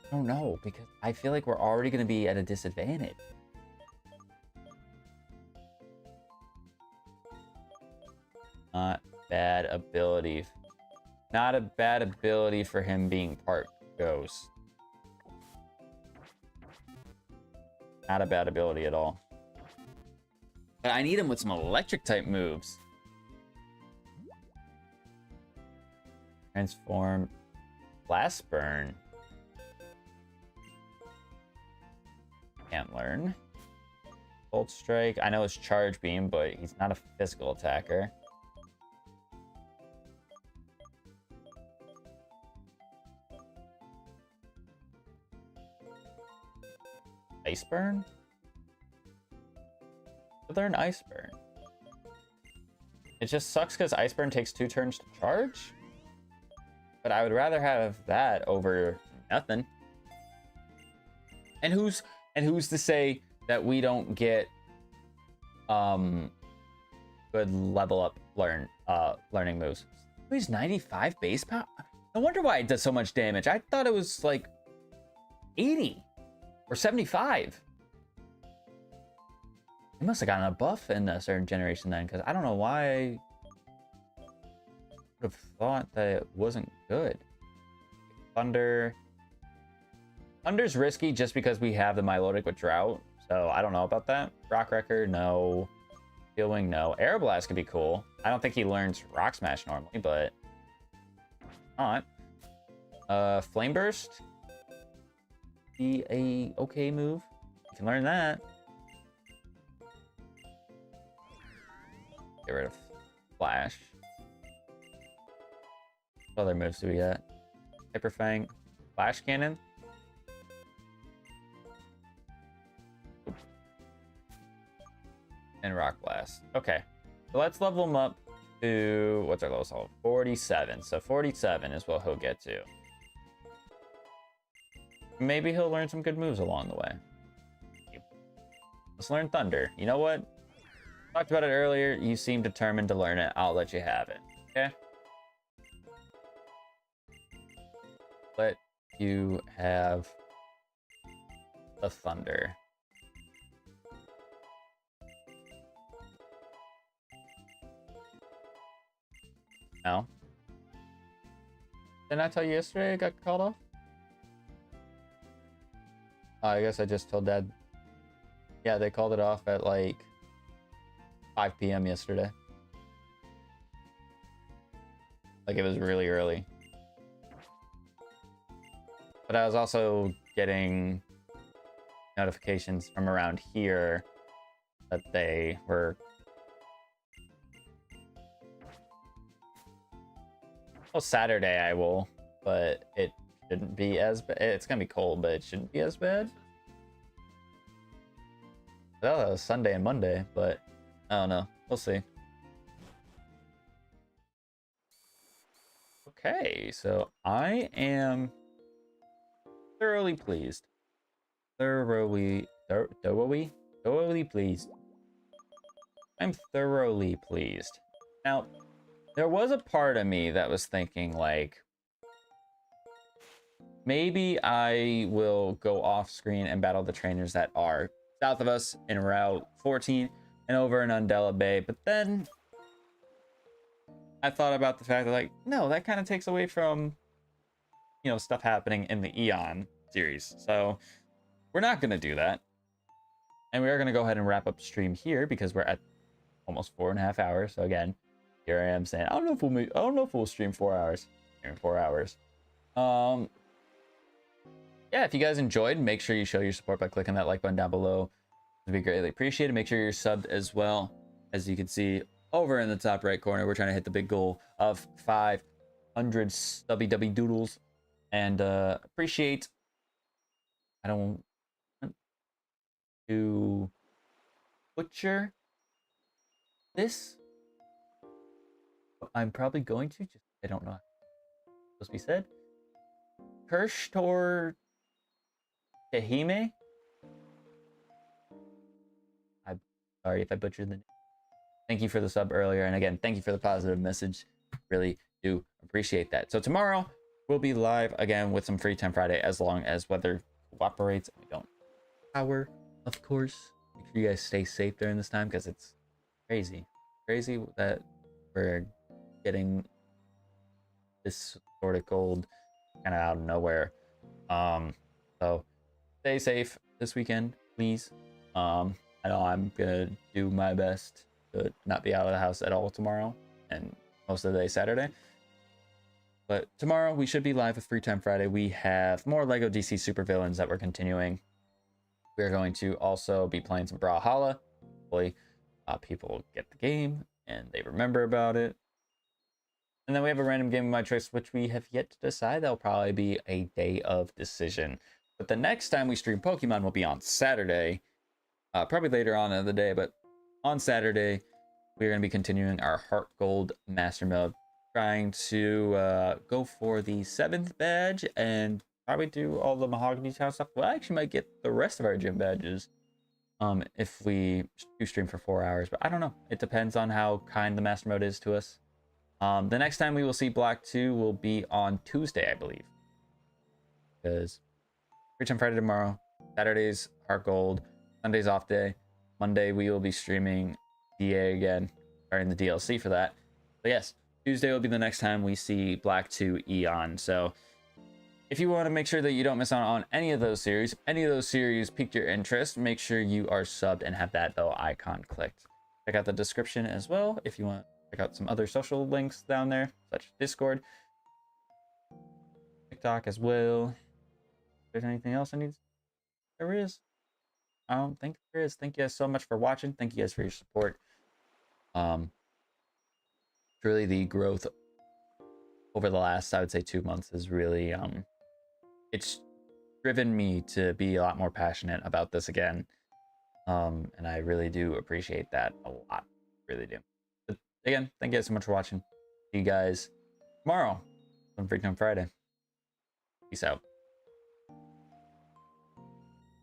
I don't know, because I feel like we're already going to be at a disadvantage. Not bad ability. Not a bad ability for him being part ghost. Not a bad ability at all. But I need him with some electric type moves. Transform. Blast Burn. Can't learn. Volt Strike. I know it's Charge Beam, but he's not a physical attacker. Ice Burn? Learn Ice Burn. It just sucks because Ice Burn takes 2 turns to charge. But I would rather have that over nothing. And who's to say that we don't get good level up learning moves? He's 95 base power. No wonder why it does so much damage. I thought it was like 80 or 75. He must have gotten a buff in a certain generation then, because I don't know why I would have thought that it wasn't good. Thunder. Thunder's risky just because we have the Milotic with Drought, so I don't know about that. Rock Wrecker, no. Steel Wing, no. Aeroblast could be cool. I don't think he learns Rock Smash normally, but not. Flame Burst. Be a okay move. You can learn that. Get rid of Flash. What other moves do we got? Hyper Fang, Flash Cannon. And Rock Blast. Okay. So let's level him up to, what's our lowest level? 47. So 47 is what he'll get to. Maybe he'll learn some good moves along the way. Let's learn Thunder. You know what? Talked about it earlier. You seem determined to learn it. I'll let you have it. Okay? Let you have the Thunder. No? Didn't I tell you yesterday I got called off? I guess I just told Dad. Yeah, they called it off at like 5 p.m. yesterday. Like, it was really early. But I was also getting notifications from around here that they were... Well, Saturday I will, but it shouldn't be as bad. It's gonna be cold, but it shouldn't be as bad. I thought that was Sunday and Monday, but I don't know. We'll see. Okay, so I am thoroughly pleased. Thoroughly pleased. I'm thoroughly pleased. Now, there was a part of me that was thinking, like, maybe I will go off screen and battle the trainers that are south of us in Route 14 and over in Undella Bay, but then I thought about the fact that, like, no, that kind of takes away from, you know, stuff happening in the EON series. So we're not going to do that. And we are going to go ahead and wrap up stream here because we're at almost 4.5 hours. So again, here I am saying, I don't know if we'll stream 4 hours. In 4 hours. Yeah, if you guys enjoyed, make sure you show your support by clicking that like button down below. It'd be greatly appreciated. Make sure you're subbed as well. As you can see over in the top right corner, we're trying to hit the big goal of 500 stubby dubby doodles. And appreciate. I don't want to butcher this. I'm probably going to. Just I don't know how it's supposed to be said. Kirshtor Tehime. I'm sorry if I butchered the name. Thank you for the sub earlier, and again, thank you for the positive message. Really do appreciate that. So tomorrow we'll be live again with some Free Time Friday, as long as weather cooperates and we don't power, of course. Make sure you guys stay safe during this time because it's crazy that we're getting this sort of cold kind of out of nowhere. So stay safe this weekend, please. I know I'm gonna do my best to not be out of the house at all tomorrow and most of the day Saturday. But tomorrow we should be live with Free Time Friday. We have more Lego DC Supervillains that we're continuing. We're going to also be playing some Brawlhalla. Hopefully, people get the game and they remember about it. And then we have a random game of my choice, which we have yet to decide. That'll probably be a day of decision. But the next time we stream Pokemon will be on Saturday. Probably later on in the day, but on Saturday, we're going to be continuing our Heart Gold Master Mode. Trying to go for the 7th badge and probably do all the Mahogany Town stuff. Well, I actually might get the rest of our gym badges if we do stream for 4 hours, but I don't know. It depends on how kind the Master Mode is to us. The next time we will see Black 2 will be on Tuesday, I believe. Because Free Time Friday tomorrow, Saturday's Heart Gold, Sunday's off day. Monday we will be streaming DA again, starting the DLC for that. But yes, Tuesday will be the next time we see Black 2 Eon. So if you want to make sure that you don't miss out on any of those series piqued your interest, make sure you are subbed and have that bell icon clicked. Check out the description as well if you want to check out some other social links down there, such as Discord, TikTok as well. If there's anything else I need, there is. I don't think there is. Thank you guys so much for watching. Thank you guys for your support. Really the growth over the last, I would say, 2 months is really it's driven me to be a lot more passionate about this again, and I really do appreciate that a lot. Really do. But again, thank you guys so much for watching. See you guys tomorrow on Free Time Friday. Peace out.